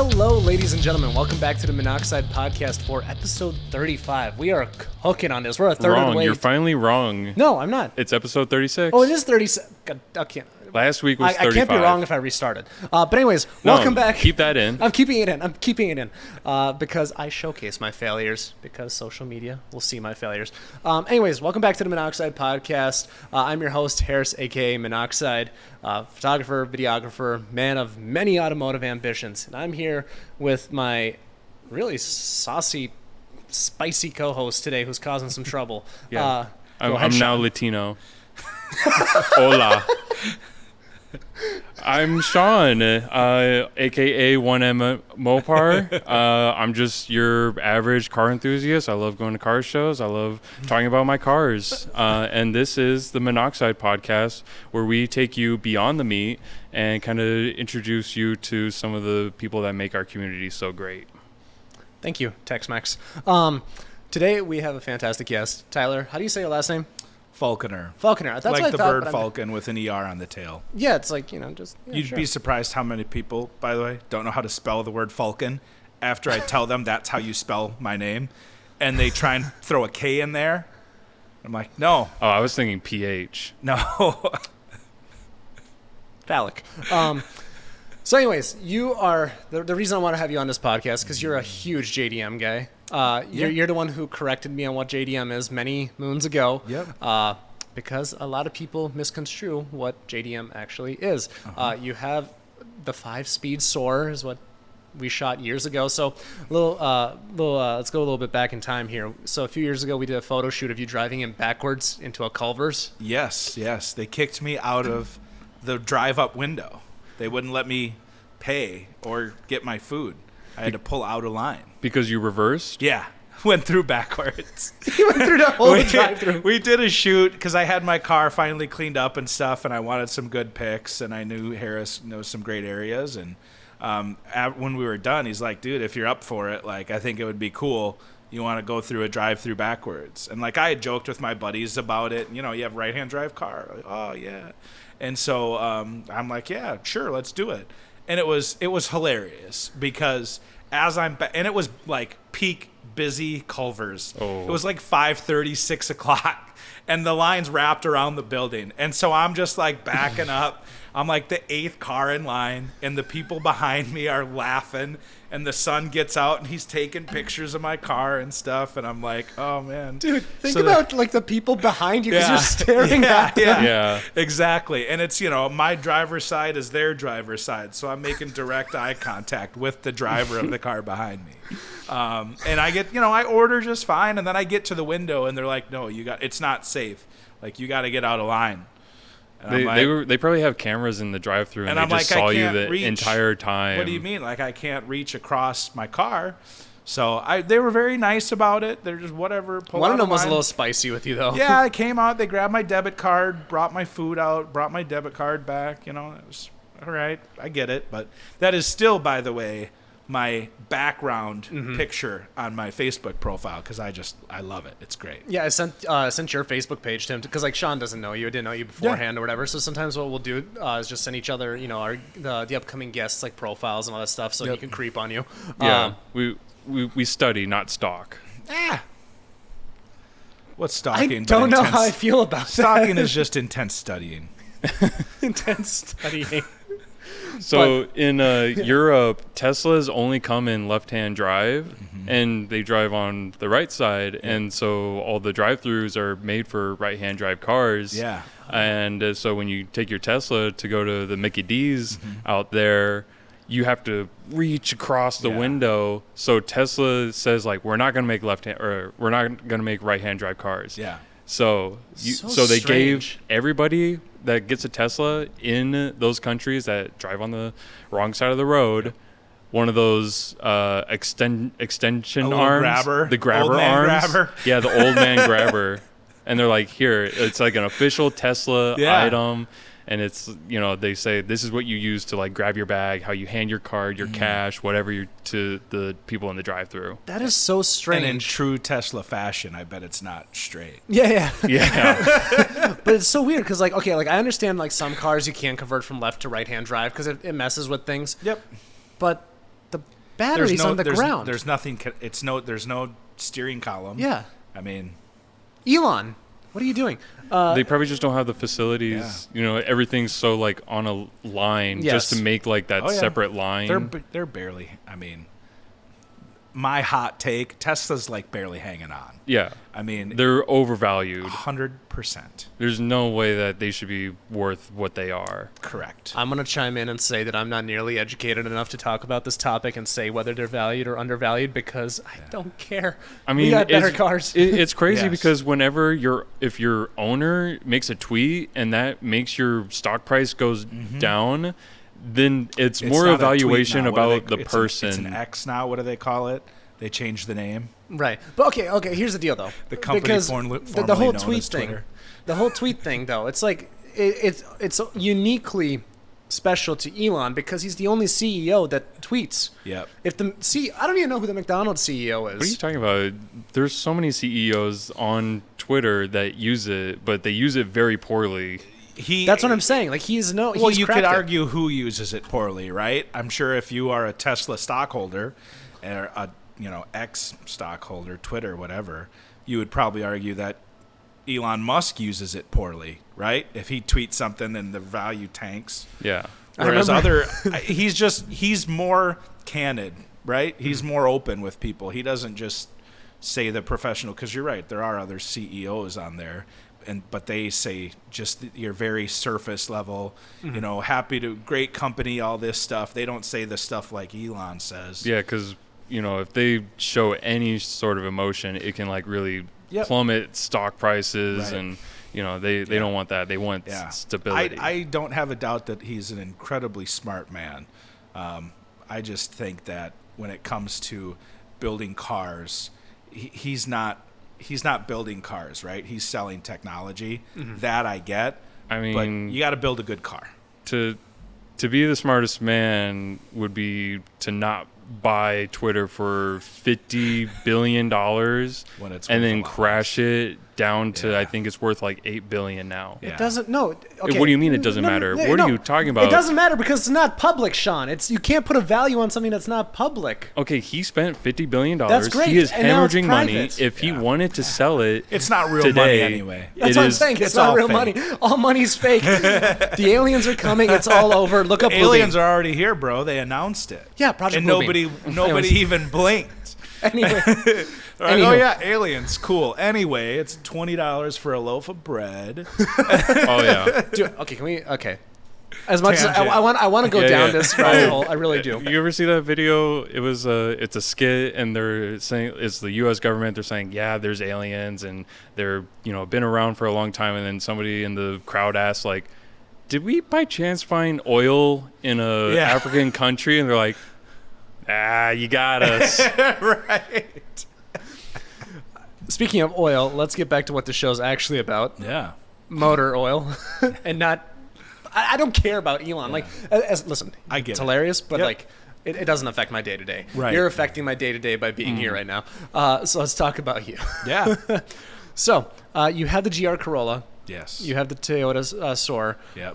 Hello, ladies and gentlemen. Welcome back to the Monoxide Podcast for episode 35. We are cooking on this. We're a third of the way. You're finally wrong. No, I'm not. It's episode 36. Oh, it is 36. God, I can't. Last week was 35. I can't be wrong if I restarted. But anyways, welcome back. Keep that in. I'm keeping it in. Because I showcase my failures. Because social media will see my failures. Anyways, welcome back to the Monoxide Podcast. I'm your host, Harris, a.k.a. Monoxide, photographer, videographer, man of many automotive ambitions. And I'm here with my really saucy, spicy co-host today who's causing some trouble. Yeah. I'm Sean. now Latino. Hola. I'm Sean, a.k.a. 1M Mopar. I'm just your average car enthusiast. I love going to car shows. I love talking about my cars. And this is the Monoxide Podcast, where we take you beyond the meat and kind of introduce you to some of the people that make our community so great. Thank you, Tex-Mex. Today we have a fantastic guest. Tyler, how do you say your last name? Falconer. Falconer. That's like what I the thought, bird falcon with an ER on the tail. Yeah, it's like, just... Yeah, You'd sure. be surprised how many people, by the way, don't know how to spell the word falcon after I tell them that's how you spell my name. And they try and throw a K in there. I'm like, no. Oh, I was thinking PH. No. Phallic. So anyways, you are... The reason I want to have you on this podcast because you're a huge JDM guy. You're the one who corrected me on what JDM is many moons ago. Yep. Because a lot of people misconstrue what JDM actually is. You have the 5-speed Soarer is what we shot years ago. So let's go a little bit back in time here. So a few years ago, we did a photo shoot of you driving in backwards into a Culver's. Yes. They kicked me out of the drive-up window. They wouldn't let me pay or get my food. I had to pull out of line. Because you reversed? Yeah. Went through backwards. You went through the whole drive-through. We did a shoot because I had my car finally cleaned up and stuff, and I wanted some good pics, and I knew Harris knows some great areas. And when we were done, he's like, dude, if you're up for it, like, I think it would be cool. You want to go through a drive-through backwards. And, like, I had joked with my buddies about it. You have right-hand drive car. Like, oh, yeah. And so I'm like, yeah, sure, let's do it. And it was hilarious because and it was like peak busy Culver's. Oh. It was like 5:30, 6 o'clock, and the line's wrapped around the building. And so I'm just like backing up. I'm like the 8th car in line, and the people behind me are laughing, and the son gets out, and he's taking pictures of my car and stuff, and I'm like, oh, man. Dude, think about, like, the people behind you because you're staring at them. Yeah. Exactly. And it's, my driver's side is their driver's side, so I'm making direct eye contact with the driver of the car behind me. And I get, I order just fine, and then I get to the window, and they're like, no, it's not safe. Like, you got to get out of line. They probably have cameras in the drive-thru and they just saw you the entire time. What do you mean? Like, I can't reach across my car. So they were very nice about it. They're just whatever. One of them was a little spicy with you, though. Yeah, I came out. They grabbed my debit card, brought my food out, brought my debit card back. It was all right. I get it. But that is still, by the way, my background picture on my Facebook profile because I love it. It's great. Yeah, I sent your Facebook page to him because like Sean doesn't know you, didn't know you beforehand or whatever. So sometimes what we'll do is just send each other, the upcoming guests like profiles and all that stuff, so he can creep on you. Yeah, we study, not stalk. What's stalking? I don't know how I feel about stalking. Is just intense studying. Intense studying. So in Europe, Teslas only come in left-hand drive, and they drive on the right side, and so all the drive-thrus are made for right-hand drive cars. Yeah. And so when you take your Tesla to go to the Mickey D's out there, you have to reach across the window. So Tesla says, like, we're not going to make left-hand, or we're not going to make right-hand drive cars. Yeah. So they gave everybody that gets a Tesla in those countries that drive on the wrong side of the road one of those extension arms, grabber, the grabber old man arms. Grabber. Yeah, the old man grabber. And they're like, here, it's like an official Tesla item. And it's, they say this is what you use to like grab your bag, how you hand your card, your cash, whatever to the people in the drive-thru. That is so strange. And in true Tesla fashion, I bet it's not straight. Yeah. But it's so weird because I understand like some cars you can't convert from left to right-hand drive because it messes with things. Yep. But the batteries on the ground. There's nothing. There's no steering column. Yeah. I mean, Elon, what are you doing? They probably just don't have the facilities. Yeah. You know, everything's so like on a line Yes. just to make like that separate line. they're barely. I mean, my hot take: Tesla's like barely hanging on. Yeah. I mean, They're overvalued. 100% There's no way that they should be worth what they are. correct. I'm going to chime in and say that I'm not nearly educated enough to talk about this topic and say whether they're valued or undervalued because I don't care. I mean, we got better it's, cars. It's crazy Yes. because if your owner makes a tweet and that makes your stock price goes down, then it's more not a tweet evaluation now. What do about the person. It's an X now. What do they call it? They changed the name. Right. But okay, here's the deal though. The company because formerly the whole known tweet as thing. Twitter. The whole tweet thing though, it's like it's uniquely special to Elon because he's the only CEO that tweets. Yep. I don't even know who the McDonald's CEO is. What are you talking about? There's so many CEOs on Twitter that use it, but they use it very poorly. That's what I'm saying. Like Well, you could cracked it. argue who uses it poorly, right? I'm sure if you are a Tesla stockholder or a X stockholder, Twitter, whatever, you would probably argue that Elon Musk uses it poorly, right? If he tweets something and the value tanks. Yeah. Whereas he's more candid, right? He's more open with people. He doesn't just say the professional, because you're right, there are other CEOs on there, but they say just your very surface level, great company, all this stuff. They don't say the stuff like Elon says. Yeah, because if they show any sort of emotion, it can like really plummet stock prices, Right. and they don't want that. They want stability. I don't have a doubt that he's an incredibly smart man. I just think that when it comes to building cars, he's not building cars, right? He's selling technology. That I get. I mean, but you got to build a good car. To be the smartest man would be to not buy Twitter for $50 billion When it's and worth then a lot crash it down to, Yeah. I think it's worth like $8 billion now. Yeah. It doesn't. No. Okay. What do you mean it doesn't matter? What are you talking about? It doesn't matter because it's not public, Sean. You can't put a value on something that's not public. Okay, he spent $50 billion. That's great, He is and now it's hemorrhaging money. private. If he Yeah. wanted to sell it, It's not real today, money anyway. That's it what I'm is- saying. It's it's not all real fake. money. All money's fake. The aliens are coming. It's all over. Look up Aliens Bluebeam. are already here, bro. They announced it. Yeah, Project and Bluebeam. nobody Anyways. even blinked. Anyway. Right? Anywho. Oh yeah, aliens, cool. Anyway, it's $20 for a loaf of bread. oh yeah. Okay, can we? Okay. As much as Tangent. I want to go Yeah, down yeah. this rabbit hole, I really do. You ever see that video? It was it's a skit, and they're saying it's the U.S. government. They're saying, yeah, there's aliens, and they're been around for a long time. And then somebody in the crowd asked, like, did we by chance find oil in a Yeah. African country? And they're like, you got us. Right. Speaking of oil, let's get back to what the show's actually about. Yeah. Motor oil, and not. I don't care about Elon. Like, listen, I get it's it. hilarious, but Yep. like, it doesn't affect my day to day. Right. You're affecting my day to day by being here right now. So let's talk about you. Yeah. So you have the GR Corolla. Yes. You have the Toyota Soarer. Yep.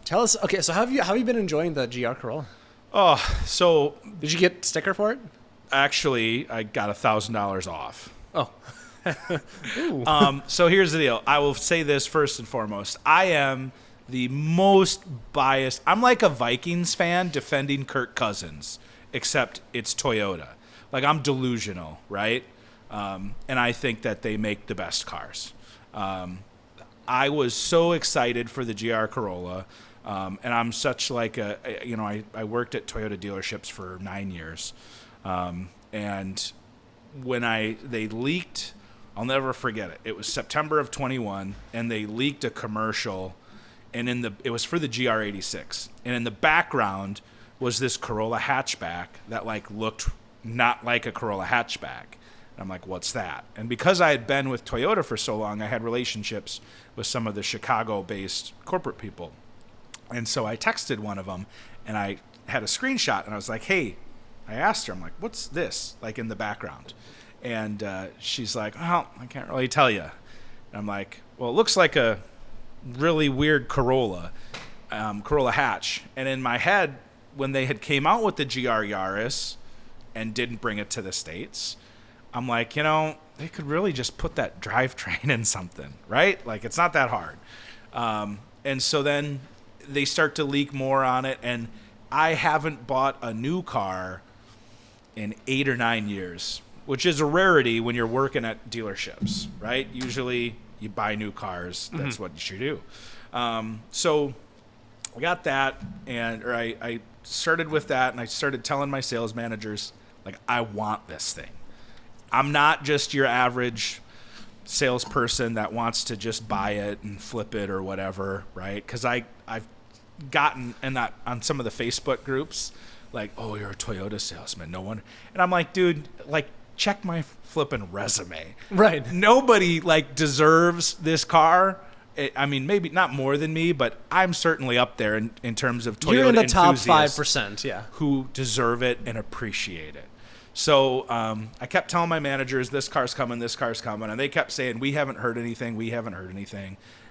Tell us. Okay, so how have you been enjoying the GR Corolla? Oh, so Did you get sticker for it? actually, I got $1,000 off. Oh. So here's the deal. I will say this first and foremost. I am the most biased. I'm like a Vikings fan defending Kirk Cousins, except it's Toyota. Like, I'm delusional, right? And I think that they make the best cars. I was so excited for the GR Corolla. And I'm such like I worked at Toyota dealerships for 9 years. And when they leaked, I'll never forget it. It was September of 21, and they leaked a commercial, and it was for the GR86, and in the background was this Corolla hatchback that like looked not like a Corolla hatchback. And I'm like, what's that? And because I had been with Toyota for so long, I had relationships with some of the Chicago-based corporate people, and so I texted one of them, and I had a screenshot, and I was like, hey. I asked her, I'm like, what's this, like, in the background? And she's like, well, I can't really tell you. And I'm like, well, it looks like a really weird Corolla hatch. And in my head, when they had came out with the GR Yaris and didn't bring it to the States, I'm like, they could really just put that drivetrain in something, right? Like, it's not that hard. And so then they start to leak more on it, and I haven't bought a new car in 8 or 9 years, which is a rarity when you're working at dealerships, right? Usually you buy new cars. That's what you should do. So I got that, I started with that, and I started telling my sales managers, like, I want this thing. I'm not just your average salesperson that wants to just buy it and flip it or whatever, right? Because I've gotten on some of the Facebook groups, like, oh, you're a Toyota salesman, no one. And I'm like, dude, like, check my flipping resume. Right. Nobody deserves this car. I mean, maybe not more than me, but I'm certainly up there in terms of Toyota You're in the top enthusiasts 5%, yeah. who deserve it and appreciate it. So I kept telling my managers, this car's coming, and they kept saying, we haven't heard anything.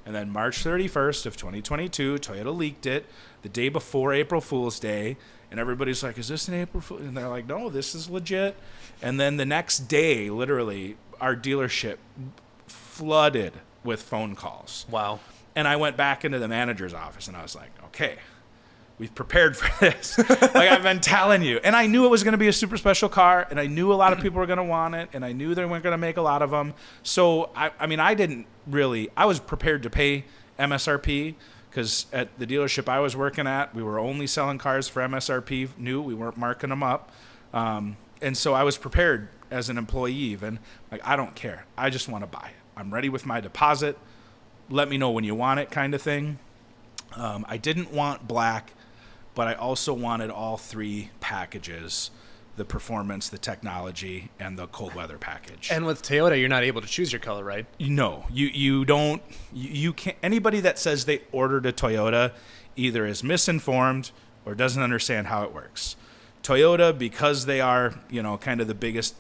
And then March 31st of 2022, Toyota leaked it the day before April Fool's Day, and everybody's like, is this an April Fool? And they're like, no, this is legit. And then the next day, literally, our dealership flooded with phone calls. Wow. And I went back into the manager's office, and I was like, okay, we've prepared for this. Like, I've been telling you. And I knew it was going to be a super special car, and I knew a lot of people were going to want it, and I knew they weren't going to make a lot of them. So, I was prepared to pay MSRP, because at the dealership I was working at, we were only selling cars for MSRP new. We weren't marking them up. And so I was prepared as an employee even. Like, I don't care. I just want to buy it. I'm ready with my deposit. Let me know when you want it, kind of thing. I didn't want black, but I also wanted all three packages: the performance, the technology, and the cold weather package. And with Toyota, you're not able to choose your color, right? No, you don't. You can't. Anybody that says they ordered a Toyota either is misinformed or doesn't understand how it works. Toyota, because they are, kind of the biggest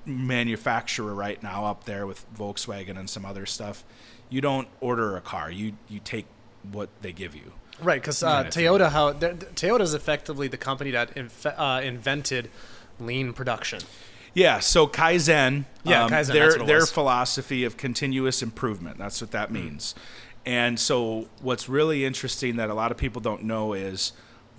manufacturer right now up there with Volkswagen and some other stuff, you don't order a car. You take what they give you. Right, because Toyota is effectively the company that invented lean production. Yeah, so Kaizen, Kaizen, their philosophy of continuous improvement, that's what that means. And so what's really interesting that a lot of people don't know is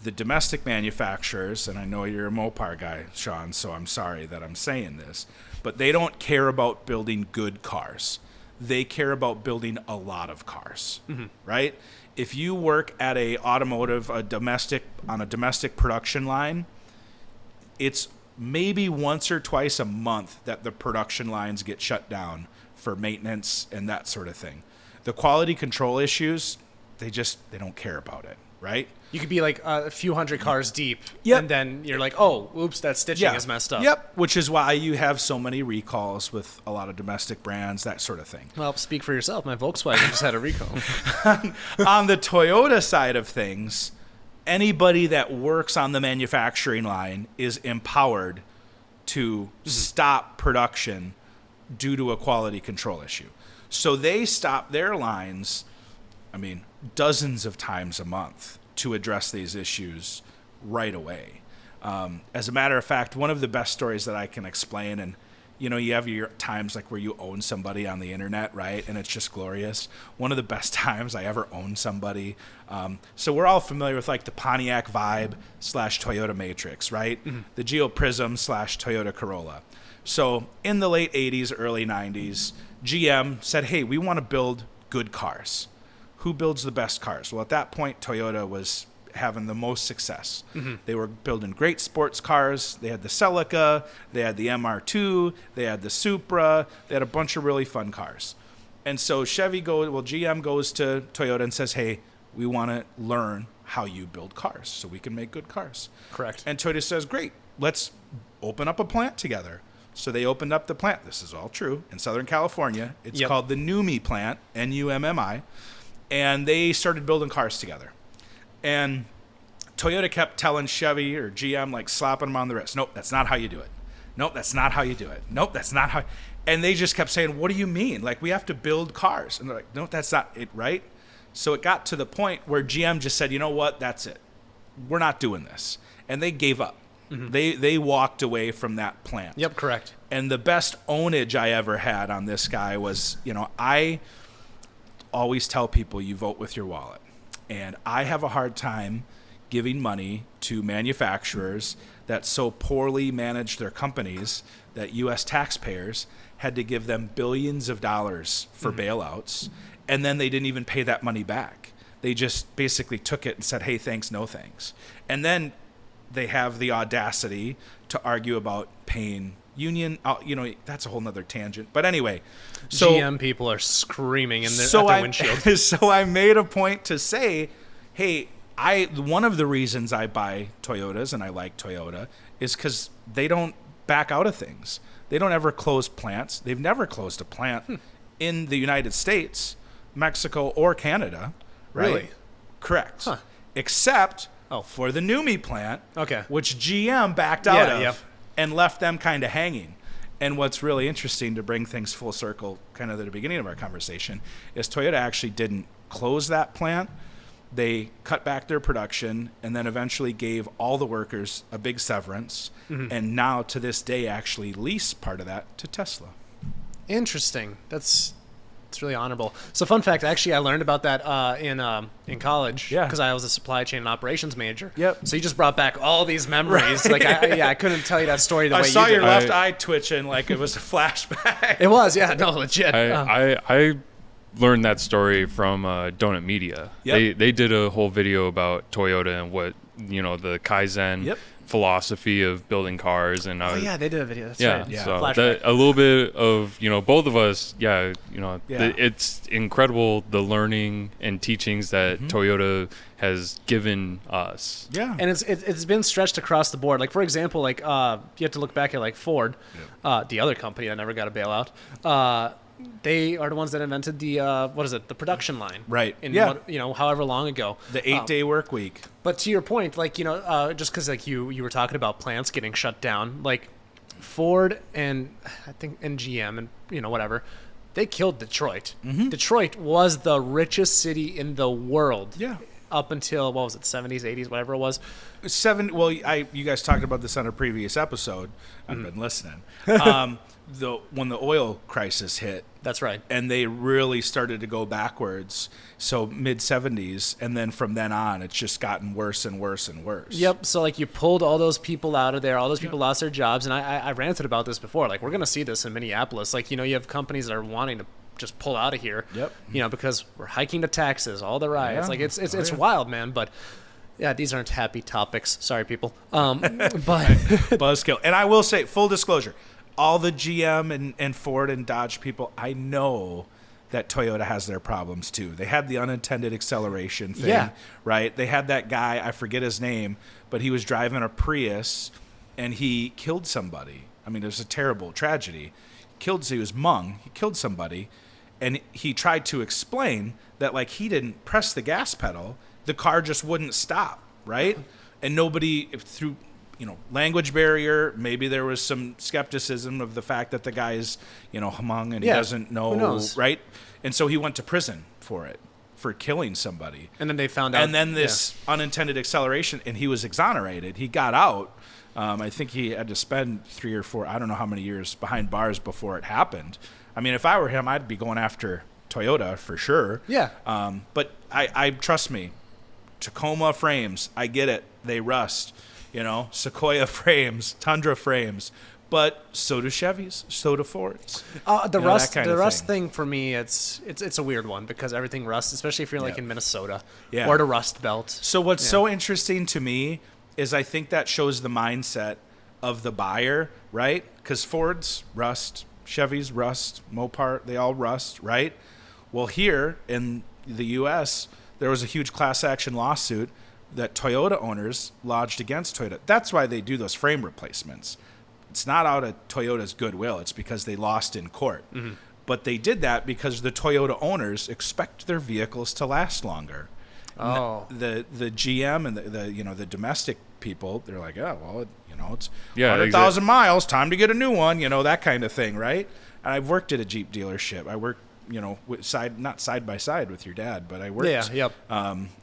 the domestic manufacturers, and I know you're a Mopar guy, Sean, so I'm sorry that I'm saying this, but they don't care about building good cars. They care about building a lot of cars, right? If you work at on a domestic production line, it's maybe once or twice a month that the production lines get shut down for maintenance and that sort of thing. The quality control issues, they don't care about it, right? You could be like a few hundred cars deep, Yep. and then you're like, oh, oops, that stitching is messed up. Yep, which is why you have so many recalls with a lot of domestic brands, that sort of thing. Well, speak for yourself. My Volkswagen just had a recall. On the Toyota side of things, anybody that works on the manufacturing line is empowered to stop production due to a quality control issue. So they stop their lines, dozens of times a month to address these issues right away. As a matter of fact, one of the best stories that I can explain, and you have your times like where you own somebody on the internet, right? And it's just glorious. One of the best times I ever owned somebody. So we're all familiar with like the Pontiac Vibe / Toyota Matrix, right? The Geo Prism / Toyota Corolla. So in the late 80s, early 90s, GM said, hey, we want to build good cars. Who builds the best cars? Well, at that point, Toyota was having the most success. They were building great sports cars. They had the Celica, they had the MR2, they had the Supra, they had a bunch of really fun cars. And so GM goes to Toyota and says, hey, we want to learn how you build cars so we can make good cars. Correct. And Toyota says, great, let's open up a plant together. So they opened up the plant. This is all true. In Southern California. It's called the NUMMI plant, NUMMI. And they started building cars together. And Toyota kept telling Chevy or GM, like slapping them on the wrist, nope, that's not how you do it. Nope, that's not how you do it. Nope, that's not how. And they just kept saying, what do you mean? Like, we have to build cars. And they're like, no, that's not it, right? So it got to the point where GM just said, you know what, that's it. we're not doing this. And they gave up. They walked away from that plant. Yep, correct. And the best ownage I ever had on this guy was, I always tell people you vote with your wallet. And I have a hard time giving money to manufacturers that so poorly manage their companies that U.S. taxpayers had to give them billions of dollars for bailouts, and then they didn't even pay that money back. They just basically took it and said, hey, thanks, no thanks. And then they have the audacity to argue about paying union. That's a whole nother tangent. But anyway, so GM people are screaming at their windshield. So I made a point to say, hey, one of the reasons I buy Toyotas and I like Toyota is because they don't back out of things. They don't ever close plants. They've never closed a plant in the United States, Mexico, or Canada. Right? Really? Correct. Huh. Except for the NUMMI plant, which GM backed out of and left them kind of hanging. And what's really interesting, to bring things full circle kind of at the beginning of our conversation, is Toyota actually didn't close that plant. They cut back their production and then eventually gave all the workers a big severance. And now to this day actually lease part of that to Tesla. Interesting. It's really honorable. So, fun fact, actually, I learned about that in college because I was a supply chain and operations major. Yep. So you just brought back all these memories. Like, I couldn't tell you that story the way you did. I saw your left eye twitching like it was a flashback. It was, yeah, no, legit. I learned that story from Donut Media. Yep. They did a whole video about Toyota and what the Kaizen philosophy of building cars, and they did a video. That's right. Yeah, so a little bit of both of us. It's incredible the learning and teachings that Toyota has given us. Yeah, and it's been stretched across the board. Like, for example, like you have to look back at like Ford, the other company that never got a bailout. They are the ones that invented the the production line, right? However long ago, the 8-day work week. But to your point, like just because like you were talking about plants getting shut down, like Ford and I think and GM and whatever, they killed Detroit. Detroit was the richest city in the world. Yeah. Up until 70s, 80s, whatever it was. Well, you guys talked about this on a previous episode. I've been listening. When the oil crisis hit. That's right. And they really started to go backwards. So mid-70s, and then from then on, it's just gotten worse and worse and worse. Yep. So like you pulled all those people out of there. All those people lost their jobs. And I ranted about this before. Like, we're going to see this in Minneapolis. Like, you have companies that are wanting to just pull out of here. Yep. Because we're hiking the taxes, all the riots. Yeah. Like it's wild, man. But yeah, these aren't happy topics. Sorry, people. But buzzkill. And I will say, full disclosure, all the GM and Ford and Dodge people, I know that Toyota has their problems too. They had the unintended acceleration thing, right? They had that guy, I forget his name, but he was driving a Prius and he killed somebody. I mean, it was a terrible tragedy. He was Hmong. He killed somebody, and he tried to explain that like he didn't press the gas pedal, the car just wouldn't stop, right? And nobody through language barrier, maybe there was some skepticism of the fact that the guy is, Hmong and he doesn't know, right? And so he went to prison for killing somebody. And then they found out. And then this unintended acceleration, and he was exonerated. He got out. I think he had to spend 3 or 4, I don't know how many years behind bars before it happened. I mean, if I were him, I'd be going after Toyota for sure. Yeah. But I trust me, Tacoma frames, I get it. They rust. Sequoia frames, Tundra frames, but so do Chevys, so do Fords. The rust thing for me, it's a weird one because everything rusts, especially if you're like in Minnesota or the Rust Belt. So what's so interesting to me is I think that shows the mindset of the buyer, right? Because Fords rust, Chevys rust, Mopar, they all rust, right? Well, here in the U.S., there was a huge class action lawsuit that Toyota owners lodged against Toyota. That's why they do those frame replacements. It's not out of Toyota's goodwill. It's because they lost in court. But they did that because the Toyota owners expect their vehicles to last longer. Oh. The GM and the domestic people, they're like, it's 100,000 miles, time to get a new one, that kind of thing, right? And I've worked at a Jeep dealership. I worked not side by side with your dad, but I worked. Yeah, yep.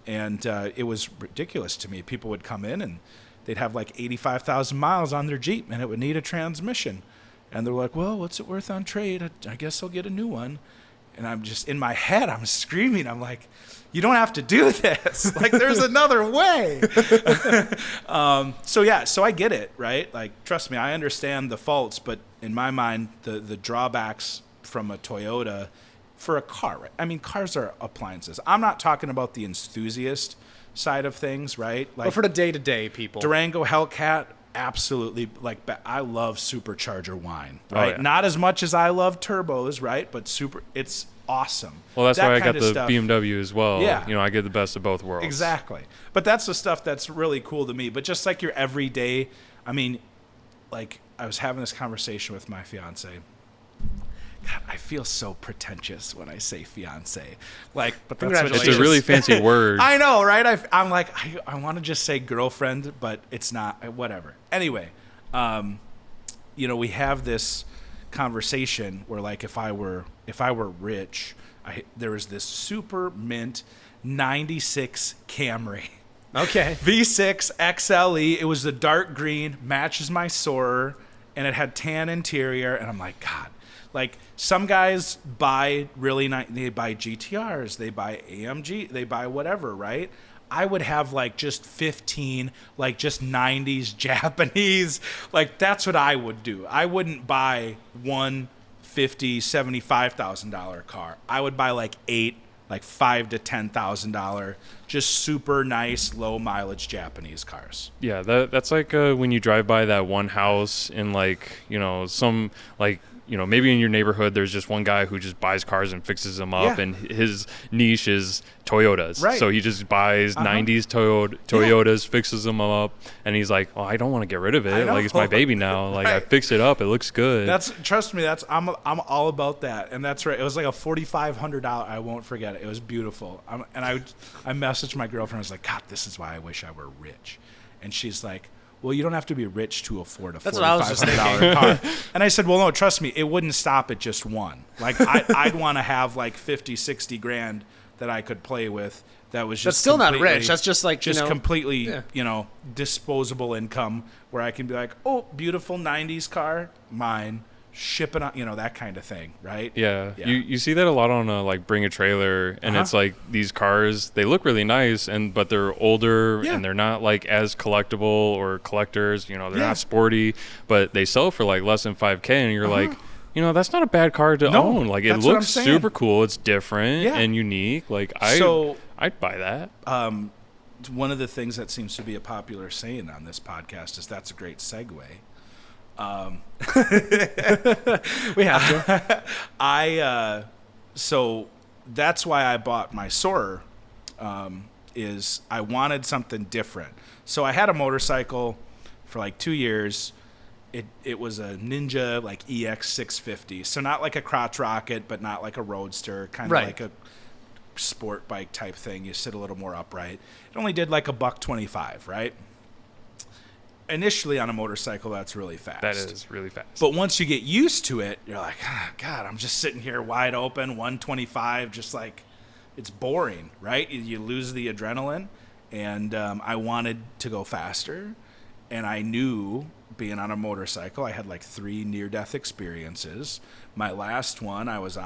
And it was ridiculous to me. People would come in and they'd have like 85,000 miles on their Jeep and it would need a transmission. And they're like, well, what's it worth on trade? I guess I'll get a new one. And I'm just, in my head, I'm screaming. I'm like, you don't have to do this. Like, there's another way. So I get it, right? Like, trust me, I understand the faults, but in my mind, the drawbacks from a Toyota for a car, right? I mean, cars are appliances. I'm not talking about the enthusiast side of things, right? Like, But for the day-to-day people. Durango Hellcat, absolutely. Like, I love supercharger whine, right? Oh, yeah. Not as much as I love turbos, right? But it's awesome. Well, that's That why I got kind of the stuff. BMW as well. Yeah. I get the best of both worlds. Exactly. But that's the stuff that's really cool to me. But just like your everyday, I mean, like, I was having this conversation with my fiance. God, I feel so pretentious when I say fiance. Like, but that's what Congratulations. It's a really fancy word. I know, right? I'm like, I want to just say girlfriend, but it's not. Whatever. Anyway, we have this conversation where, like, if I were rich, there was this super mint 96 Camry. Okay. V6 XLE. It was the dark green, matches my Soarer, and it had tan interior. And I'm like, God, like, some guys buy really nice. They buy GTRs, they buy AMG, they buy whatever, right? I would have like just 15, like just 90s Japanese. Like, that's what I would do. I wouldn't buy one $50,000, $75,000 car. I would buy like 8, like $5,000 to $10,000, just super nice, low mileage Japanese cars. Yeah, that's like when you drive by that one house in, like, some, like, maybe in your neighborhood, there's just one guy who just buys cars and fixes them up, Yeah. and his niche is Toyotas. Right. So he just buys 90s Toyotas, fixes them up, and he's like, well, I don't want to get rid of I it. know. Like, it's my baby now. Like, I Right. fixed it up. It looks good. Trust me, I'm all about that. And that's right. It was like a $4,500. I won't forget it. It was beautiful. I messaged my girlfriend. I was like, God, this is why I wish I were rich. And she's like, well, you don't have to be rich to afford a That's what I was just $4,500 car. And I said, well, no, trust me, it wouldn't stop at just one. Like, I'd want to have like 50, 60 grand that I could play with. That was just That's still not completely- rich. That's just like, completely, yeah. Disposable income where I can be like, oh, beautiful 90s car, mine, shipping on, that kind of thing, right? Yeah. Yeah. You see that a lot on like Bring a Trailer, and it's like these cars, they look really nice, but they're older, Yeah. and they're not like as collectible or collectors. They're Yeah. not sporty, but they sell for like less than $5,000, and you're like, that's not a bad car to No, own. Like, it that's what I'm looks saying. super cool. It's different Yeah. and unique. Like, I'd buy that. One of the things that seems to be a popular saying on this podcast is that's a great segue. We have to. So that's why I bought my Soarer, is I wanted something different. So I had a motorcycle for like 2 years. It was a Ninja, like EX 650. So not like a crotch rocket, but not like a roadster, kind of Right. like a sport bike type thing. You sit a little more upright. It only did like $125, right? Initially on a motorcycle, that's really fast. That is really fast. But once you get used to it, you're like, God, I'm just sitting here wide open, 125, just like, it's boring, right? You lose the adrenaline. And I wanted to go faster. And I knew, being on a motorcycle, I had like 3 near-death experiences. My last one, I was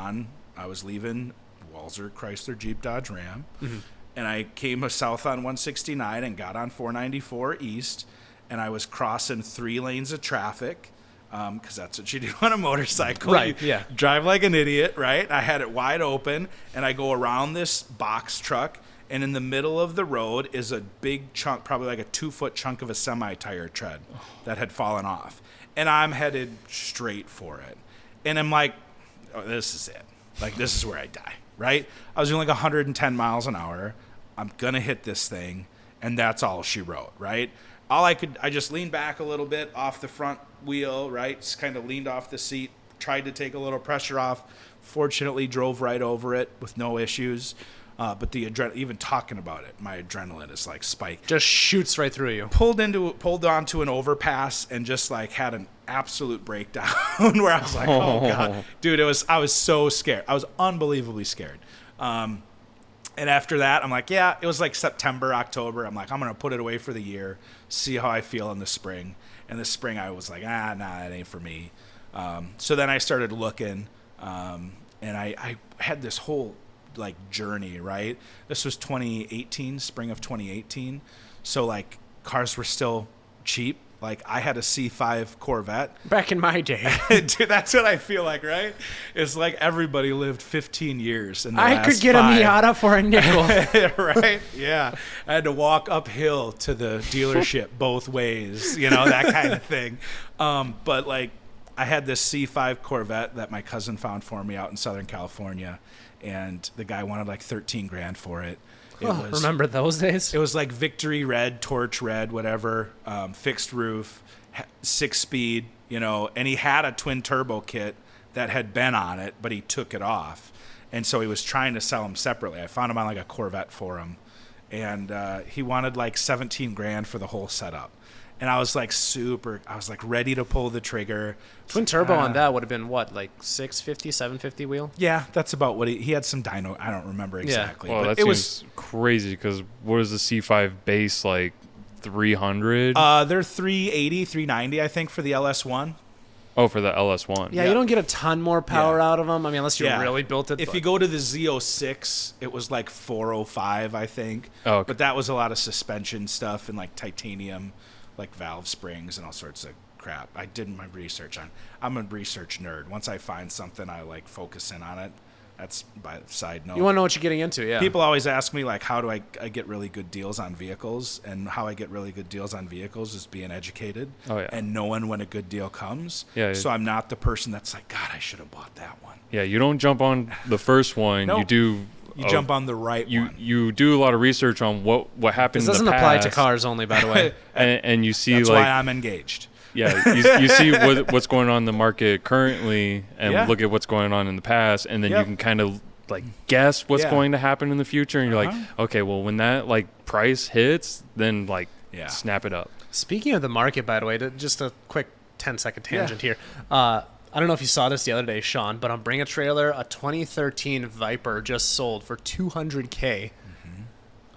leaving Walser Chrysler Jeep Dodge Ram. Mm-hmm. And I came south on 169 and got on 494 east. And I was crossing 3 lanes of traffic, because that's what you do on a motorcycle. Right, You yeah. drive like an idiot, right? I had it wide open, and I go around this box truck, and in the middle of the road is a big chunk, probably like a 2-foot chunk of a semi-tire tread that had fallen off. And I'm headed straight for it. And I'm like, oh, this is it. Like, this is where I die, right? I was doing like 110 miles an hour. I'm going to hit this thing, and that's all she wrote, right? I just leaned back a little bit off the front wheel, right? Just kind of leaned off the seat, tried to take a little pressure off. Fortunately, drove right over it with no issues. But even talking about it, my adrenaline is like spiked. Just shoots right through you. Pulled onto an overpass and just like had an absolute breakdown where I was like, oh God, dude, I was so scared. I was unbelievably scared. And after that, I'm like, yeah, it was like September, October. I'm like, I'm going to put it away for the year, see how I feel in the spring. And the spring I was like, nah, it ain't for me. So then I started looking, and I had this whole like journey, right? This was 2018, spring of 2018. So like cars were still cheap. Like I had a C5 Corvette. Back in my day. Dude, that's what I feel like, right? It's like everybody lived 15 years in the I last could get 5. a Miata for a nickel. Right? Yeah. I had to walk uphill to the dealership both ways, that kind of thing. But like I had this C5 Corvette that my cousin found for me out in Southern California, and the guy wanted like $13,000 for it. Remember those days? It was like Victory Red, Torch Red, whatever, fixed roof, 6-speed, and he had a twin turbo kit that had been on it, but he took it off. And so he was trying to sell them separately. I found him on like a Corvette forum, and he wanted like $17,000 for the whole setup. And I was like ready to pull the trigger. Twin turbo on that would have been what, like 650, 750 wheel? Yeah, that's about what he had some dyno. I don't remember exactly. Well, but that seems crazy because what is the C5 base like 300? They're 380, 390, I think, for the LS1. Oh, for the LS1. Yeah, you don't get a ton more power out of them. I mean, unless you really built it. If you go to the Z06, it was like 405, I think. Oh, okay. But that was a lot of suspension stuff and like titanium, like valve springs and all sorts of crap. I did my research on. I'm a research nerd. Once I find something, I like focus in on it. That's by side note. You want to know what you're getting into, yeah. People always ask me like, how do I get really good deals on vehicles? And how I get really good deals on vehicles is being educated and knowing when a good deal comes. Yeah. So I'm not the person that's like, God, I should have bought that one. Yeah, you don't jump on the first one. Nope. You do. You jump on the right one. You do a lot of research on what happened in the past. This doesn't apply to cars only, by the way. and you see that's like why I'm engaged. Yeah, you see what's going on in the market currently, and look at what's going on in the past, and then you can kind of like guess what's going to happen in the future, and you're like, okay, well, when that like price hits, then like snap it up. Speaking of the market, by the way, just a quick 10-second tangent here. I don't know if you saw this the other day, Sean, but on Bring a Trailer, a 2013 Viper just sold for $200K.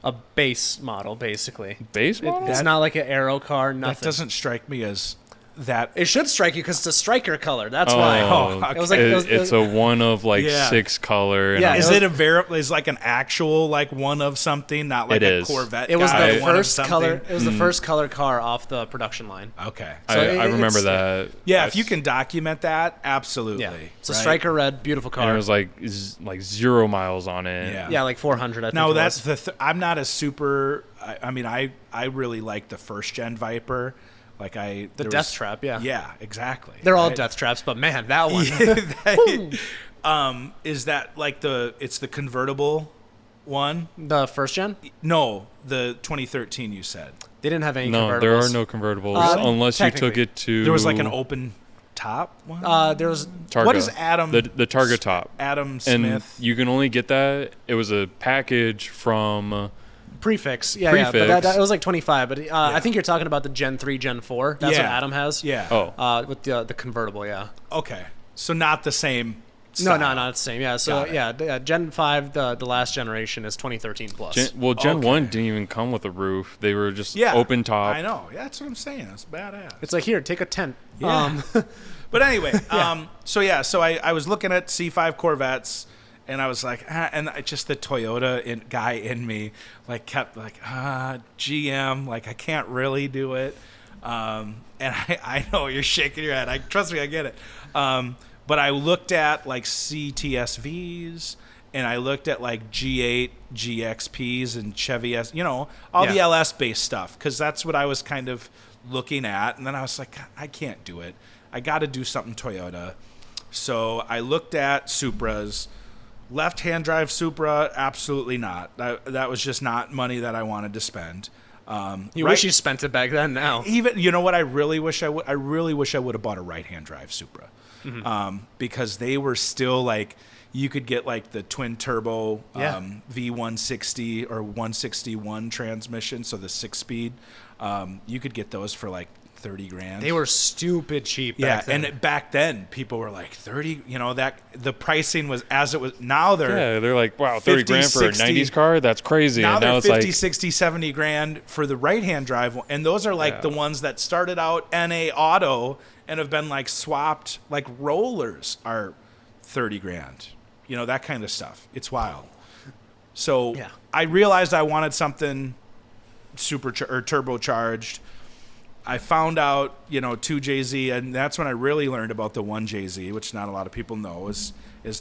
A base model, basically. Base model? It's not like an aero car, nothing. That doesn't strike me as that. It should strike you because it's a striker color. That's why. Okay. It was like it's a one of like 6 color. And is it is like an actual like one of something, not like a Corvette? It was guy, the first color. It was the first color car off the production line. Okay, so I remember that. Yeah, if you can document that, absolutely. Yeah. It's a striker red, beautiful car. And it was like 0 miles on it. Yeah, like 400. I think. No, that's I'm not a super. I mean, I really like the first gen Viper. Like the death trap, yeah, exactly. They're all death traps, but man, that one. Is that like it's the convertible one? The first gen? No, the 2013 you said. They didn't have any convertibles. No, there are no convertibles unless you took it to. There was like an open top one. There was Targa. What is Adam? The Targa top. Adam Smith. And you can only get that. It was a package from. Prefix, yeah, but it was like 25. But I think you're talking about the Gen 3, Gen 4. That's what Adam has. Yeah. Oh. With the convertible, yeah. Okay, so not the same. Style. No, not the same. Yeah. So Gen 5, the last generation is 2013 plus. Gen 1 didn't even come with a roof. They were just open top. I know. Yeah, that's what I'm saying. That's badass. It's like, here, take a tent. Yeah. But anyway, so I was looking at C5 Corvettes. And I was like, just the Toyota guy in me, like, kept like, GM, like, I can't really do it. And I know you're shaking your head. Trust me, I get it. But I looked at like CTSVs, and I looked at like G8, GXPs, and Chevy S, all the LS based stuff, because that's what I was kind of looking at. And then I was like, I can't do it. I got to do something Toyota. So I looked at Supras. Left-hand drive Supra, absolutely not. That was just not money that I wanted to spend. You wish you spent it back then. Now, even what I really wish I would. I really wish I would have bought a right-hand drive Supra, because they were still like, You could get like the twin turbo Yeah. V160 or 161 transmission, so the 6-speed. You could get those for like 30 grand. They were stupid cheap yeah, back then. and back then people were like 30. You know, that the pricing was as it was. Now they're like, wow, 30 50, grand for a 60. 90s car? That's crazy. Now And they're it's 50, like, 60, 70 grand for the right-hand drive. And those are like Yeah. the ones that started out NA Auto and have been like swapped. Like rollers are 30 grand. You know, that kind of stuff. It's wild. So Yeah. I realized I wanted something turbocharged. I found out, 2JZ, and that's when I really learned about the 1JZ, which not a lot of people know is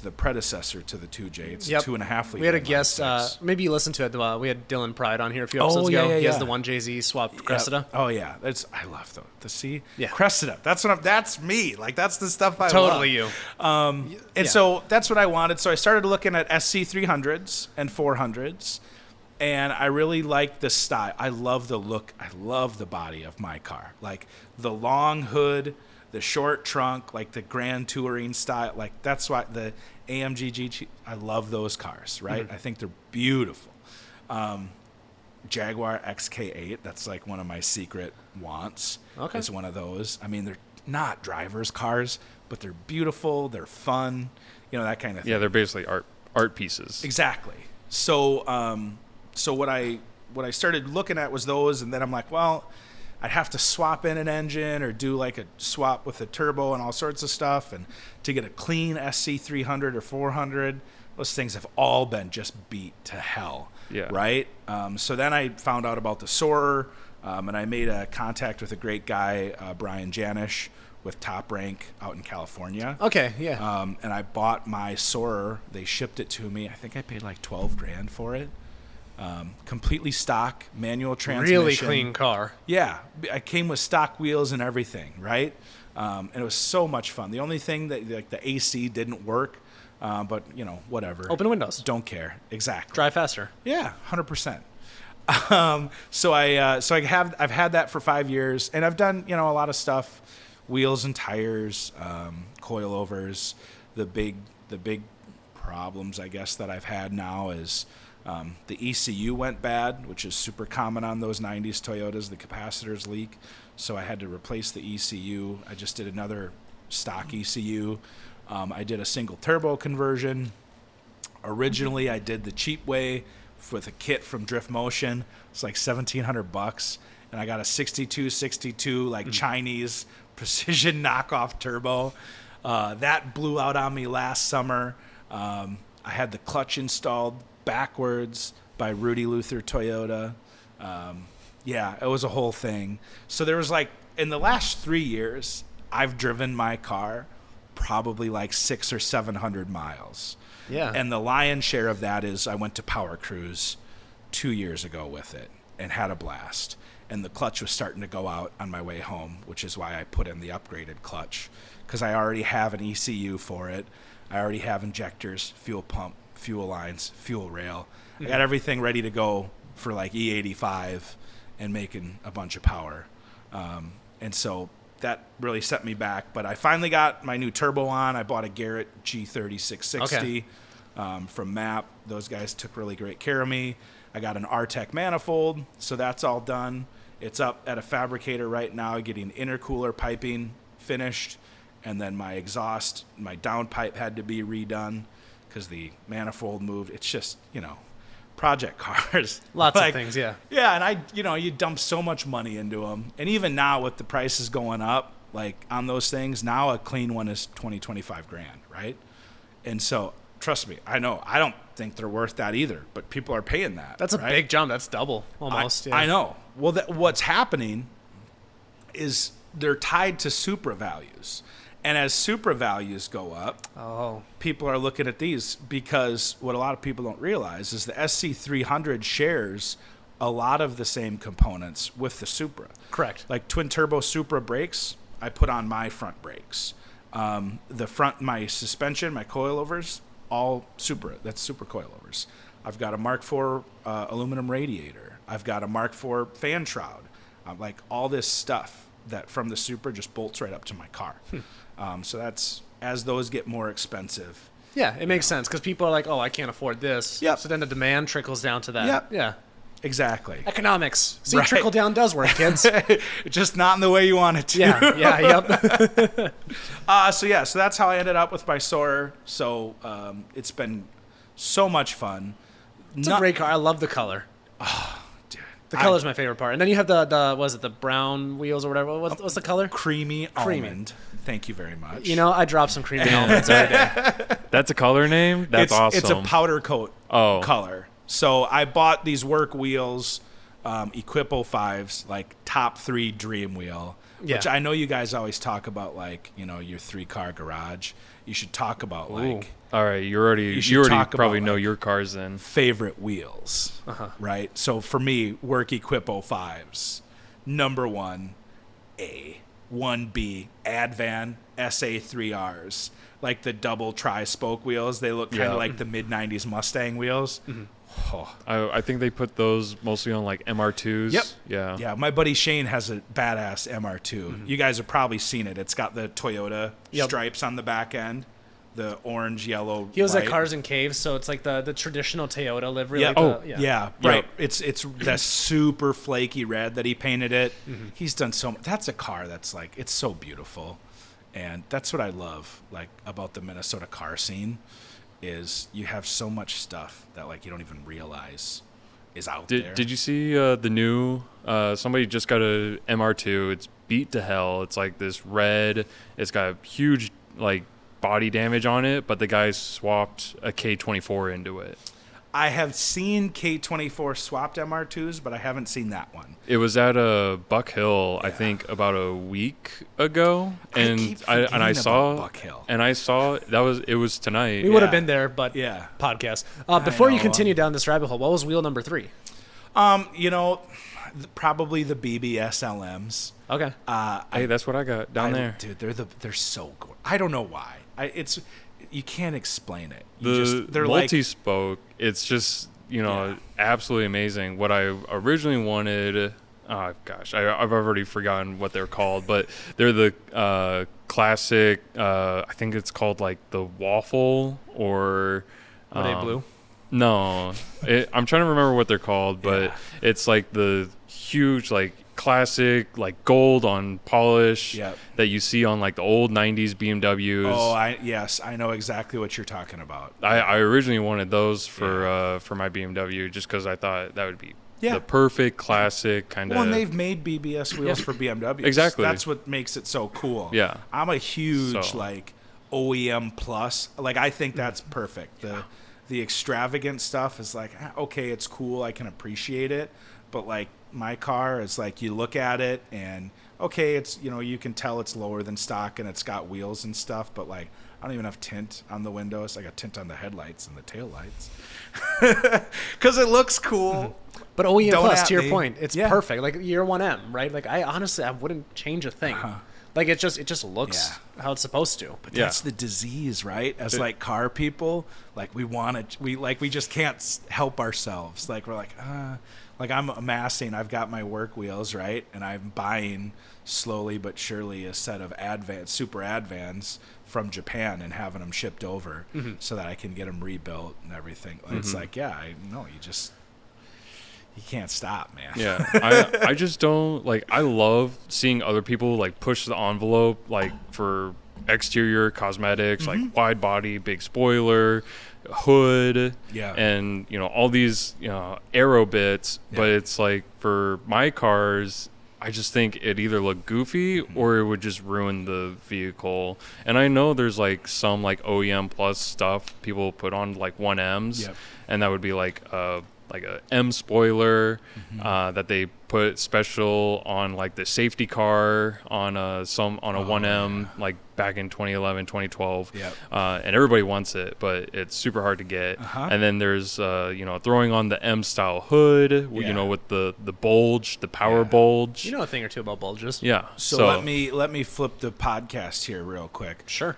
the predecessor to the 2J. It's Yep. a 2.5 liter. We had a guest, V6. maybe you listened to it. We had Dylan Pride on here a few Oh, episodes yeah, ago. yeah, He has yeah. the 1JZ swapped Cressida. Oh yeah, I love the C. Yeah. Cressida. That's me. Like that's the stuff I Totally love. you. And Yeah. so that's what I wanted. So I started looking at SC 300s and 400s, and I really like the style. I love the look. I love the body of my car. Like the long hood, the short trunk, like the Grand Touring style. Like that's why the AMG GT. I love those cars. Right. Mm-hmm. I think they're beautiful. Jaguar XK8. That's like one of my secret wants. Okay. It's one of those. I mean, they're not drivers' cars, but they're beautiful. They're fun. That kind of thing. yeah, they're basically art pieces. Exactly. So, so what I started looking at was those, and then I'm like, well, I'd have to swap in an engine or do like a swap with a turbo and all sorts of stuff, and to get a clean SC 300 or 400, those things have all been just beat to hell. Yeah. Right. So then I found out about the Soarer, and I made a contact with a great guy, Brian Janish, with Top Rank out in California. Okay, yeah. And I bought my Soarer. They shipped it to me. I think I paid like 12 grand for it. Completely stock, manual transmission. Really clean car. Yeah. I came with stock wheels and everything, right? And it was so much fun. The only thing that like the AC didn't work, but whatever. Open windows. Don't care. Exactly. Drive faster. Yeah, 100%. So I've had that for 5 years, and I've done a lot of stuff, wheels and tires, coilovers. The big problems I guess that I've had now is the ECU went bad, which is super common on those 90s Toyotas. The capacitors leak, so I had to replace the ECU. I just did another stock ECU. I did a single turbo conversion. Originally, I did the cheap way with a kit from Drift Motion. It's like $1,700, and I got a 6262 like Chinese precision knockoff turbo. That blew out on me last summer. I had the clutch installed backwards by Rudy Luther Toyota. Yeah, it was a whole thing. So there was like, in the last 3 years, I've driven my car probably like 600 or 700 miles. Yeah. And the lion's share of that is I went to Power Cruise 2 years ago with it and had a blast. And the clutch was starting to go out on my way home, which is why I put in the upgraded clutch, because I already have an ECU for it. I already have injectors, fuel pump, fuel lines, fuel rail. I got everything ready to go for like E85 and making a bunch of power. And so that really set me back. But I finally got my new turbo on. I bought a Garrett G3660 from MAP. Those guys took really great care of me. I got an R-Tech manifold, so that's all done. It's up at a fabricator right now, getting intercooler piping finished. And then my exhaust, my downpipe had to be redone because the manifold moved. It's just, project cars. Lots of things, yeah. Yeah, and you dump so much money into them. And even now with the prices going up, like on those things, now a clean one is 20, 25 grand, right? And so, trust me, I know, I don't think they're worth that either, but people are paying that. That's a right? big jump. That's double almost. I know. Well, what's happening is they're tied to Supra values. And as Supra values go up, people are looking at these, because what a lot of people don't realize is the SC300 shares a lot of the same components with the Supra. Correct. Like twin turbo Supra brakes, I put on my front brakes. The front, my suspension, my coilovers, all Supra. That's Supra coilovers. I've got a Mark IV aluminum radiator. I've got a Mark IV fan shroud. Like all this stuff that from the Supra just bolts right up to my car. So that's, as those get more expensive, Yeah, it makes sense because people are like, oh, I can't afford this. Yep. So then the demand trickles down to that. Yep. Yeah. Exactly. Economics. See, Right. trickle down does work, kids. Just not in the way you want it to. Yep. So that's how I ended up with my Soarer. So it's been so much fun. It's a great car. I love the color. Dude, The color's my favorite part. And then you have the brown wheels or whatever. What's the color? Creamy almond. Thank you very much. You know, I drop some creamy almonds every day. That's a color name? That's awesome. It's a powder coat Oh. color. So I bought these work wheels, Equipo 5s, like top 3 dream wheel, which Yeah. I know you guys always talk about, like, you know, your 3-car garage. You should talk about, like, All right, you already should talk probably about, know like, your cars then. favorite wheels, right? So for me, work Equipo 5s, number 1, A, 1B, Advan SA3Rs, like the double tri-spoke wheels. They look kind of Yeah. like the mid-90s Mustang wheels. Oh. I think they put those mostly on like MR2s. Yep. Yeah. Yeah, my buddy Shane has a badass MR2. You guys have probably seen it. It's got the Toyota stripes on the back end, the orange, yellow, He was white. at Cars and Caves, so it's like the traditional Toyota livery. Yeah. Like Oh, Yeah, right. It's that super flaky red that he painted it. He's done so much. That's a car that's like, it's so beautiful. And that's what I love, like, about the Minnesota car scene, is you have so much stuff that, like, you don't even realize is out there. Did you see the new? Somebody just got a MR2. It's beat to hell. It's like this red. It's got huge like body damage on it, but the guy swapped a K24 into it. I have seen K24 swapped MR2s, but I haven't seen that one. It was at Buck Hill, I think, about a week ago, and I saw Buck Hill. and I saw it was tonight. We would have been there, but Yeah. podcast. Before you know. continue down this rabbit hole, what was wheel number 3? You know, probably the BBS LMs. Okay. Hey, that's what I got down there. Dude, they're so good. I don't know why. You can't explain it. The multi-spoke, it's just, absolutely amazing. What I originally wanted, oh gosh, I've already forgotten what they're called, but they're the classic, I think it's called like the waffle or... Were they blue? No, I'm trying to remember what they're called, but it's like the huge, like classic, like gold on polish that you see on like the old '90s BMWs. Oh, yes, I know exactly what you're talking about. I originally wanted those for my BMW just because I thought that would be the perfect classic kind of. Well, and they've made BBS wheels for BMWs. Exactly. That's what makes it so cool. Yeah. I'm a huge like OEM plus. Like, I think that's perfect. The extravagant stuff is like, okay, it's cool, I can appreciate it, but like my car is like, you look at it and okay, it's, you can tell it's lower than stock and it's got wheels and stuff, but like I don't even have tint on the windows. I got tint on the headlights and the taillights because it looks cool. But OEM Don't plus, at to your me. point, it's perfect. Like year 1M, right? Like I honestly, I wouldn't change a thing. Like it just looks how it's supposed to. But that's the disease, right? As like car people, like we just can't help ourselves. Like we're like I'm amassing. I've got my work wheels, right, and I'm buying slowly but surely a set of super Advans from Japan and having them shipped over so that I can get them rebuilt and everything. It's like, I know you can't stop, man. Yeah, I just don't like. I love seeing other people like push the envelope, like for exterior cosmetics, like wide body, big spoiler, hood, and all these aero bits. But it's like for my cars, I just think it either look goofy or it would just ruin the vehicle. And I know there's like some like OEM plus stuff people put on like 1Ms, and that would be like a M spoiler that they put special on like the safety car on a 1M like back in 2011 2012 and everybody wants it, but it's super hard to get. And then there's throwing on the M style hood with the bulge, the power bulge. You know a thing or two about bulges. So let me flip the podcast here real quick. Sure.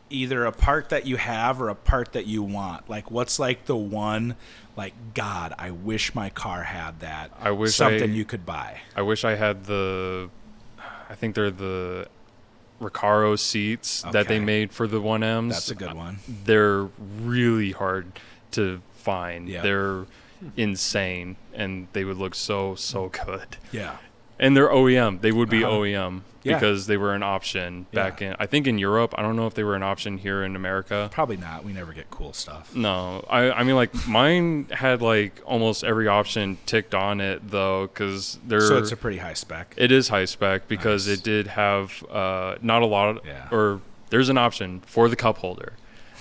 Either a part that you have or a part that you want. Like, what's like the one, like, God, I wish my car had that. I wish something you could buy. I wish I had I think they're the Recaro seats that they Okay. made for the 1Ms. That's a good one. They're really hard to find. Yeah. They're insane, and they would look so good. Yeah. And they're OEM. They would be Uh-huh. OEM Yeah. because they were an option back Yeah. in, I think in Europe. I don't know if they were an option here in America. Probably not. We never get cool stuff. No, I mean, like, mine had like almost every option ticked on it though, because they're. So it's a pretty high spec. It is high spec because Nice. it did have not a lot, Yeah. or there's an option for the cup holder,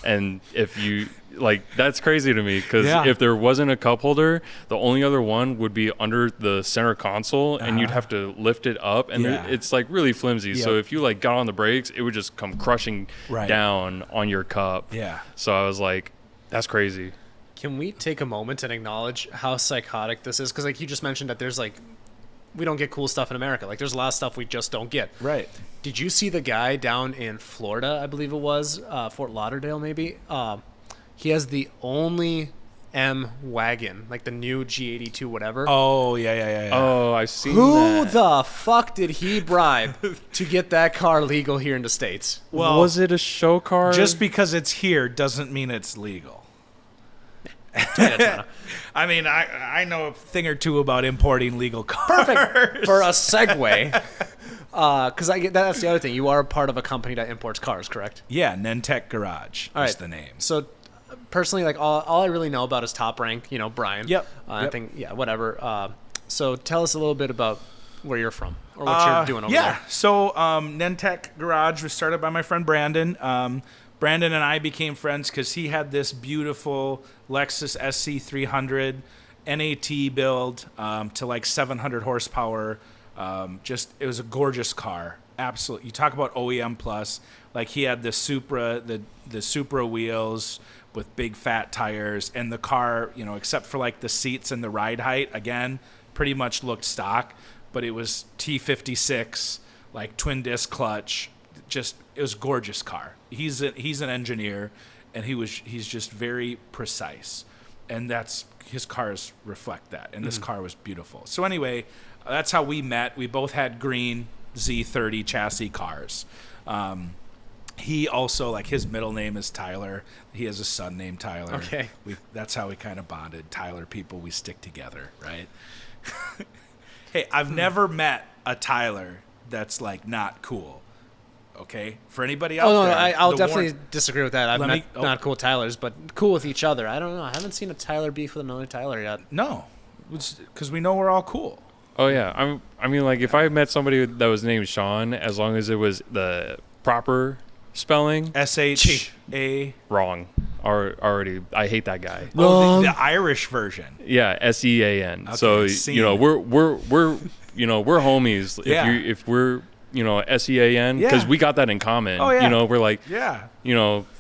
and if you like, that's crazy to me because Yeah. if there wasn't a cup holder, the only other one would be under the center console, and you'd Uh-huh. have to lift it up, and Yeah. it's like really flimsy. So Yep. if you like got on the brakes, it would just come crushing Right. down on your cup. Yeah. So I was like, that's crazy. Can we take a moment and acknowledge how psychotic this is? Because like you just mentioned that there's like, we don't get cool stuff in America. Like there's a lot of stuff we just don't get. Right. Did you see the guy down in Florida? I believe it was Fort Lauderdale, maybe. He has the only M wagon, like the new G82, whatever. Oh, yeah. Oh, I see. Who that. the fuck did he bribe to get that car legal here in the States? Well, Was it a show car? just because it's here doesn't mean it's legal. I mean, I know a thing or two about importing legal cars. Perfect for a segue. Because that's the other thing. You are a part of a company that imports cars, correct? Yeah, Nen-Tek Garage All is right. the name. So personally, like all I really know about is Top Rank, Brian. Yep. I Yep. think, whatever. So tell us a little bit about where you're from or what you're doing over yeah. there. So Nen-Tek Garage was started by my friend Brandon. Brandon and I became friends because he had this beautiful Lexus SC300 NAT build to like 700 horsepower. It was a gorgeous car. Absolutely. You talk about OEM plus. Like he had the Supra, the Supra wheels with big fat tires, and the car, except for like the seats and the ride height, again, pretty much looked stock. But it was T56, like twin disc clutch. It was a gorgeous car. He's an engineer, and he's just very precise, and his cars reflect that. And this car was beautiful. So anyway, that's how we met. We both had green Z30 chassis cars. He also, like, his middle name is Tyler. He has a son named Tyler. Okay. That's how we kind of bonded. Tyler people, we stick together, right? Hey, I've never met a Tyler that's like not cool. Okay, for anybody out Oh, no, there, I'll the definitely warn- disagree with that. I've Let met me- oh. not cool Tylers, but cool with each other. I don't know. I haven't seen a Tyler beef with another Tyler yet. No, because we know we're all cool. Oh yeah, I mean, like if I met somebody that was named Sean, as long as it was the proper spelling, SHA. wrong. Already, I hate that guy. Oh, the Irish version. Yeah, SEAN. Okay, So seen. we're we're homies. Yeah. If we're SEAN, because Yeah. we got that in common. Oh, yeah. We're like, Yeah.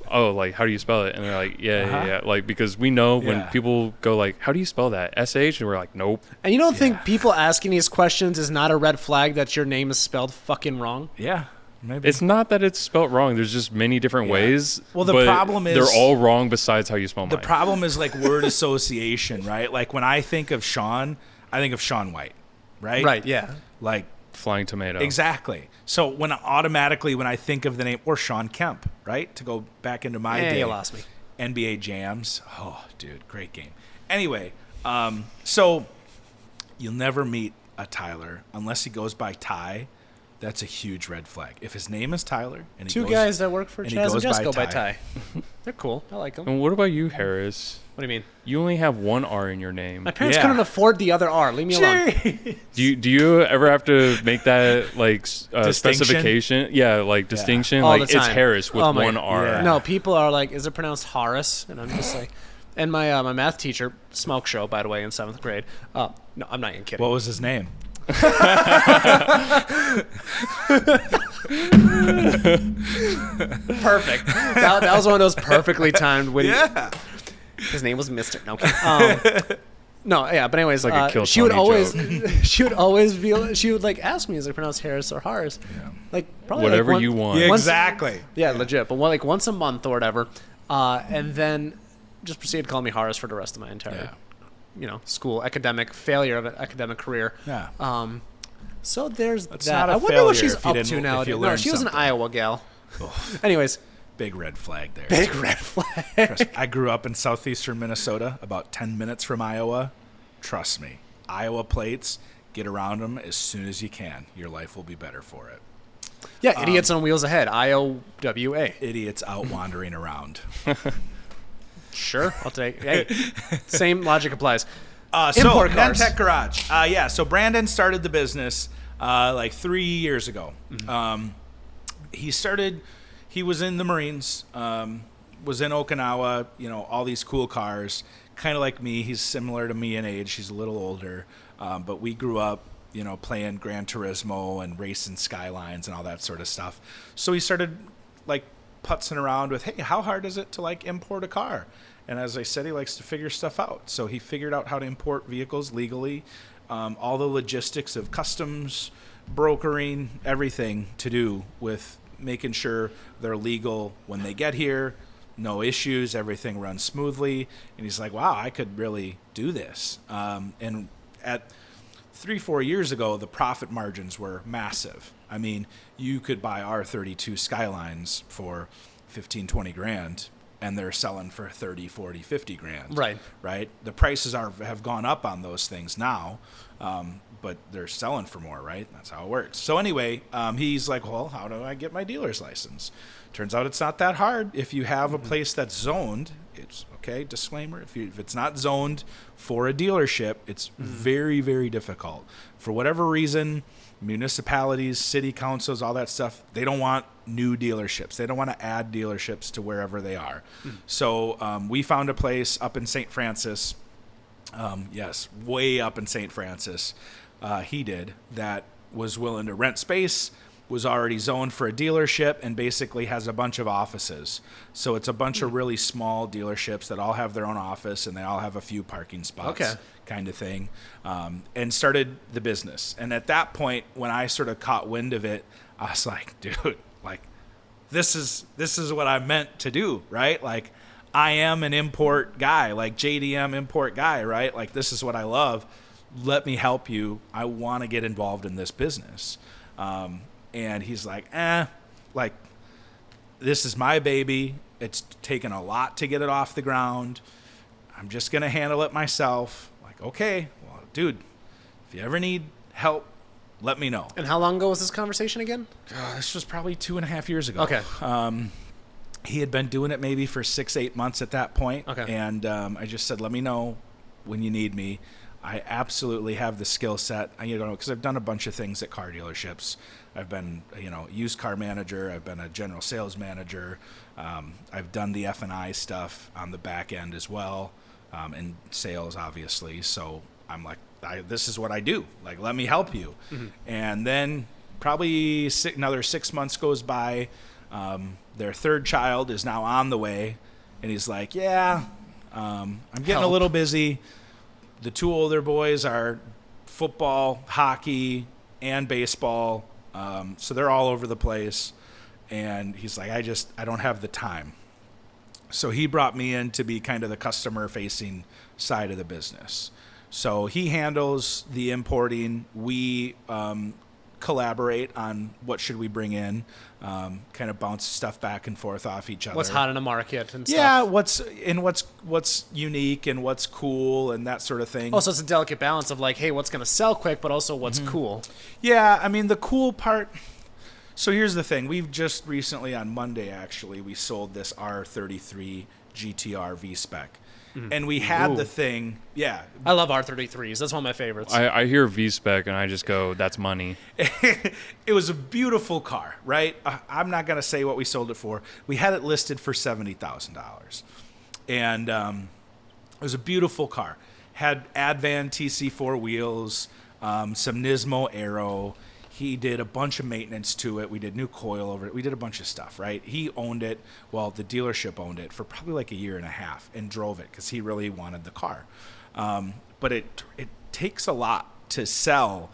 oh, like, how do you spell it? And they're like, yeah, Uh-huh. yeah. Like, because we know when Yeah. people go like, how do you spell that? SH? And we're like, nope. And you don't Yeah. think people asking these questions is not a red flag that your name is spelled fucking wrong? Yeah. Maybe. It's not that it's spelt wrong. There's just many different Yeah. ways. Well, the but problem is- they're all wrong besides how you spell The mine. problem is like word association, right? Like when I think of Sean, I think of Sean White, right? Right, yeah. Like Flying tomato. exactly. So when I think of the name, or Sean Kemp, right? To go back into my day. You lost me. NBA Jams. Oh, dude, great game. Anyway, so you'll never meet a Tyler unless he goes by Ty. That's a huge red flag. If his name is Tyler and he Two goes, guys that work for and he Chaz and goes Jess by go by Ty. Ty. They're cool. I like them. And what about you, Harris? What do you mean? You only have one R in your name. My parents Yeah. couldn't afford the other R. Leave me alone. Do you ever have to make that like Distinction? specification? Yeah, like distinction. All Like the it's time. Harris with Oh my- one R. Yeah. No, people are like, is it pronounced Horace? And I'm just like, and my math teacher, smoke show, by the way, in 7th grade. No, I'm not even kidding. What was his name? Perfect. That was one of those perfectly timed witty. Yeah. His name was Mister. No, okay. No, yeah, but anyways, like a Kill she would Tony always, joke. she would like ask me, is it pronounced Harris or Harris? Yeah. Like probably Whatever like you want. Yeah, once- exactly. Yeah, legit. But like once a month or whatever, and then just proceeded to call me Harris for the rest of my entire, school academic failure of an academic career. Yeah. So there's That's that. not a I wonder what failure she's if you up didn't- to if now. you No, learned she was an something. Iowa gal. Oh, Anyways, big red flag there. big red flag. Trust me, I grew up in southeastern Minnesota, about 10 minutes from Iowa. Trust me, Iowa plates, get around them as soon as you can. Your life will be better for it. Yeah, idiots on wheels ahead. IOWA. Idiots out wandering around. Sure, I'll take. Hey, same logic applies. So Import cars. Nen-Tek Garage. Yeah, so Brandon started the business like 3 years ago. He was in the Marines, was in Okinawa, all these cool cars. Kind of like me. He's similar to me in age. He's a little older. But we grew up, playing Gran Turismo and racing Skylines and all that sort of stuff. So he started like putzing around with, hey, how hard is it to like import a car? And as I said, he likes to figure stuff out. So he figured out how to import vehicles legally, all the logistics of customs, brokering, everything to do with making sure they're legal when they get here, no issues, everything runs smoothly. And he's like, wow, I could really do this. And at 3-4 years ago, the profit margins were massive. I mean, you could buy R32 Skylines for 15-20 grand, and they're selling for 30, 40, 50 grand. Right. The prices have gone up on those things now, but they're selling for more, right? That's how it works. So anyway, he's like, well, how do I get my dealer's license? Turns out it's not that hard. If you have a place that's zoned, it's okay. Disclaimer: if it's not zoned for a dealership, it's very, very difficult. For whatever reason, municipalities, city councils, all that stuff, they don't want new dealerships. They don't want to add dealerships to wherever they are. So we found a place up in St. Francis. Yes, way up in St. Francis. He did that was willing to rent space, was already zoned for a dealership, and basically has a bunch of offices. So it's a bunch of really small dealerships that all have their own office and they all have a few parking spots, kind of thing, and started the business. And at that point, when I sort of caught wind of it, I was like, dude, like, this is what I meant to do, right? Like, I am an import guy, like JDM import guy, right? Like, this is what I love. Let me help you. I want to get involved in this business. And he's like, like, this is my baby. It's taken a lot to get it off the ground. I'm just going to handle it myself. Like, okay, well, dude, if you ever need help, let me know. And how long ago was this conversation again? This was probably 2.5 years ago. Okay. He had been doing it maybe for 6-8 months at that point. Okay. And I just said, let me know when you need me. I absolutely have the skill set, because I've done a bunch of things at car dealerships. I've been, used car manager. I've been a general sales manager. I've done the F&I stuff on the back end as well, and sales, obviously. So I'm like, this is what I do. Like, let me help you. And then probably another 6 months goes by. Their third child is now on the way, and he's like, I'm getting a little busy. The two older boys are football, hockey, and baseball, so they're all over the place. And he's like, I don't have the time. So he brought me in to be kind of the customer-facing side of the business. So he handles the importing. We collaborate on what should we bring in, kind of bounce stuff back and forth off each other. What's hot in the market and stuff. Yeah, what's unique and what's cool and that sort of thing. Also, it's a delicate balance of like, hey, what's going to sell quick, but also what's cool. Yeah, I mean, the cool part. So here's the thing. We've just recently, on Monday, actually, we sold this R33 GTR V-Spec. And we had the thing, I love R33s. That's one of my favorites. I hear V-Spec and I just go, that's money. It was a beautiful car, right? I'm not going to say what we sold it for. We had it listed for $70,000. And it was a beautiful car. Had Advan TC4 wheels, some Nismo Aero. He did a bunch of maintenance to it. We did new coil over it. We did a bunch of stuff, right? He owned it. Well, the dealership owned it for probably like 1.5 years and drove it because he really wanted the car. But it takes a lot to sell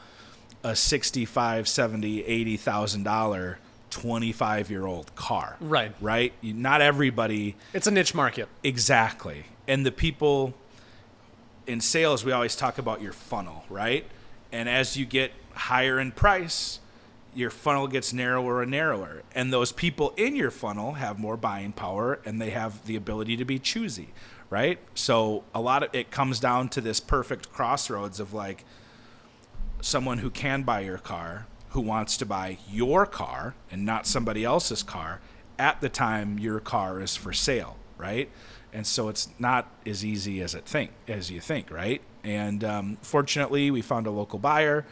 a $65,000, $70,000, $80,000 25-year-old car. Right? Not everybody. It's a niche market. Exactly. And the people in sales, we always talk about your funnel, right? And as you get higher in price, your funnel gets narrower and narrower. And those people in your funnel have more buying power, and they have the ability to be choosy, right? So a lot of it comes down to this perfect crossroads of like someone who can buy your car, who wants to buy your car and not somebody else's car at the time your car is for sale, right? And so it's not as easy as you think, right? And fortunately, we found a local buyer.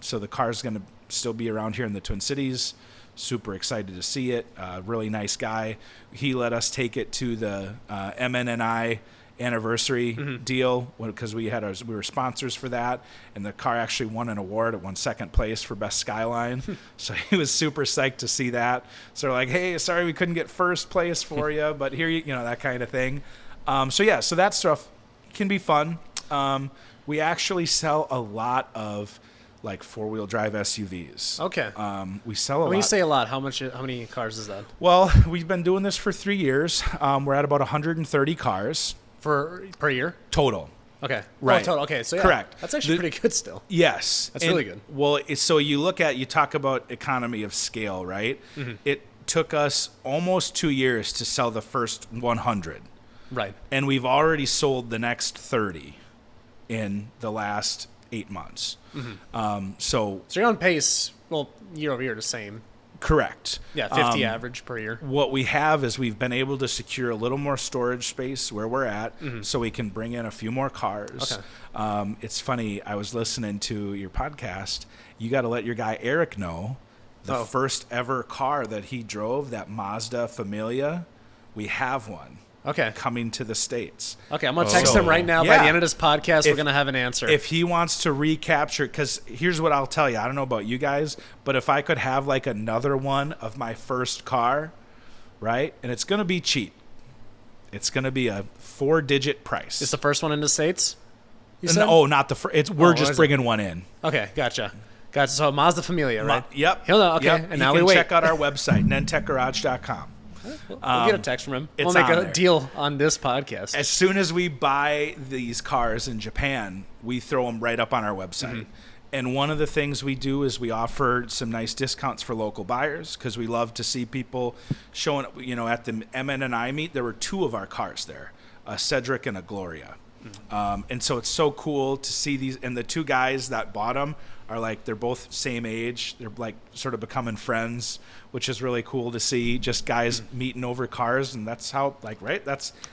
So the car's going to still be around here in the Twin Cities. Super excited to see it. Really nice guy. He let us take it to the MNNI anniversary deal because we were sponsors for that, and the car actually won an award. It won second place for best skyline. So he was super psyched to see that. So we're like, hey, sorry we couldn't get first place for you, but here you know, that kind of thing. So that stuff can be fun. We actually sell a lot of like 4-wheel drive SUVs. Okay. We sell a lot. When you say a lot, how many cars is that? Well, we've been doing this for 3 years. We're at about 130 cars. Per year? Total. Okay. Right. Oh, total. Okay. So yeah, correct. That's actually pretty good still. Yes. That's really good. Well, so you talk about economy of scale, right? Mm-hmm. It took us almost 2 years to sell the first 100. Right. And we've already sold the next 30 in the last 8 months. Mm-hmm. So you're on pace, well, year over year, the same. Correct. Yeah, 50 average per year. What we have is we've been able to secure a little more storage space where we're at, so we can bring in a few more cars. Okay. It's funny, I was listening to your podcast. You got to let your guy Eric know the first ever car that he drove, that Mazda Familia, we have one. Okay. Coming to the States. Okay, I'm going to text him right now. Yeah. By the end of this podcast, we're going to have an answer. If he wants to recapture, because here's what I'll tell you. I don't know about you guys, but if I could have like another one of my first car, right? And it's going to be cheap. It's going to be a 4-digit price. It's the first one in the States? No, not the first. We're just bringing one in. Okay, gotcha. So Mazda Familia, right? Yep. He'll know. Okay, yep. And now we wait. Check out our website, nentekgarage.com. We'll get a text from him. We'll make a deal on this podcast. As soon as we buy these cars in Japan, we throw them right up on our website. Mm-hmm. And one of the things we do is we offer some nice discounts for local buyers because we love to see people showing up. You know, at the MNNI meet, there were 2 of our cars there, a Cedric and a Gloria. Mm-hmm. And so it's so cool to see these. And the 2 guys that bought them are like, they're both same age. They're like sort of becoming friends, which is really cool to see, just guys meeting over cars. And that's how, like, right?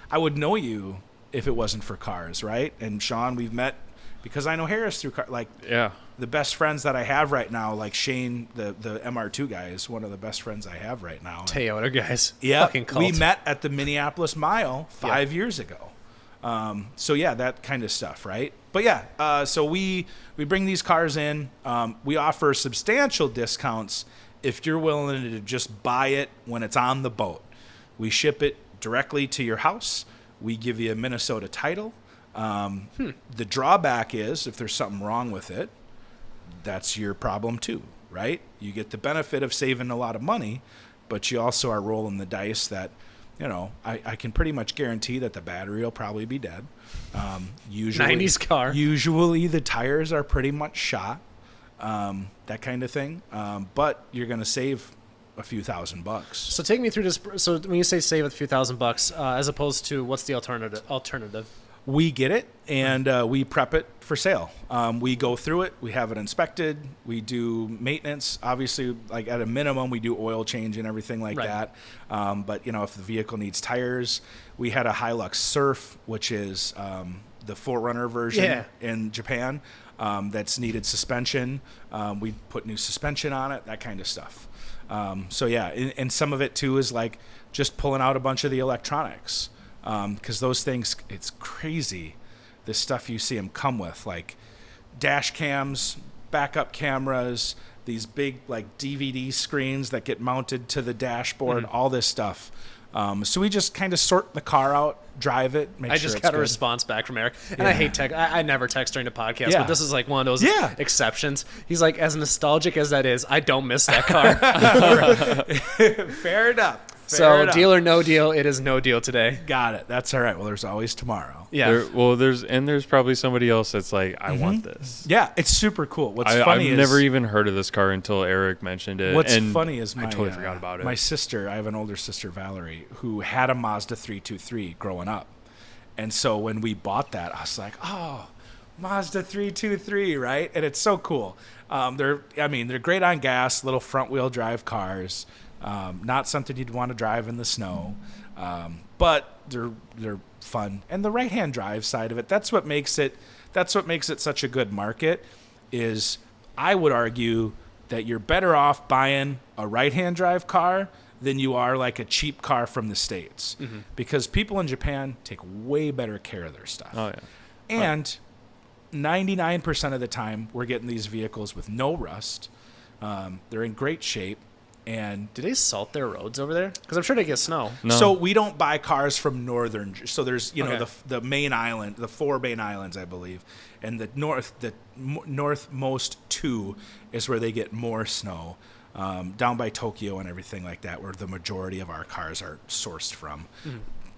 I would know you if it wasn't for cars, right? And Sean, we've met because I know Harris through car. Like, yeah, the best friends that I have right now, like Shane, the MR2 guy, is one of the best friends I have right now. Toyota guys. Yeah. Fucking cult. We met at the Minneapolis Mile 5 years ago. So yeah, that kind of stuff, right? But yeah, so we bring these cars in. We offer substantial discounts if you're willing to just buy it when it's on the boat. We ship it directly to your house. We give you a Minnesota title. The drawback is if there's something wrong with it, that's your problem too, right? You get the benefit of saving a lot of money, but you also are rolling the dice that, you know, I can pretty much guarantee that the battery will probably be dead. Usually, 90s car. Usually the tires are pretty much shot, that kind of thing. But you're going to save a few $1,000. So take me through this. So when you say save a few $1,000, as opposed to what's the alternative? We get it and we prep it for sale. We go through it. We have it inspected. We do maintenance. Obviously, like at a minimum, we do oil change and everything like that. But, you know, if the vehicle needs tires, we had a Hilux Surf, which is the 4Runner version in Japan that's needed suspension. We put new suspension on it, that kind of stuff. So, yeah, and some of it, too, is like just pulling out a bunch of the electronics. Because those things, it's crazy, the stuff you see them come with, like dash cams, backup cameras, these big like DVD screens that get mounted to the dashboard, all this stuff. So we just kind of sort the car out, drive it, make sure it's good. I just got a response back from Eric, and I hate text. I never text during the podcast, but this is like one of those exceptions. He's like, as nostalgic as that is, I don't miss that car. Fair enough. So enough. deal or no deal, it is no deal today. Got it. That's all right. Well, there's always tomorrow. Yeah. There's probably somebody else that's like, I want this. Yeah, it's super cool. What's I've funny is never even heard of this car until Eric mentioned it. What's and funny is I totally forgot about it. My sister, I have an older sister, Valerie, who had a Mazda 323 growing up. And so when we bought that, I was like, oh, Mazda 323, right? And it's so cool. They're great on gas, little front wheel drive cars. Not something you'd want to drive in the snow. But they're fun. And the right-hand drive side of it, that's what makes it such a good market. Is I would argue that you're better off buying a right-hand drive car than you are like a cheap car from the States. Because people in Japan take way better care of their stuff. Oh, yeah. And 99% of the time, we're getting these vehicles with no rust. They're in great shape. And Do they salt their roads over there? Because I'm sure they get snow. No. so we don't buy cars from northern. So there's Okay. the main island, the 4 main islands, I believe, and the northmost 2 is where they get more snow. Down by Tokyo and everything like that, where the majority of our cars are sourced from.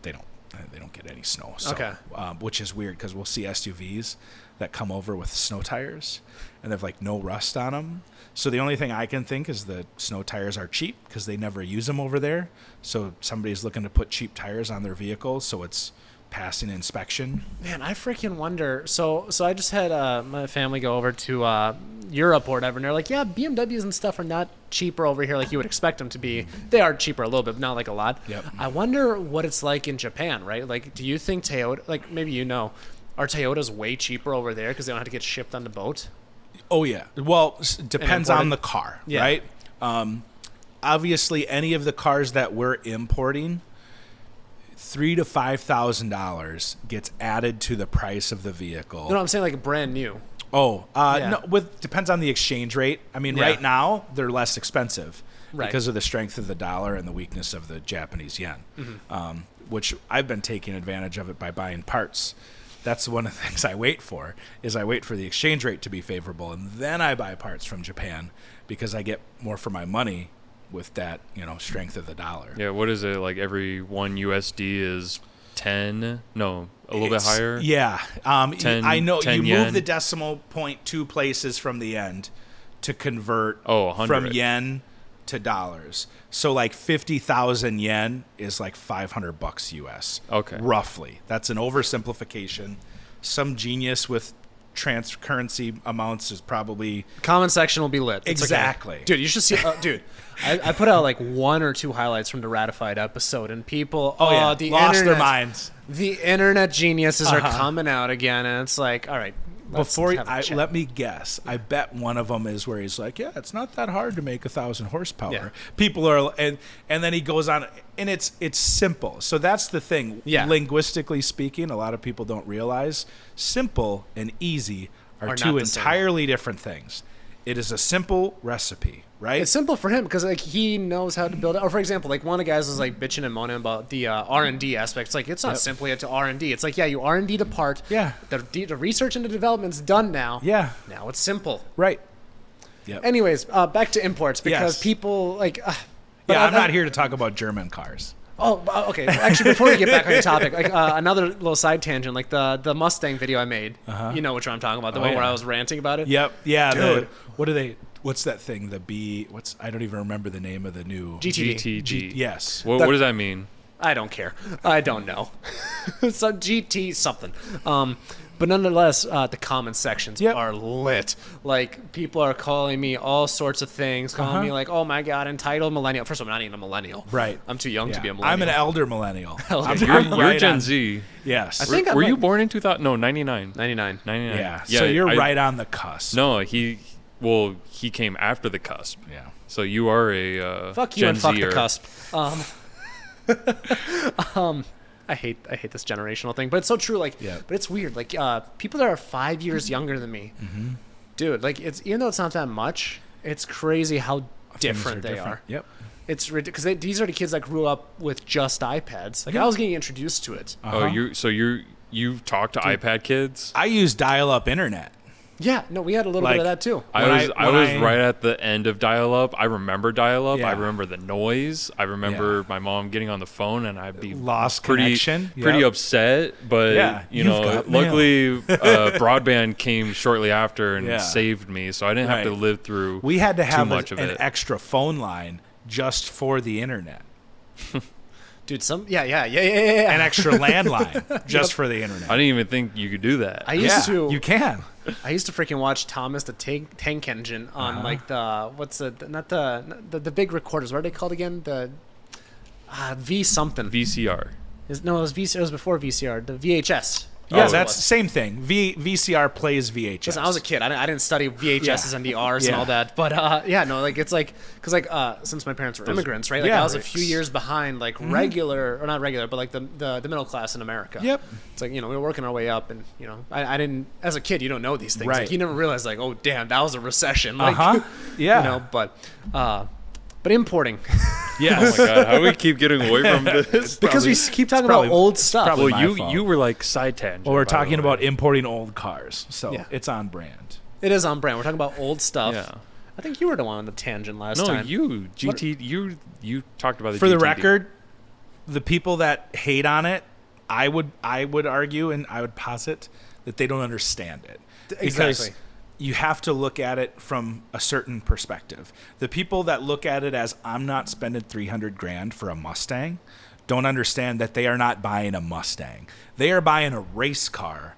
They don't get any snow. So, Okay. which is weird because we'll see SUVs that come over with snow tires and they've like no rust on them. So the only thing I can think is the snow tires are cheap because they never use them over there. So somebody's looking to put cheap tires on their vehicles so it's passing inspection. Man, I freaking wonder. So I just had my family go over to Europe or whatever, and they're like, yeah, BMWs and stuff are not cheaper over here like you would expect them to be. They are cheaper a little bit, but not like a lot. Yep. I wonder what it's like in Japan, right? Like, do you think Toyota, like maybe are Toyotas way cheaper over there because they don't have to get shipped on the boat? Oh, yeah. Well, depends on imported? the car, Yeah. right? Obviously, any of the cars that we're importing, $3,000 to $5,000 gets added to the price of the vehicle. No, I'm saying like brand new. Oh, Yeah. no, depends on the exchange rate. I mean, Yeah. right now they're less expensive Right. because of the strength of the dollar and the weakness of the Japanese yen, which I've been taking advantage of it by buying parts. That's one of the things I wait for, is I wait for the exchange rate to be favorable, and then I buy parts from Japan because I get more for my money with that, strength of the dollar. Yeah, what is it? Like every 1 USD is 10? No, a little bit higher? Yeah. 10 I know 10 you yen. move the decimal point 2 places from the end to convert 100. from yen to dollars. So like 50,000 yen is like $500 US. Okay. Roughly. That's an oversimplification. Some genius with currency amounts is probably Comment section will be lit. It's okay. Exactly. Dude, you should see. Dude, I put out like 1 or 2 highlights from the ratified episode, and people, the lost internet, their minds. The internet geniuses are coming out again, and it's like, all right. Let me guess. I bet one of them is where he's like, yeah, it's not that hard to make 1,000 horsepower. Yeah. People are, and then he goes on, and it's simple. So that's the thing. Yeah. Linguistically speaking, a lot of people don't realize simple and easy are Are two not the same. entirely different things. It is a simple recipe, right? It's simple for him because like he knows how to build it. Or for example, like one of the guys was like bitching and moaning about the R&D aspect. It's like it's not simply to R&D. It's like you R&D the part. Yeah. The research and the development's done now. Yeah. Now it's simple. Right. Yep. Anyways, back to imports because Yes. people like. I'm not here to talk about German cars. Oh, okay. Actually, before we get back on the topic, like another little side tangent, like the Mustang video I made. You know which one I'm talking about, the one where yeah. I was ranting about it. Yep. Yeah. Dude. What's that thing? I don't even remember the name of the new GTD. GTG. Yes. What does that mean? I don't care. I don't know. So GT something. But nonetheless, the comment sections Yep. are lit. Like, people are calling me all sorts of things, calling me like, oh my God, entitled millennial. First of all, I'm not even a millennial. Right. I'm too young to be a I'm millennial. an elder millennial. You're right Gen on- Z. Yes. I think I'm Were you like- born in 2000? No, 99. 99. 99. Yeah. So you're I- right on the cusp. No, he came after the cusp. Yeah. So you are a Fuck you Gen and fuck Zer. the cusp. I hate this generational thing, but it's so true. Like, Yeah. but it's weird. Like, people that are 5 years younger than me, dude. Like, it's even though it's not that much, it's crazy how different they are. Yep. It's ridiculous because these are the kids that grew up with just iPads. Like, I was getting introduced to it. Oh, you've talked to iPad kids? I use dial-up internet. Yeah, no, we had a little bit of that too. I was right at the end of dial-up. I remember dial-up. Yeah. I remember the noise. I remember my mom getting on the phone, and I'd be lost pretty connection. pretty upset. But luckily, broadband came shortly after and saved me, so I didn't have to live through. We had to have much of an it. extra phone line just for the internet. Dude, an extra landline just for the internet. I didn't even think you could do that. I used to. You can. I used to freaking watch Thomas the Tank Engine on like the the big recorders. What are they called again? The V something. VCR. It was VCR. It was before VCR. The VHS. Yeah, that's the same thing. VCR plays VHS. Listen, I was a kid. I didn't study VHSs and DRs and all that. But since my parents were immigrants, right? Like I was a few years behind, like regular or not regular, but like the middle class in America. Yep. It's like we were working our way up, and I didn't. As a kid, you don't know these things. Right. Like you never realize, like, oh damn, that was a recession. Like, Yeah. But importing. Yes. Oh my god, how do we keep getting away from this? Because we keep talking about old stuff. probably Well, my fault. you were like side tangent. Well, we're by the talking way. about importing old cars, so Yeah. it's on brand. It is on brand. We're talking about old stuff. Yeah. I think you were the one on the tangent last No, time. you talked about the For the GTD. record, the people that hate on it, I would argue and I would posit that they don't understand it. Exactly. Because you have to look at it from a certain perspective. The people that look at it as I'm not spending $300,000 for a Mustang don't understand that they are not buying a Mustang. They are buying a race car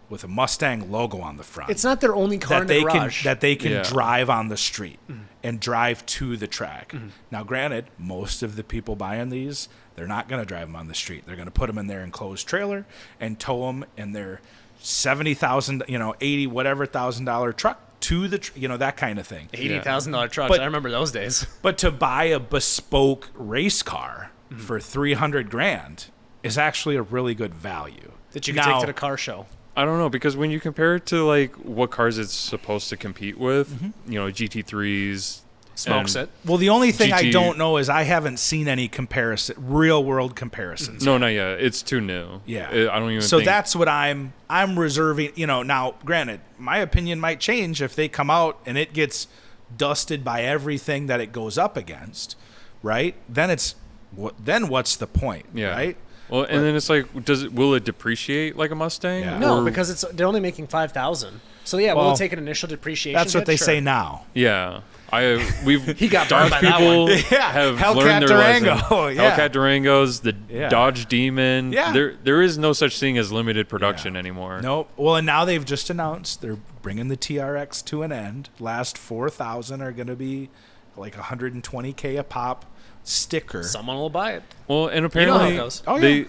with a Mustang logo on the front. It's not their only car in the garage. That they can Yeah. drive on the street and drive to the track. Now, granted, most of the people buying these, they're not going to drive them on the street. They're going to put them in their enclosed trailer and tow them in their $70,000, $80 whatever $1,000 truck to the, that kind of thing. $80,000 trucks. But- I remember those days. But to buy a bespoke race car for $300,000 is actually a really good value That you can take to the car show. I don't know, because when you compare it to like what cars it's supposed to compete with, GT3s, Smokes and- it. Well, the only thing I GT don't know is I haven't seen any real world comparisons. No, not yet. It's too new. Yeah. I don't even. So think, that's what I'm reserving. Now, granted, my opinion might change if they come out and it gets dusted by everything that it goes up against, right? Then what's the point, Yeah. right? Well, and then it's like, will it depreciate like a Mustang? Yeah. No, Or- because they're only making 5,000. So yeah, we'll Well, take an initial depreciation. That's what hit, they sure. say now. Yeah, we've He got burned Dodge by that people one. Yeah, have Hellcat learned their Durango, lesson. yeah. Hellcat Durangos, the Yeah. Dodge Demon. Yeah. There is no such thing as limited production anymore. Nope. Well, and now they've just announced they're bringing the TRX to an end. Last 4,000 are going to be like $120K a pop. Sticker. Someone will buy it. Well, and how it apparently goes. Oh, they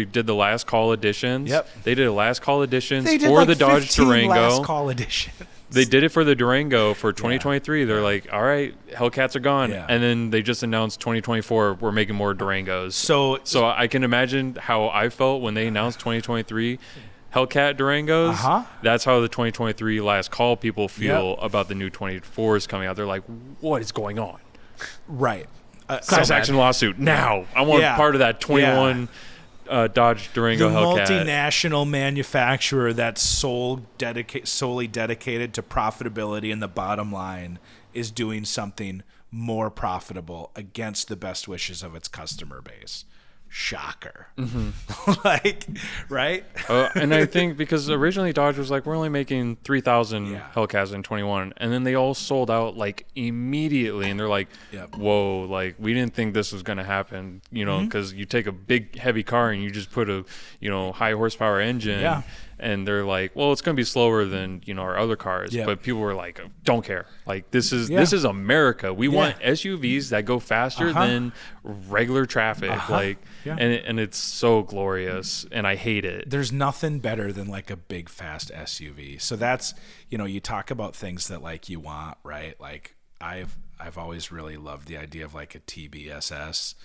did the last call editions. Yep. They did a last call editions They did for like the Dodge 15 Durango. last call edition. They did it for the Durango for 2023. They're like, all right, Hellcats are gone. Yeah. And then they just announced 2024, we're making more Durangos. So I can imagine how I felt when they announced 2023 Hellcat Durangos. Uh-huh. That's how the 2023 last call people feel about the new 24s coming out. They're like, what is going on? right. Class action lawsuit now. I want part of that 21 Dodge Durango the Hellcat. multinational manufacturer that's solely dedicated to profitability and the bottom line is doing something more profitable against the best wishes of its customer base. Shocker. Like, right? And I think because originally Dodge was like, we're only making 3,000 Hellcats in 21. And then they all sold out like immediately. And they're like, whoa, like we didn't think this was going to happen, because you take a big heavy car and you just put a, high horsepower engine. Yeah. And they're like, well, it's going to be slower than, our other cars. Yeah. But people were like, don't care. Like this is America. We want SUVs that go faster than regular traffic. Like, and it's so glorious and I hate it. There's nothing better than like a big fast SUV. So that's, you talk about things that like you want, right? Like I've always really loved the idea of like a TBSS.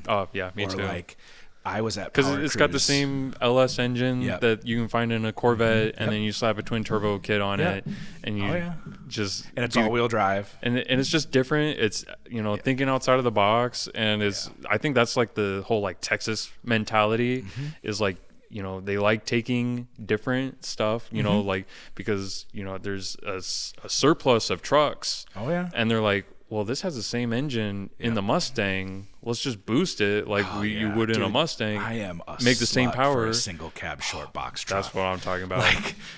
Oh yeah, me or too. Like I was at Because Power it's got the Cruise. same LS engine that you can find in a Corvette, and then you slap a twin turbo kit on it, and you just and it's all-wheel drive. and it's just different. It's thinking outside of the box, and it's I think that's like the whole like Texas mentality is like they like taking different stuff, like, because, there's a surplus of trucks. Oh, yeah. And they're like, well, this has the same engine in the Mustang. Let's just boost it like you would in a Mustang. I am make the same power. for a single cab short box truck. That's what I'm talking about.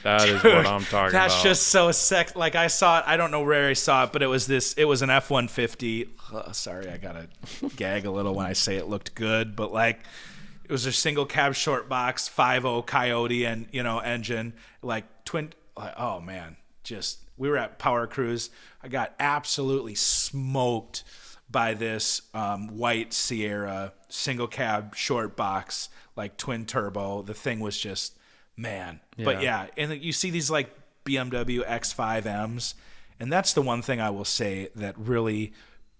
That is what I'm talking about. That's just so sick. Like, I saw it. I don't know where I saw it, but it was an F-150. Sorry, I gotta gag a little when I say it looked good, but like, it was a single cab short box 5.0 Coyote and engine, like twin. Like, oh man, we were at Power Cruise. I got absolutely smoked by this white Sierra single cab short box, like twin turbo. The thing was just, man. Yeah. But yeah, and you see these like BMW X5Ms, and that's the one thing I will say that really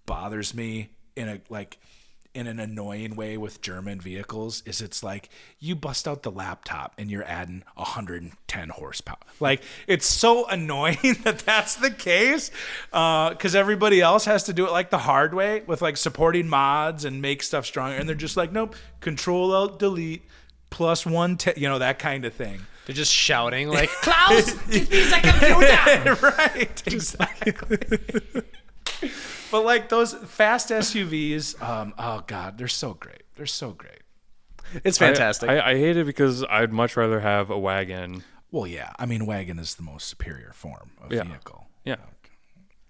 bothers me in an annoying way with German vehicles is it's like you bust out the laptop and you're adding 110 horsepower. Like, it's so annoying that that's the case because everybody else has to do it like the hard way with like supporting mods and make stuff stronger. And they're just like, nope, Control Alt Delete plus 110, that kind of thing. They're just shouting like, Klaus, give me the computer. Right, exactly. But like those fast SUVs, oh God, they're so great. They're so great. It's fantastic. I hate it because I'd much rather have a wagon. Well, yeah. I mean, wagon is the most superior form of vehicle. Yeah.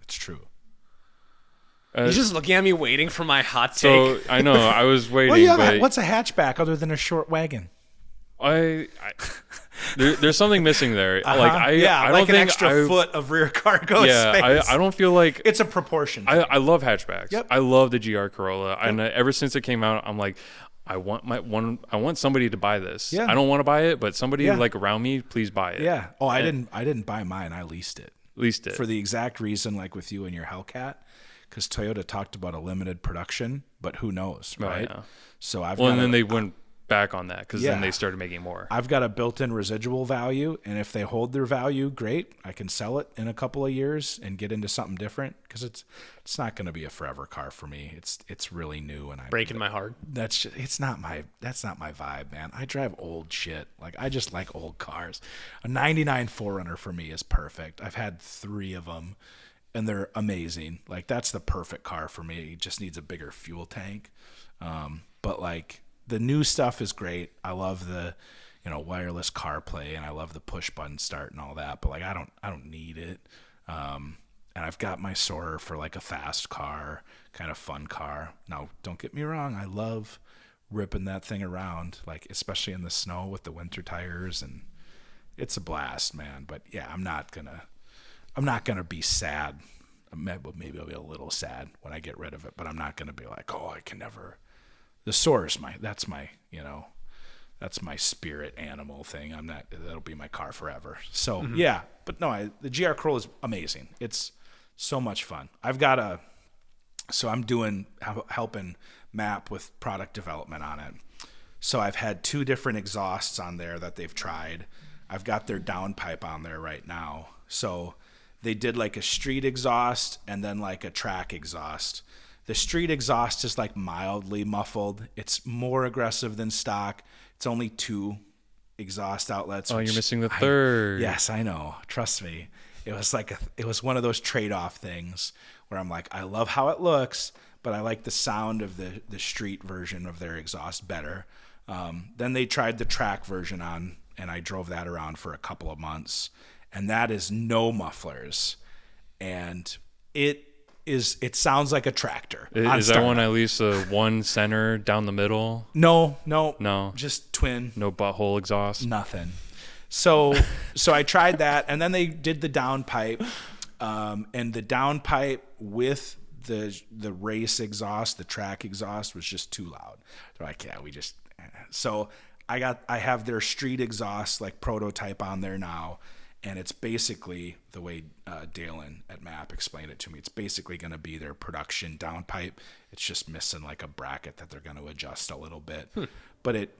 It's true. He's just looking at me waiting for my hot take. So, I know. I was waiting. Well, what's a hatchback other than a short wagon? There's something missing there. Uh-huh. Like I don't like an think extra foot of rear cargo space. I don't feel like it's a proportion. I love hatchbacks. Yep. I love the GR Corolla, and ever since it came out, I'm like, I want somebody to buy this. Yeah. I don't want to buy it, but somebody like around me, please buy it. Yeah. Oh, I didn't buy mine. I leased it. Leased it for the exact reason, like with you and your Hellcat, because Toyota talked about a limited production, but who knows, right? Oh, yeah. So then they went back on that because then they started making more. I've got a built-in residual value, and if they hold their value, great. I can sell it in a couple of years and get into something different because it's not going to be a forever car for me. It's really new, and breaking my heart. That's not my vibe, man. I drive old shit. Like, I just like old cars. A '99 4Runner for me is perfect. I've had 3 of them, and they're amazing. Like, that's the perfect car for me. It just needs a bigger fuel tank, but like. The new stuff is great. I love the, wireless CarPlay, and I love the push button start and all that. But like, I don't need it. And I've got my Soarer for like a fast car, kind of fun car. Now, don't get me wrong. I love ripping that thing around, like especially in the snow with the winter tires, and it's a blast, man. But yeah, I'm not gonna be sad. Maybe I'll be a little sad when I get rid of it, but I'm not gonna be like, oh, I can never. The Soarer's that's my spirit animal thing. That'll be my car forever. So yeah, but no, the GR Corolla is amazing. It's so much fun. So I'm helping Map with product development on it. So I've had 2 different exhausts on there that they've tried. I've got their downpipe on there right now. So they did like a street exhaust and then like a track exhaust. The street exhaust is like mildly muffled. It's more aggressive than stock. It's only 2 exhaust outlets. Oh, you're missing the third. Yes, I know. Trust me. It was one of those trade-off things where I'm like, I love how it looks, but I like the sound of the street version of their exhaust better. Then they tried the track version on, and I drove that around for a couple of months, and that is no mufflers, and it sounds like a tractor. Is that one at least one center down the middle? No, just twin. No butthole exhaust. Nothing. So I tried that, and then they did the downpipe, and the downpipe with the race exhaust, the track exhaust was just too loud. They're like, yeah, so I have their street exhaust like prototype on there now. And it's basically the way Dalen at Map explained it to me. It's basically going to be their production downpipe. It's just missing like a bracket that they're going to adjust a little bit. But it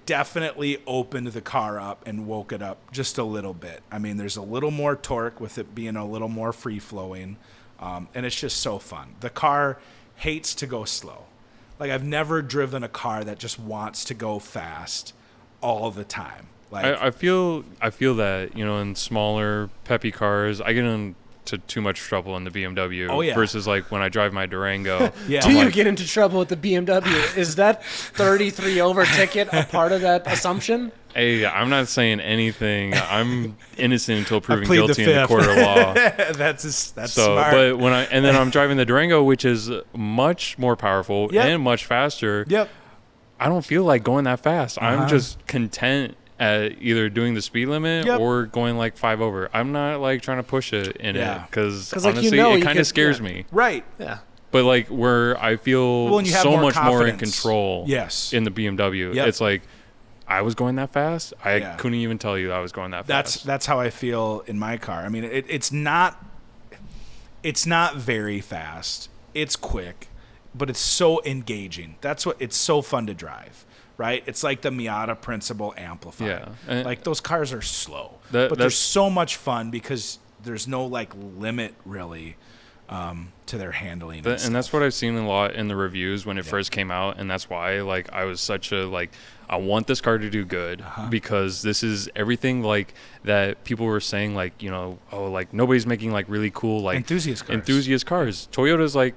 definitely opened the car up and woke it up just a little bit. I mean, there's a little more torque with it being a little more free flowing, and it's just so fun. The car hates to go slow. Like I've never driven a car that just wants to go fast all the time. Like I feel that, you know, in smaller peppy cars, I get into too much trouble in the BMW. Oh, yeah. Versus like when I drive my Durango. Yeah. Do you get into trouble with the BMW? Is that 33 over ticket a part of that assumption? Hey, I'm not saying anything. I'm innocent until proven plead the guilty in the fifth. court of law. that's So, smart. but then I'm driving the Durango, which is much more powerful Yep. and much faster. Yep. I don't feel like going that fast. Uh-huh. I'm just content at either doing the speed limit Yep. or going like 5 over. I'm not like trying to push it in Yeah. it because 'Cause, like, honestly, you it kind could- of scares yeah. me. Right. Yeah. But like where I feel Well, and you have so more much more in confidence. control. Yes. In the BMW, Yep. it's like I was going that fast. I Yeah. couldn't even tell you I was going that fast. That's how I feel in my car. I mean, it's not very fast. It's quick, but it's so engaging. That's what it's so fun to drive, right? It's like the Miata principle amplified. Yeah. And- like those cars are slow, That- but they're that's- so much fun because there's no like limit really to their handling. And that's what I've seen a lot in the reviews when it first came out, and that's why like I was such a like I want this car to do good because this is everything like that people were saying like, you know, oh, like nobody's making like really cool like Enthusiast cars. Toyota's like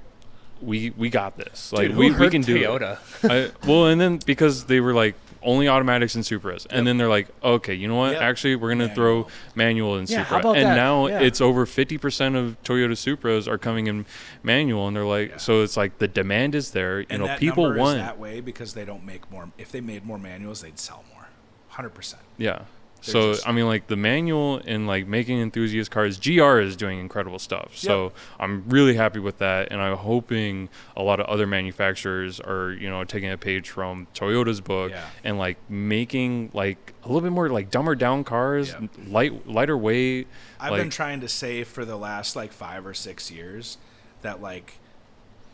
we got this. Like Dude, we who heard can do Toyota? it. Well, and then because they were like only automatics and Supras, and then they're like, okay, you know what? Yep. Actually, we're gonna Manual. throw manual in Yeah, Supra, how about and that? now Yeah. it's over 50% of Toyota Supras are coming in manual, and they're like, so it's like the demand is there. You And know, that people number want, is that way because they don't make more. If they made more manuals, they'd sell more. 100%. yeah. They're So just- I mean, like the manual and like making enthusiast cars, GR is doing incredible stuff. So I'm really happy with that, and I'm hoping a lot of other manufacturers are, you know, taking a page from Toyota's book Yeah. and like making like a little bit more like dumber down cars, lighter weight. I've like, been trying to say for the last like 5 or 6 years that like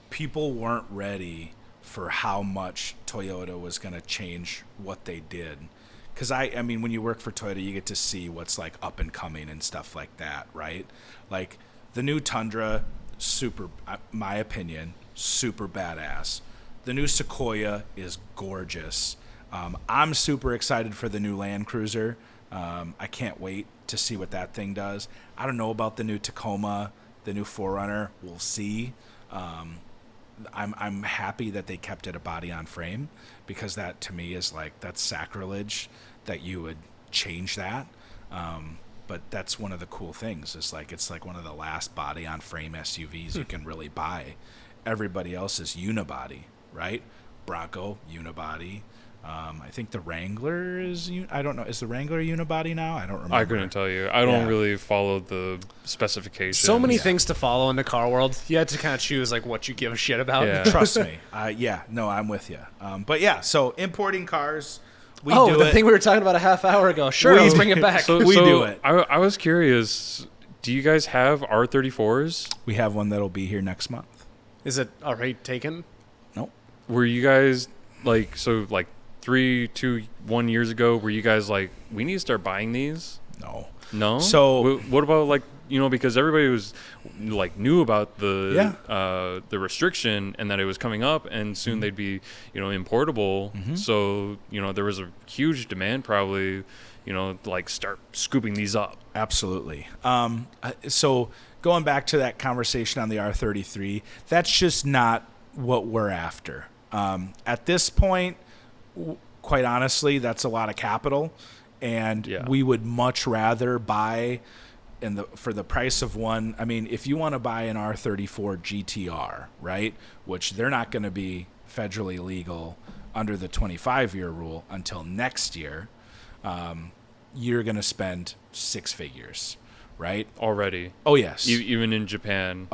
people weren't ready for how much Toyota was going to change what they did. Because I mean, when you work for Toyota, you get to see what's like up and coming and stuff like that, right? Like the new Tundra, super, my opinion, super badass. The new Sequoia is gorgeous. I'm super excited for the new Land Cruiser. I can't wait to see what that thing does. I don't know about the new Tacoma, the new 4Runner. We'll see. I'm happy that they kept it a body on frame because that to me is like that's sacrilege that you would change that. But that's one of the cool things. It's like one of the last body on frame SUVs you can really buy. Everybody else is unibody, right? Bronco unibody. I think the Wrangler is. I don't know. Is the Wrangler unibody now? I don't remember. I couldn't tell you. I don't Yeah. really follow the specifications. So many things to follow in the car world. You had to kind of choose like what you give a shit about. Yeah. Trust me. Yeah. No, I'm with you. But yeah. So importing cars. We Oh, do the it. thing we were talking about a half hour ago. Sure, let's bring it back. We do it. I was curious. Do you guys have R34s? We have one that'll be here next month. Is it already taken? Nope. Were you guys like 3, 2, 1 years ago? Were you guys like, we need to start buying these? No. No. So- what about like, you know, because everybody was like knew about the restriction and that it was coming up and soon they'd be, you know, importable. So, you know, there was a huge demand probably, you know, like start scooping these up. Absolutely. So going back to that conversation on the R33, that's just not what we're after. At this point, quite honestly, that's a lot of capital, and we would much rather buy for the price of one. I mean, if you want to buy an R34 GTR, right, which they're not going to be federally legal under the 25-year rule until next year, you're going to spend 6 figures, right? Already. Oh, yes. Even in Japan.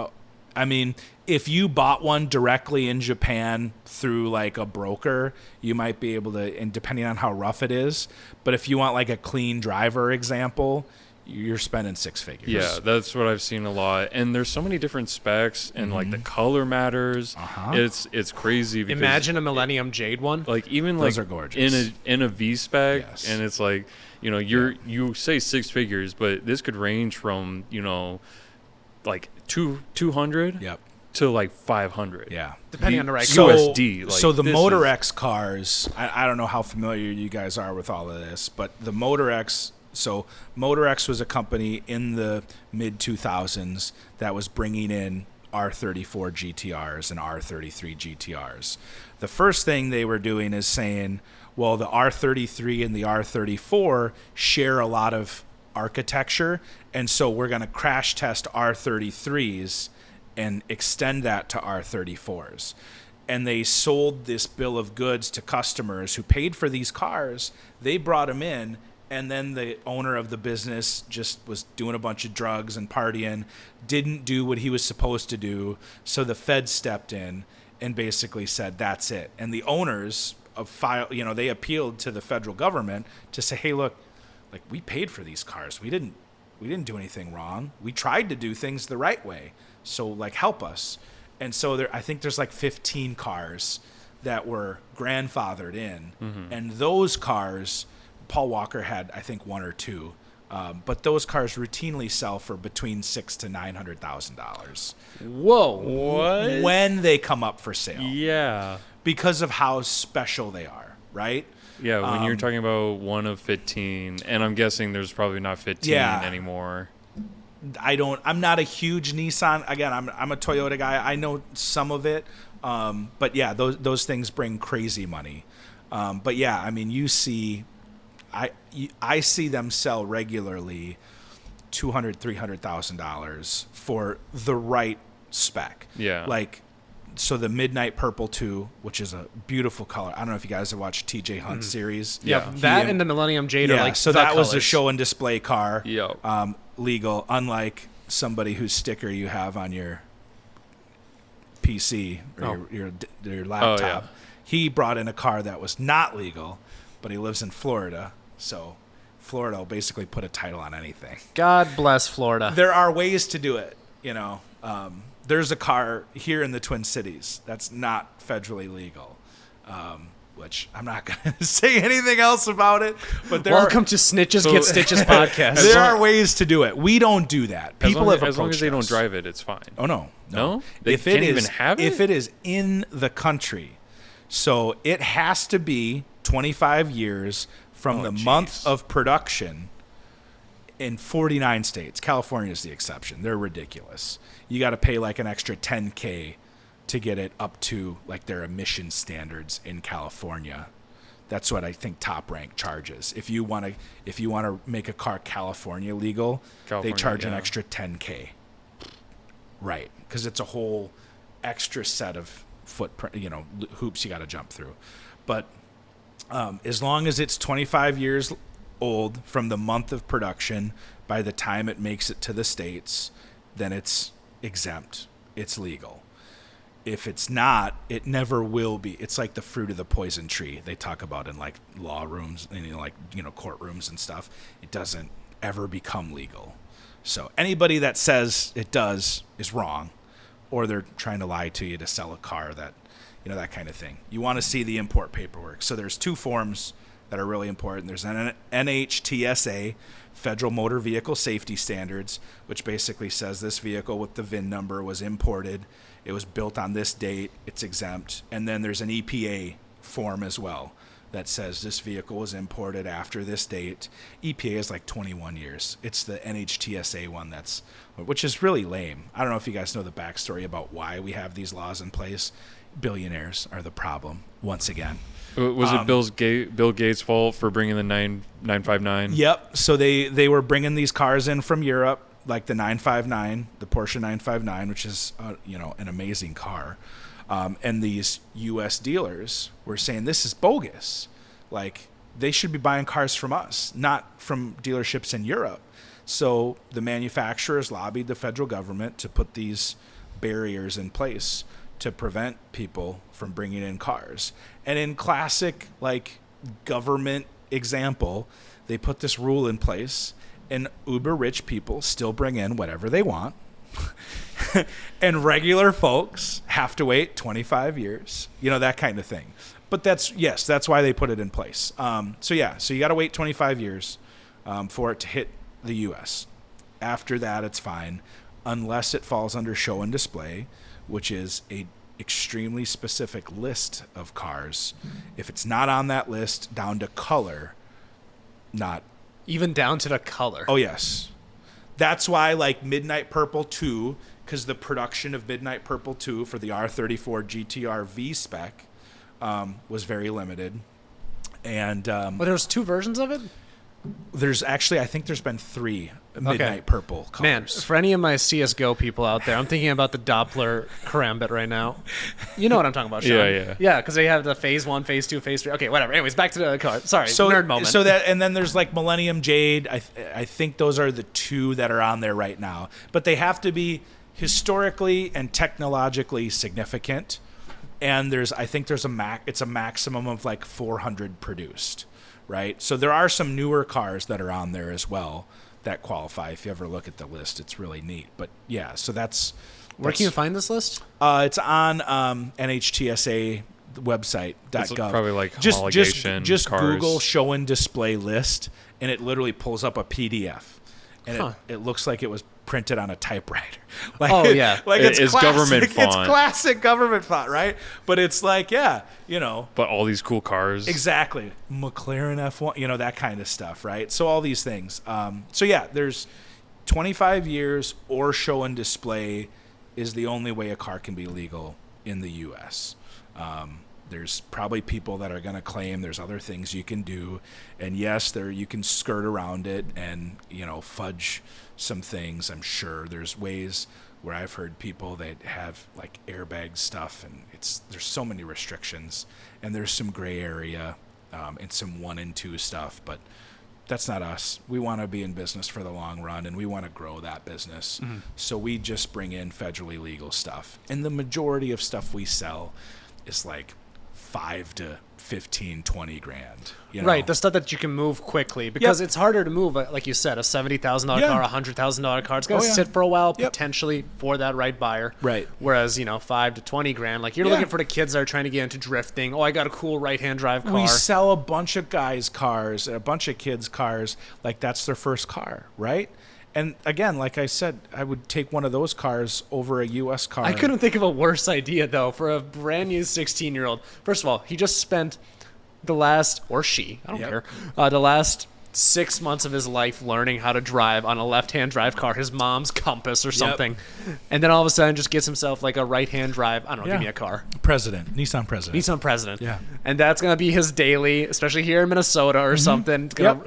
I mean, if you bought one directly in Japan through like a broker, you might be able to, and depending on how rough it is, but if you want like a clean driver example, you're spending 6 figures. Yeah, that's what I've seen a lot. And there's so many different specs and like the color matters. It's crazy because Imagine a Millennium Jade one. like even Those like are gorgeous. in a V spec, Yes. and it's like, you know, you say 6 figures, but this could range from, you know, like 200 Yep. to like 500. Yeah. Depending on the right So- car. USD, like, so the this Motor is- X cars, I don't know how familiar you guys are with all of this, but the Motor X, so Motor X was a company in the mid 2000s that was bringing in R34 GTRs and R33 GTRs. The first thing they were doing is saying, well, the R33 and the R34 share a lot of architecture, and so we're going to crash test R33s and extend that to R34s. And they sold this bill of goods to customers who paid for these cars. They brought them in, and then the owner of the business just was doing a bunch of drugs and partying, didn't do what he was supposed to do. So the Fed stepped in and basically said, that's it. And the owners of they appealed to the federal government to say, hey, look, like, we paid for these cars. We didn't do anything wrong. We tried to do things the right way. So, like, help us. And so I think there's like 15 cars that were grandfathered in. Mm-hmm. And those cars, Paul Walker had, I think, one or two. But those cars routinely sell for between $600,000 to $900,000. Whoa. What? When they come up for sale. Yeah. Because of how special they are, right? Yeah, when you're talking about one of 15, and I'm guessing there's probably not 15 anymore. I'm not a huge Nissan. Again, I'm a Toyota guy. I know some of it. But yeah, those things bring crazy money. But yeah, I mean, I see them sell regularly $200,000, $300,000 for the right spec. Yeah. Like, so the Midnight Purple 2, which is a beautiful color. I don't know if you guys have watched TJ Hunt's series. Yeah, that and the Millennium Jade are like so the that was a colors. show and display car. Yep. Legal, unlike somebody whose sticker you have on your PC or your laptop. Oh, yeah. He brought in a car that was not legal, but he lives in Florida, so Florida will basically put a title on anything. God bless Florida. There are ways to do it, you know. There's a car here in the Twin Cities that's not federally legal, which I'm not going to say anything else about it. But Welcome to Snitches Get Stitches podcast. There are ways to do it. We don't do that. People have as long as they don't approached us. drive it, it's fine. Oh no. No? They If can't it even is, have it? If it is in the country, so it has to be 25 years from the month of production in 49 states. California is the exception. They're ridiculous. You got to pay like an extra $10K to get it up to like their emission standards in California. That's what I think Top Rank charges. If you want to make a car California legal, they charge an extra $10K. Right, because it's a whole extra set of footprint, hoops you got to jump through. But as long as it's 25 years old from the month of production, by the time it makes it to the States, then it's exempt. It's legal. If it's not, it never will be. It's like the fruit of the poison tree they talk about in like law rooms and courtrooms and stuff. It doesn't ever become legal. So anybody that says it does is wrong, or they're trying to lie to you to sell a car that, that kind of thing. You want to see the import paperwork. So there's two forms that are really important. There's an NHTSA, Federal Motor Vehicle Safety Standards, which basically says this vehicle with the VIN number was imported. It was built on this date. It's exempt. And then there's an EPA form as well that says this vehicle was imported after this date. EPA is like 21 years. It's the NHTSA one which is really lame. I don't know if you guys know the backstory about why we have these laws in place. Billionaires are the problem once again. Was it Bill Gates' fault for bringing the 959? Yep. So they were bringing these cars in from Europe, like the 959, the Porsche 959, which is an amazing car. And these U.S. dealers were saying this is bogus. Like, they should be buying cars from us, not from dealerships in Europe. So the manufacturers lobbied the federal government to put these barriers in place to prevent people from bringing in cars. And in classic, like, government example, they put this rule in place, and uber rich people still bring in whatever they want. And regular folks have to wait 25 years, that kind of thing. But that's why they put it in place. So you got to wait 25 years for it to hit the U.S. After that, it's fine, unless it falls under show and display, which is a extremely specific list of cars. If it's not on that list, down to color, not Even down to the color. Oh, yes. That's why, like, Midnight Purple 2, because the production of Midnight Purple 2 for the R34 GTR V spec was very limited. And Well, there's 2 versions of it? there's actually, I think there's been 3 Midnight Purple colors. Man, for any of my CSGO people out there, I'm thinking about the Doppler Karambit right now. You know what I'm talking about, Sean. Yeah. Yeah, because they have the phase 1, phase 2, phase 3. Okay, whatever. Anyways, back to the car. Sorry, So, nerd moment. So that, and then there's like Millennium Jade. I think those are the 2 that are on there right now. But they have to be historically and technologically significant. And I think there's it's a maximum of like 400 produced, right? So there are some newer cars that are on there as well that qualify. If you ever look at the list, it's really neat. But yeah, so Where can you find this list? it's on NHTSA website.gov. It's probably like just homologation cars. Google show and display list, and it literally pulls up a PDF, and Huh. it looks like it was printed on a typewriter. Like, Oh, yeah. like It's classic, government It's font. classic government font, right? But it's like, yeah, you know. But all these cool cars. Exactly. McLaren F1, you know, that kind of stuff, right? So all these things. So yeah, there's 25 years or show and display is the only way a car can be legal in the U.S. There's probably people that are going to claim there's other things you can do. And yes, you can skirt around it and, you know, fudge some things. I'm sure there's ways where I've heard people that have like airbag stuff, and there's so many restrictions, and there's some gray area and some 1 and 2 stuff, but that's not us. We want to be in business for the long run, and we want to grow that business. Mm-hmm. So we just bring in federally legal stuff, and the majority of stuff we sell is like 5 to 15, 20 grand. You know? Right, the stuff that you can move quickly, because it's harder to move, like you said, a $70,000 car, a $100,000 car. It's going to sit for a while, potentially for that right buyer. Right. Whereas, 5 to 20 grand, like you're looking for the kids that are trying to get into drifting. Oh, I got a cool right-hand drive car. We sell a bunch of guys' cars, a bunch of kids' cars, like that's their first car, right? And again, like I said, I would take one of those cars over a U.S. car. I couldn't think of a worse idea, though, for a brand new 16-year-old. First of all, he just spent the last, or she, I don't care, the last 6 months of his life learning how to drive on a left-hand drive car, his mom's Compass or something. And then all of a sudden just gets himself like a right-hand drive, I don't know, give me a car. Nissan President. Yeah. And that's going to be his daily, especially here in Minnesota or something. It's gonna, And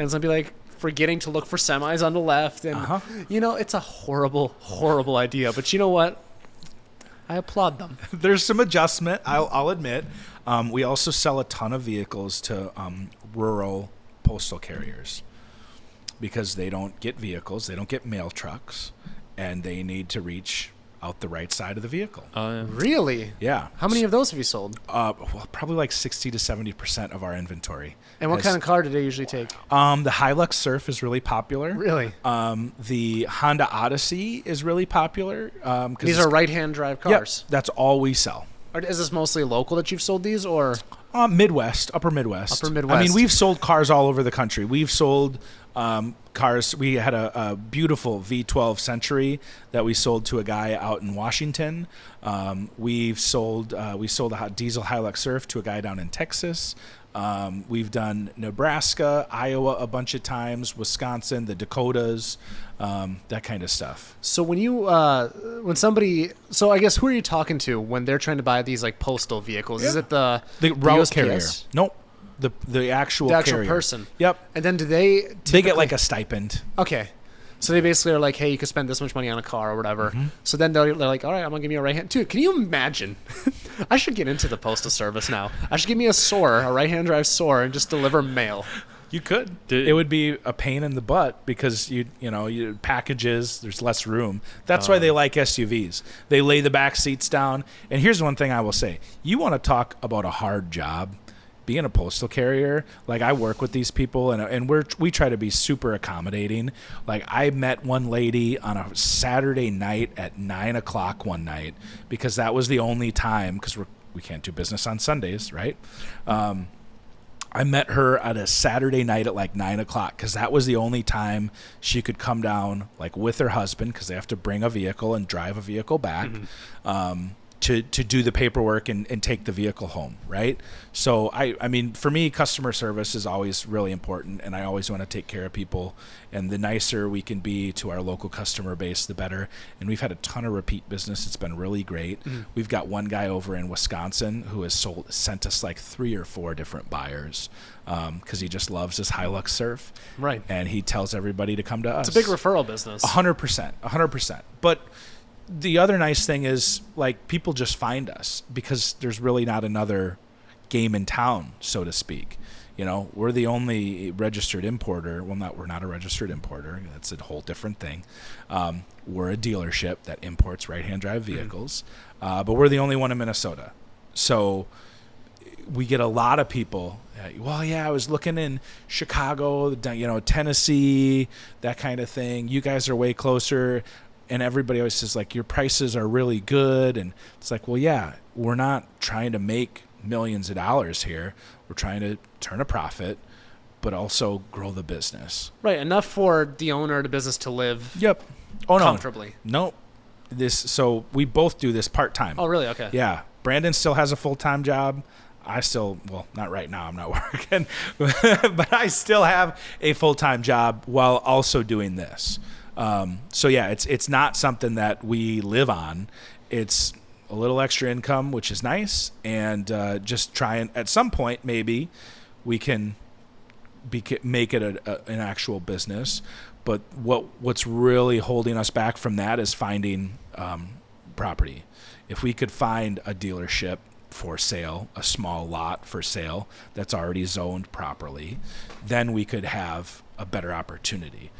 it's going to be like, forgetting to look for semis on the left. And, it's a horrible, horrible idea. But you know what? I applaud them. There's some adjustment, I'll admit. We also sell a ton of vehicles to rural postal carriers because they don't get vehicles, they don't get mail trucks, and they need to reach out the right side of the vehicle. Really? Yeah. How many of those have you sold? Well, probably like 60 to 70% of our inventory. And what kind of car do they usually take? The Hilux Surf is really popular. Really? The Honda Odyssey is really popular. These are right-hand drive cars? Yep, that's all we sell. Is this mostly local that you've sold these, or? Midwest, upper Midwest. Upper Midwest. I mean, we've sold cars all over the country. We've sold cars. We had a beautiful V12 Century that we sold to a guy out in Washington. We sold a diesel Hilux Surf to a guy down in Texas. We've done Nebraska, Iowa a bunch of times, Wisconsin, the Dakotas, that kind of stuff. So when you, so I guess who are you talking to when they're trying to buy these like postal vehicles? Is it the route USPS? carrier? Nope. The actual carrier. Person. Yep. And then do they get like a stipend. Okay. So they basically are like, hey, you could spend this much money on a car or whatever. Mm-hmm. So then they're like, all right, I'm going to give you a right-hand. Dude, can you imagine? I should get into the postal service now. I should give me a Soarer, a right-hand drive Soarer, and just deliver mail. You could. It would be a pain in the butt because you packages, there's less room. That's why they like SUVs. They lay the back seats down. And here's one thing I will say. You want to talk about a hard job. Being a postal carrier, like I work with these people and we try to be super accommodating. Like I met one lady on a Saturday night at 9:00 one night because that was the only time, because we can't do business on Sundays, right? I met her at a Saturday night at like 9:00 because that was the only time she could come down, like with her husband, because they have to bring a vehicle and drive a vehicle back. To do the paperwork and take the vehicle home, right? So, I mean, for me, customer service is always really important, and I always want to take care of people. And the nicer we can be to our local customer base, the better. And we've had a ton of repeat business. It's been really great. We've got one guy over in Wisconsin who has sent us like 3 or 4 different buyers because he just loves his Hilux surf. Right. And he tells everybody to come to us. It's a big referral business. 100%. But the other nice thing is, like, people just find us because there's really not another game in town, so to speak. You know, we're the only registered importer. Well, we're not a registered importer. That's a whole different thing. We're a dealership that imports right-hand drive vehicles, but we're the only one in Minnesota. So we get a lot of people. Well, yeah, I was looking in Chicago, Tennessee, that kind of thing. You guys are way closer. And everybody always says, like, your prices are really good. And it's like, well, yeah, we're not trying to make millions of dollars here. We're trying to turn a profit, but also grow the business. Right. Enough for the owner of the business to live comfortably. No. So we both do this part-time. Oh, really? Okay. Yeah. Brandon still has a full-time job. Not right now. I'm not working. But I still have a full-time job while also doing this. So yeah, it's not something that we live on. It's a little extra income, which is nice, and just try and at some point maybe we can make it an actual business. But what's really holding us back from that is finding property. If we could find a dealership for sale, a small lot for sale that's already zoned properly, then we could have a better opportunity.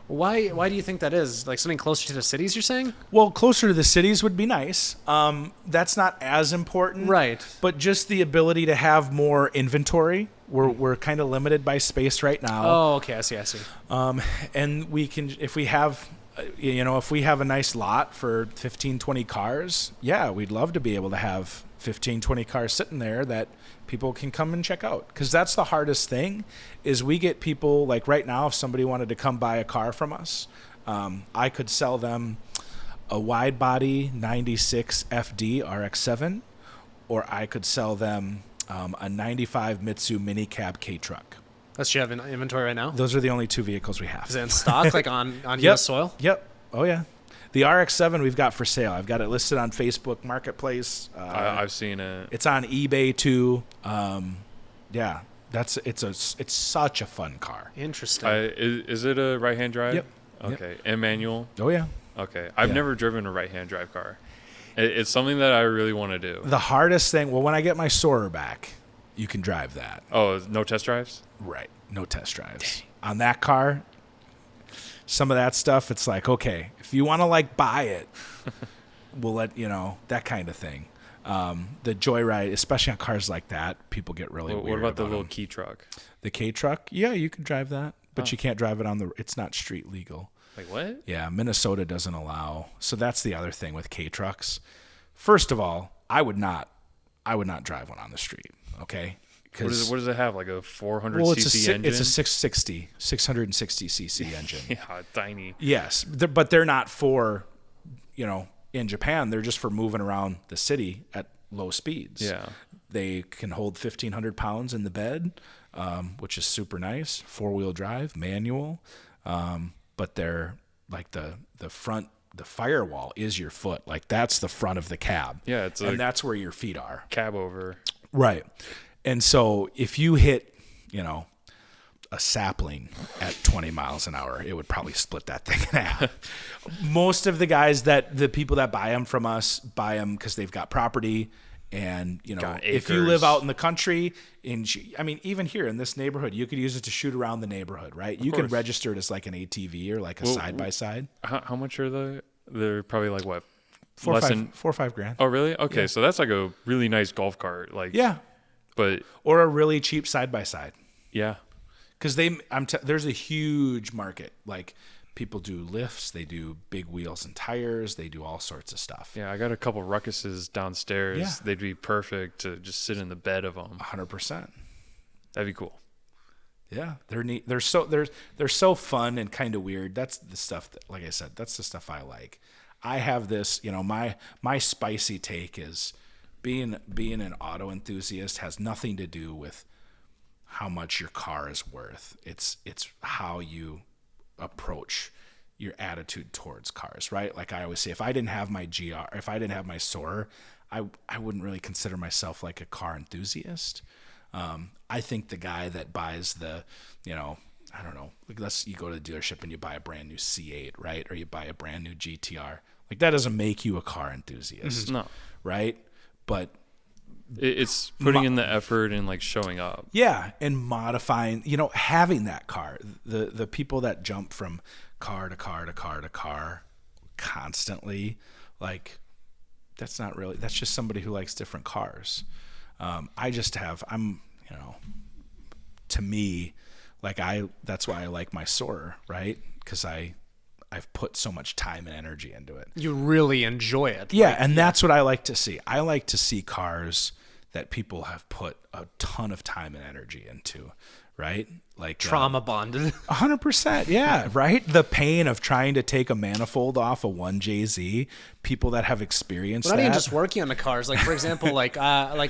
Why do you think that is? Like something closer to the cities, you're saying? Well, closer to the cities would be nice. That's not as important. Right. But just the ability to have more inventory. We're kind of limited by space right now. Oh, okay. I see. And we can, if we have a nice lot for 15, 20 cars, yeah, we'd love to be able to have 15, 20 cars sitting there that people can come and check out. Because that's the hardest thing is we get people, like right now, if somebody wanted to come buy a car from us, I could sell them a wide body 96 FD RX-7, or I could sell them a 95 Mitsu mini cab K-Truck. That's you have in inventory right now? Those are the only 2 vehicles we have. Is it in stock, like on Yep. U.S. soil? Yep. Oh, yeah. The RX-7 we've got for sale. I've got it listed on Facebook Marketplace. I've seen it. It's on eBay too. Yeah, it's such a fun car. Interesting. Is it a right-hand drive? Yep. Okay. Yep. And manual? Oh yeah. Okay. I've never driven a right-hand drive car. It's something that I really want to do. The hardest thing. Well, when I get my Soarer back, you can drive that. Oh, no test drives? Right. No test drives on that car. Some of that stuff, it's like, okay, if you want to like buy it, we'll let that kind of thing. The joyride, especially on cars like that, people get really weird. What about the little them. key truck? The K-Truck? Yeah, you can drive that, but you can't drive it it's not street legal. Like what? Yeah, Minnesota doesn't allow. So that's the other thing with K-Trucks. First of all, I would not drive one on the street, okay? What does it have? Like a 400 well, cc engine? It's a 660 cc engine. Yeah, tiny. Yes, but they're not for, in Japan, they're just for moving around the city at low speeds. Yeah. They can hold 1,500 pounds in the bed, which is super nice. 4-wheel drive, manual, but they're like the front. The firewall is your foot. Like that's the front of the cab. Yeah, and that's where your feet are. Cab over. Right. And so if you hit, a sapling at 20 miles an hour, it would probably split that thing in half. Most of the people that buy them from us buy them because they've got property. And, if you live out in the country, even here in this neighborhood, you could use it to shoot around the neighborhood, right? You can register it as like an ATV or like a side-by-side. How much are they? They're probably like what? $4 or $5 grand. Oh, really? Okay, yeah. So that's like a really nice golf cart. Like yeah. But or a really cheap side-by-side. Yeah. Because there's a huge market. Like people do lifts, they do big wheels and tires, they do all sorts of stuff. Yeah, I got a couple Ruckuses downstairs. Yeah. They'd be perfect to just sit in the bed of them. 100%. That'd be cool. Yeah, they're neat. They're so fun and kind of weird. That's the stuff that, like I said, that's the stuff I like. I have this, my spicy take is being an auto enthusiast has nothing to do with how much your car is worth. It's how you approach your attitude towards cars, right? Like I always say, if I didn't have my GR, if I didn't have my Soarer, I wouldn't really consider myself like a car enthusiast. I think the guy that buys the, I don't know, like you go to the dealership and you buy a brand new C8, right? Or you buy a brand new GTR. Like that doesn't make you a car enthusiast, No. right? But it's putting in the effort and like showing up. yeah, and modifying, having that car. The people that jump from car to car to car to car constantly, like that's just somebody who likes different cars. To me, like that's why I like my Soarer, right? Because I've put so much time and energy into it. You really enjoy it. Yeah, and that's what I like to see. I like to see cars that people have put a ton of time and energy into, right? Like Trauma bonded. 100%, yeah, right? The pain of trying to take a manifold off a 1JZ, people that have experienced Not that. even just working on the cars. Like, for example, like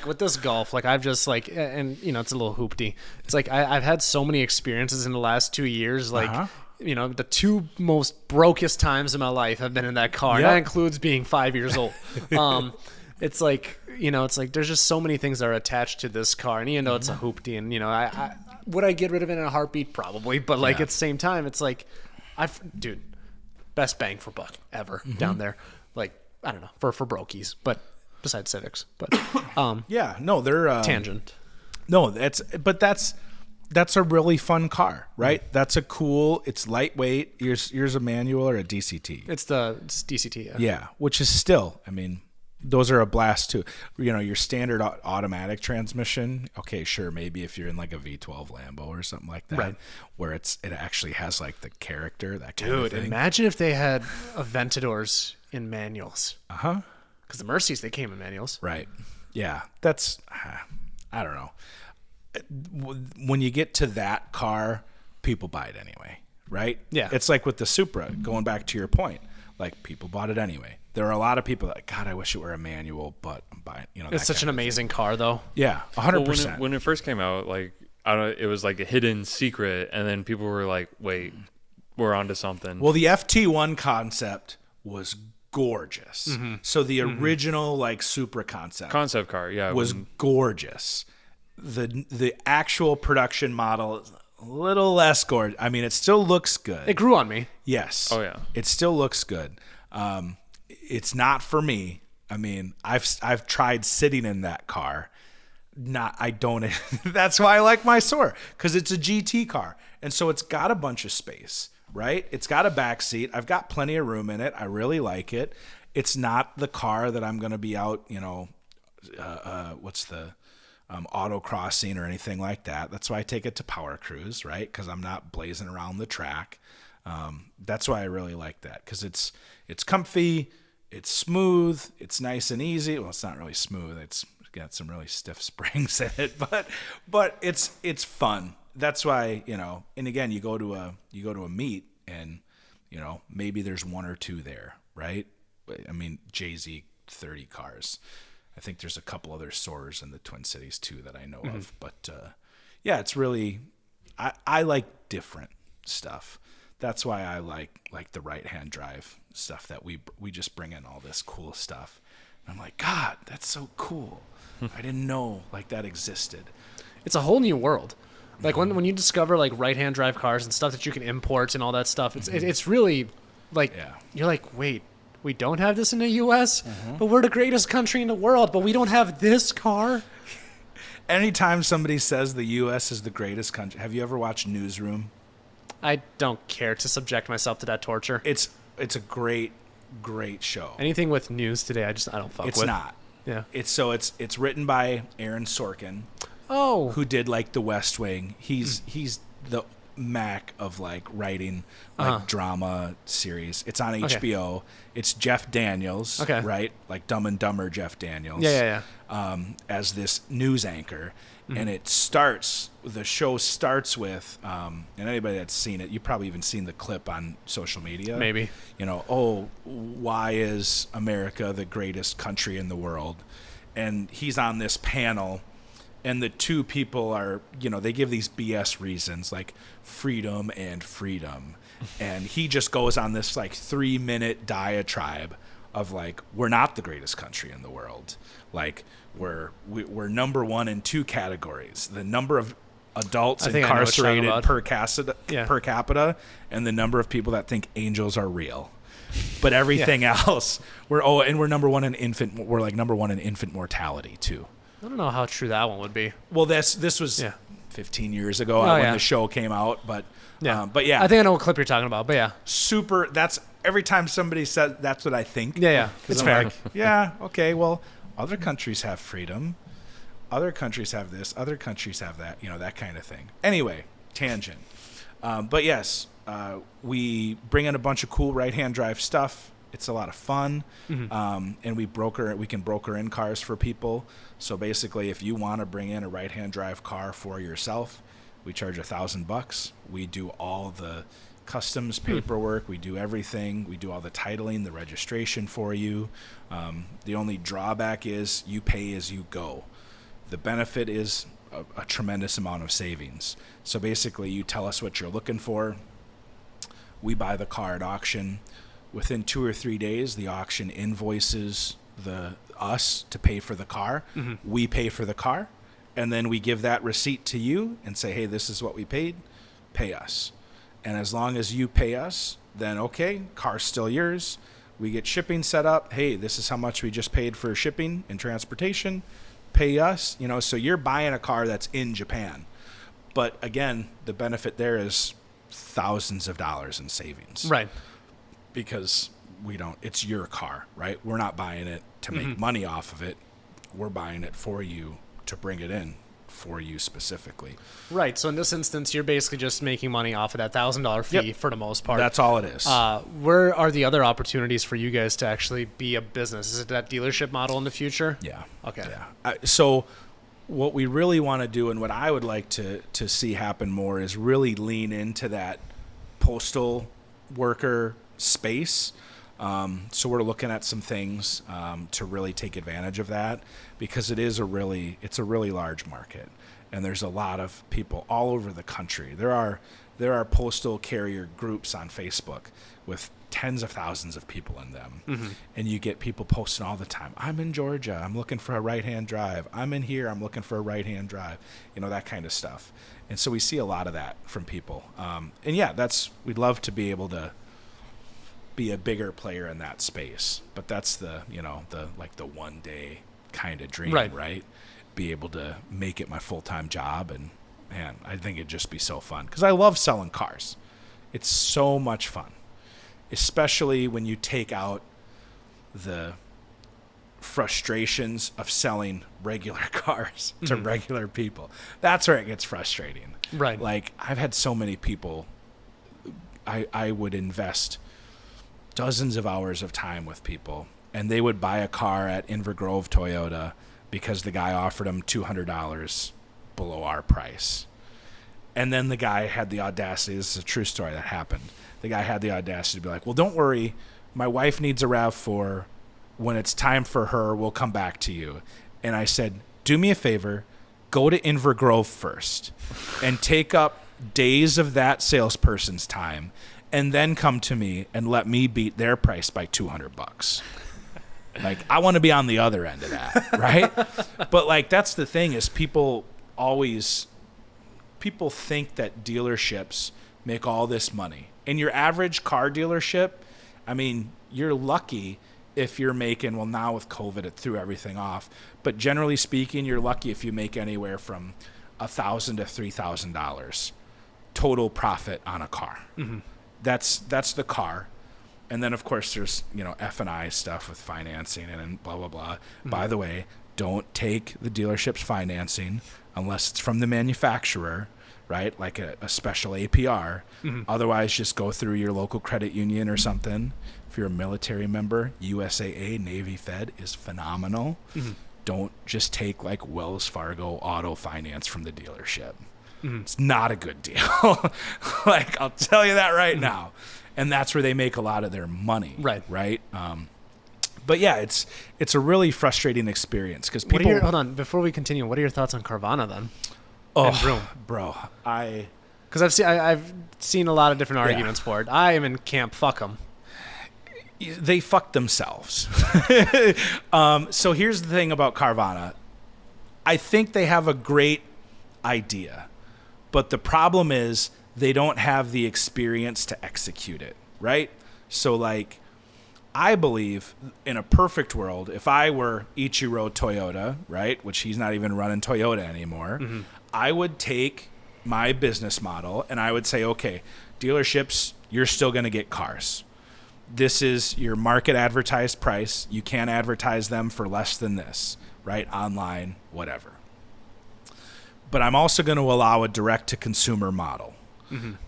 with this Golf, like I've just like, and it's a little hoopty. It's like I've had so many experiences in the last 2 years, like, the two most brokest times in my life have been in that car. Yep. And that includes being 5 years old. It's like, there's just so many things that are attached to this car. And even though it's a hoopty and, I would I get rid of it in a heartbeat? Probably. But like at the same time, it's like, dude, best bang for buck ever down there. Like, I don't know, for brokies, but besides Civics, but, yeah, no, they're, tangent. no, that's a really fun car, right? That's a cool, it's lightweight. Yours a manual or a DCT? It's DCT. Yeah. Yeah, which is still, I mean, those are a blast too. Your standard automatic transmission. Okay, sure, maybe if you're in like a V12 Lambo or something like that, right, where it actually has like the character, that kind of thing. Dude, imagine if they had Aventadors in manuals. Because the Mercies, they came in manuals. Right. Yeah, that's, I don't know. When you get to that car, people buy it anyway, right? Yeah. It's like with the Supra, going back to your point, like people bought it anyway. There are a lot of people that, God, I wish it were a manual, but I'm buying, It's such an amazing car, though. Yeah, 100%. Well, when it first came out, like, it was like a hidden secret, and then people were like, wait, we're onto something. Well, the FT1 concept was gorgeous. So the original like Supra concept car, yeah, was gorgeous. The actual production model is a little less gorgeous. I mean, it still looks good. It grew on me. Yes. Oh yeah. It still looks good. It's not for me. I mean, I've tried sitting in that car. That's why I like my Soarer, because it's a GT car. And so it's got a bunch of space, right? It's got a back seat. I've got plenty of room in it. I really like it. It's not the car that I'm going to be out, autocrossing or anything like that. That's why I take it to Power Cruise, right? Because I'm not blazing around the track. That's why I really like that, because it's comfy, it's smooth, it's nice and easy. Well, it's not really smooth. It's got some really stiff springs in it, but it's fun. That's why, and again, you go to a meet and, maybe there's one or two there, right? I mean, JZ 30 cars. I think there's a couple other Soarers in the Twin Cities too that I know of, but yeah, it's really, I like different stuff. That's why I like the right-hand drive stuff, that we just bring in all this cool stuff. And I'm like, God, that's so cool. I didn't know like that existed. It's a whole new world. Like when you discover like right-hand drive cars and stuff that you can import and all that stuff, it's really like, you're like, wait, we don't have this in the U.S., but we're the greatest country in the world, but we don't have this car. Anytime somebody says the U.S. is the greatest country, have you ever watched Newsroom? I don't care to subject myself to that torture. It's a great show. Anything with news today, I don't fuck with. It's not. Yeah. It's written by Aaron Sorkin. Oh. Who did like The West Wing. He's Mac of like writing like drama series. It's on HBO. It's Jeff Daniels, right? Like Dumb and Dumber Jeff Daniels. As this news anchor. And the show starts with, and anybody that's seen it, you've probably even seen the clip on social media. Maybe. Why is America the greatest country in the world? And he's on this panel, and the two people are, they give these BS reasons, like freedom and freedom. And he just goes on this like 3-minute diatribe of like, we're not the greatest country in the world. Like, we're number one in 2 categories: the number of adults incarcerated per capita, and the number of people that think angels are real. But everything else, we're number one in infant. We're like number one in infant mortality too. I don't know how true that one would be. Well, this was 15 years ago when the show came out, but I think I know what clip you're talking about. But super. That's every time somebody says that's what I think. It's fair. Like, okay, well. Other countries have freedom. Other countries have this. Other countries have that. That kind of thing. Anyway, tangent. But yes, we bring in a bunch of cool right-hand drive stuff. It's a lot of fun. And we can broker in cars for people. So basically, if you want to bring in a right-hand drive car for yourself, we charge $1,000. We do all the customs paperwork. We do everything. We do all the titling, the registration for you. The only drawback is you pay as you go. The benefit is a tremendous amount of savings. So basically, you tell us what you're looking for. We buy the car at auction. Within 2 or 3 days, the auction invoices us to pay for the car. We pay for the car, and then we give that receipt to you and say, hey, this is what we paid. Pay us. And as long as you pay us, then okay, car's still yours. We get shipping set up. Hey, this is how much we just paid for shipping and transportation. Pay us. So you're buying a car that's in Japan. But again, the benefit there is thousands of dollars in savings. Right. Because it's your car, right? We're not buying it to make money off of it. We're buying it for you to bring it in for you specifically. Right. So in this instance, you're basically just making money off of that $1,000 fee for the most part. That's all it is. Where are the other opportunities for you guys to actually be a business? Is it that dealership model in the future? Yeah. Okay. Yeah. So what we really want to do, and what I would like to see happen more, is really lean into that postal worker space. So we're looking at some things to really take advantage of that, because it's a really large market, and there's a lot of people all over the country. There are postal carrier groups on Facebook with tens of thousands of people in them, and you get people posting all the time. I'm in Georgia. I'm looking for a right-hand drive. I'm in here. I'm looking for a right-hand drive. That kind of stuff. And so we see a lot of that from people. We'd love to be able to be a bigger player in that space, but that's the one day kind of dream, right? Be able to make it my full-time job, and man, I think it'd just be so fun, because I love selling cars. It's so much fun, especially when you take out the frustrations of selling regular cars to regular people. That's where it gets frustrating. Right. Like, I've had so many people, I would invest dozens of hours of time with people, and they would buy a car at Inver Grove Toyota because the guy offered them $200 below our price. And then the guy had the audacity, this is a true story that happened, the guy had the audacity to be like, well, don't worry, my wife needs a RAV4. When it's time for her, we'll come back to you. And I said, do me a favor, go to Inver Grove first and take up days of that salesperson's time, and then come to me and let me beat their price by $200. Like, I want to be on the other end of that, right? But like, that's the thing, is people think that dealerships make all this money. And your average car dealership, I mean, you're lucky if you're making, well, now with COVID, it threw everything off. But generally speaking, you're lucky if you make anywhere from $1,000 to $3,000 total profit on a car. That's the car. And then, of course, there's, F&I stuff with financing and blah, blah, blah. By the way, don't take the dealership's financing unless it's from the manufacturer, right? Like a special APR. Otherwise, just go through your local credit union or something. If you're a military member, USAA, Navy Fed is phenomenal. Don't just take like Wells Fargo auto finance from the dealership. It's not a good deal. Like, I'll tell you that right now. And that's where they make a lot of their money. Right. But yeah, it's a really frustrating experience because people. Hold on, before we continue, what are your thoughts on Carvana then? Oh, Broom? bro, Because I've seen a lot of different arguments for it. I am in camp fuck them. They fuck themselves. So here's the thing about Carvana. I think they have a great idea, but the problem is they don't have the experience to execute it, right? So like, I believe in a perfect world, if I were Ichiro Toyota, right, which he's not even running Toyota anymore, I would take my business model and I would say, okay, dealerships, you're still going to get cars. This is your market advertised price. You can't advertise them for less than this, right? Online, whatever. But I'm also going to allow a direct-to-consumer model.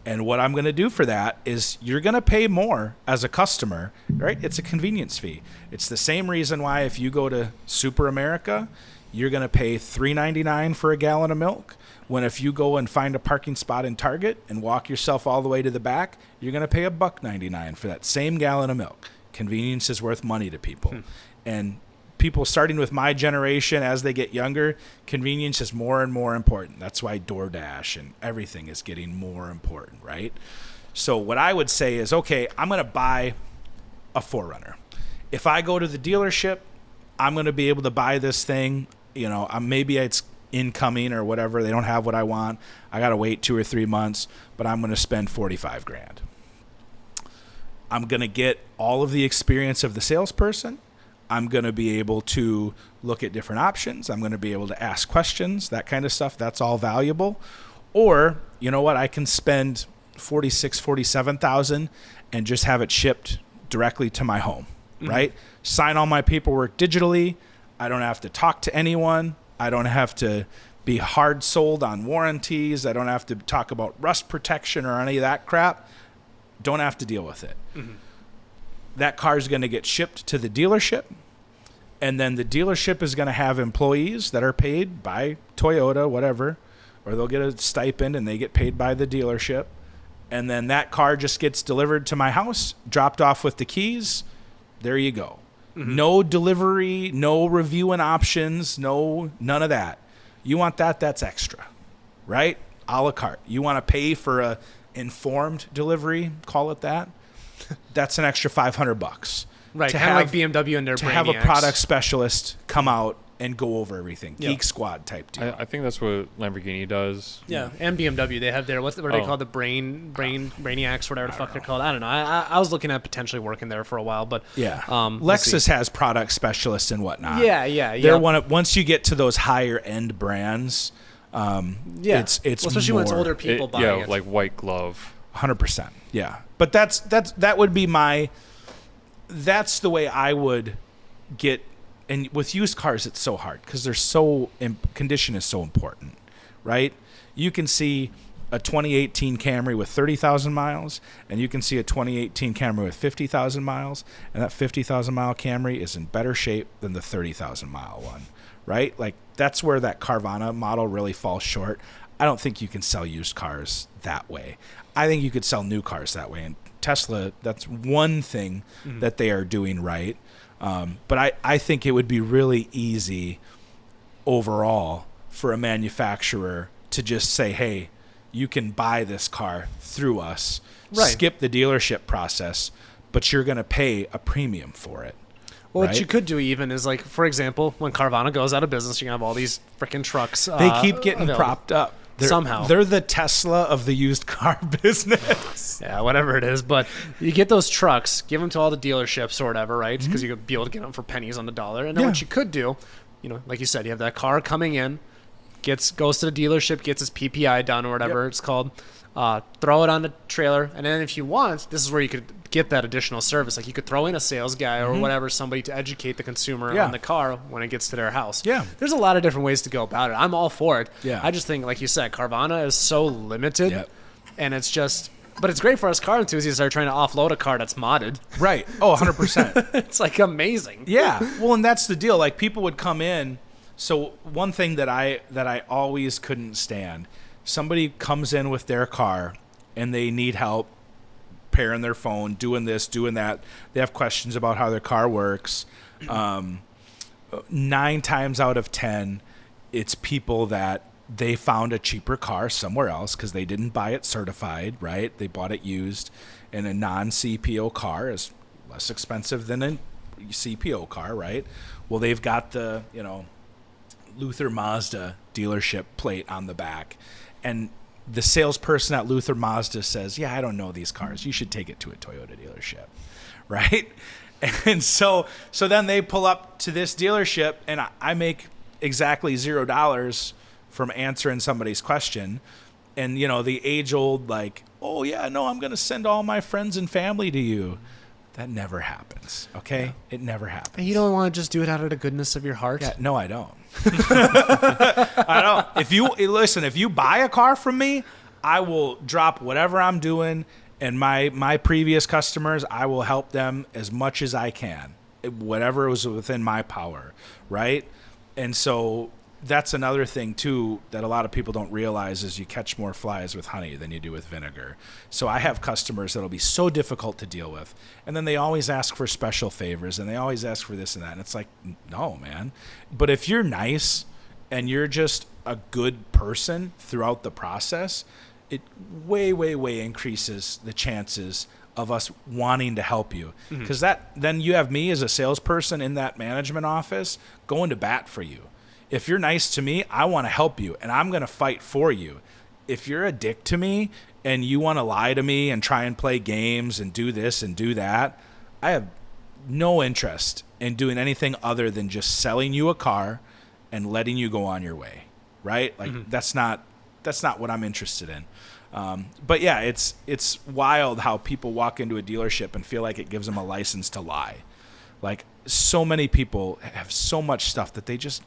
And what I'm going to do for that is you're going to pay more as a customer, right? It's a convenience fee. It's the same reason why if you go to Super America, you're going to pay $3.99 for a gallon of milk, when if you go and find a parking spot in Target and walk yourself all the way to the back, you're going to pay $1.99 for that same gallon of milk. Convenience is worth money to people. And people starting with my generation, as they get younger, convenience is more and more important. That's why DoorDash and everything is getting more important, right? So what I would say is, okay, I'm going to buy a 4Runner. If I go to the dealership, I'm going to be able to buy this thing. You know, maybe it's incoming or whatever. They don't have what I want. I got to wait 2 or 3 months, but I'm going to spend $45,000. I'm going to get all of the experience of the salesperson. I'm going to be able to look at different options. I'm going to be able to ask questions, that kind of stuff. That's all valuable. Or, you know what? I can spend $46,000, $47,000 and just have it shipped directly to my home, right? Sign all my paperwork digitally. I don't have to talk to anyone. I don't have to be hard sold on warranties. I don't have to talk about rust protection or any of that crap. Don't have to deal with it. That car is going to get shipped to the dealership, and then the dealership is going to have employees that are paid by Toyota, whatever, or they'll get a stipend and they get paid by the dealership. And then that car just gets delivered to my house, dropped off with the keys. There you go. No delivery, no reviewing options, none of that. You want that, that's extra, right? A la carte. You want to pay for a informed delivery, call it that. That's an extra $500. Right, kind of like BMW and their to have a product specialist come out and go over everything. Geek Squad type deal. I think that's what Lamborghini does. Yeah, and BMW, they have their, what are they called? The Brainiacs, whatever the fuck they're called. I don't know. I was looking at potentially working there for a while, but Lexus has product specialists and whatnot. Yeah. They're once you get to those higher end brands, it's especially more, when it's older people buying it. Like white glove. 100%. Yeah, but that would be that's the way I would get. And with used cars, it's so hard because condition is so important, right? You can see a 2018 Camry with 30,000 miles, and you can see a 2018 Camry with 50,000 miles, and that 50,000 mile Camry is in better shape than the 30,000 mile one, right? Like, that's where that Carvana model really falls short. I don't think you can sell used cars that way. I think you could sell new cars that way, and Tesla, that's one thing that they are doing right. But I think it would be really easy overall for a manufacturer to just say, hey, you can buy this car through us, skip the dealership process, but you're going to pay a premium for it. Well, what you could do even is, like, for example, when Carvana goes out of business, you're going to have all these freaking trucks. They keep getting available. Propped up. Somehow. They're the Tesla of the used car business. Yeah, whatever it is. But you get those trucks, give them to all the dealerships or whatever, right? Because you could be able to get them for pennies on the dollar. And then what you could do, like you said, you have that car coming in, goes to the dealership, gets its PPI done or whatever it's called. throw it on the trailer, and then if you want, this is where you could get that additional service. Like you could throw in a sales guy or whatever, somebody to educate the consumer on the car when it gets to their house. Yeah. There's a lot of different ways to go about it. I'm all for it. Yeah. I just think, like you said, Carvana is so limited, Yep. and it's just... But it's great for us car enthusiasts that are trying to offload a car that's modded. Right. Oh, 100%. It's like amazing. Yeah. Well, and that's the deal. Like people would come in. So one thing that I always couldn't stand, somebody comes in with their car and they need help pairing their phone, doing this, doing that. They have questions about how their car works. 9 times out of 10, it's people that they found a cheaper car somewhere else because they didn't buy it certified, right? They bought it used, and a non-CPO car is less expensive than a CPO car, right? Well, they've got the, Luther Mazda dealership plate on the back, and the salesperson at Luther Mazda says, yeah, I don't know these cars. You should take it to a Toyota dealership, right? And so then they pull up to this dealership, and I make exactly $0 from answering somebody's question. And, the age-old, like, oh, yeah, no, I'm going to send all my friends and family to you. That never happens, okay? Yeah. It never happens. And you don't want to just do it out of the goodness of your heart? Yeah, no, I don't. I don't. If you buy a car from me, I will drop whatever I'm doing, and my previous customers, I will help them as much as I can, whatever was within my power, right? And so that's another thing too that a lot of people don't realize is you catch more flies with honey than you do with vinegar. So I have customers that'll be so difficult to deal with, and then they always ask for special favors, and they always ask for this and that, and it's like, no, man. But if you're nice and you're just a good person throughout the process, it way increases the chances of us wanting to help you, because then you have me as a salesperson in that management office going to bat for you. If you're nice to me, I want to help you, and I'm going to fight for you. If you're a dick to me and you want to lie to me and try and play games and do this and do that, I have no interest in doing anything other than just selling you a car and letting you go on your way, right? Like that's not what I'm interested in. But yeah, it's wild how people walk into a dealership and feel like it gives them a license to lie. Like so many people have so much stuff that they just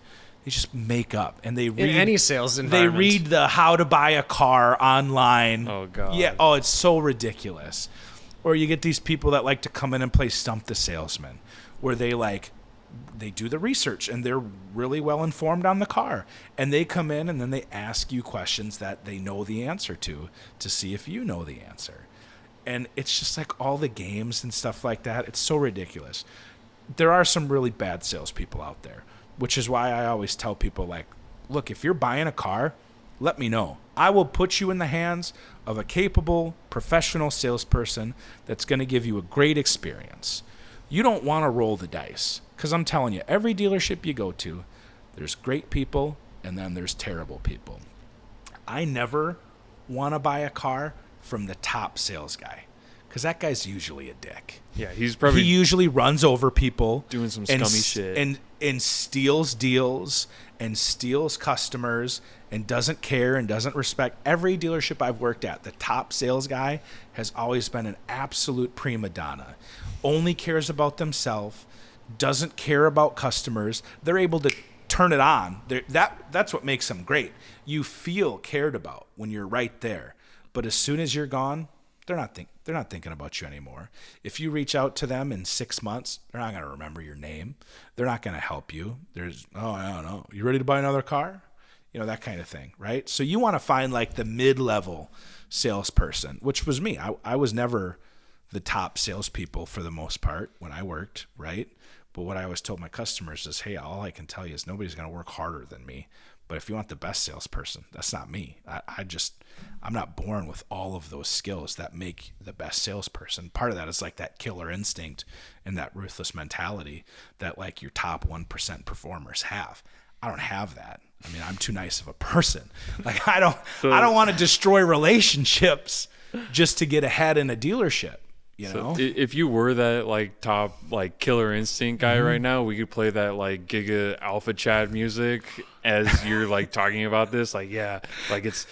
make up, and they read in any sales They environment. read the how to buy a car online. Oh God. Yeah. Oh, it's so ridiculous. Or you get these people that like to come in and play Stump the Salesman, where they do the research and they're really well informed on the car, and they come in and then they ask you questions that they know the answer to see if you know the answer. And it's just like all the games and stuff like that. It's so ridiculous. There are some really bad salespeople out there, which is why I always tell people, like, look, if you're buying a car, let me know. I will put you in the hands of a capable, professional salesperson that's going to give you a great experience. You don't want to roll the dice, because I'm telling you, every dealership you go to, there's great people and then there's terrible people. I never want to buy a car from the top sales guy, because that guy's usually a dick. Yeah, he usually runs over people, doing some scummy shit, and steals deals and steals customers and doesn't care and doesn't respect. Every dealership I've worked at, the top sales guy has always been an absolute prima donna. Only cares about themselves, doesn't care about customers. They're able to turn it on. That's what makes them great. You feel cared about when you're right there. But as soon as you're gone, they're not thinking about you anymore. If you reach out to them in 6 months, they're not going to remember your name. They're not going to help you. I don't know. You ready to buy another car? That kind of thing, right? So you want to find like the mid-level salesperson, which was me. I was never the top salespeople for the most part when I worked, right? But what I always told my customers is, hey, all I can tell you is nobody's going to work harder than me. But if you want the best salesperson, that's not me. I'm not born with all of those skills that make the best salesperson. Part of that is like that killer instinct and that ruthless mentality that like your top 1% performers have. I don't have that. I mean, I'm too nice of a person. Like I don't want to destroy relationships just to get ahead in a dealership. So if you were that like top like killer instinct guy right now, we could play that like Giga Alpha Chat music as you're like talking about this. Like, yeah, like it's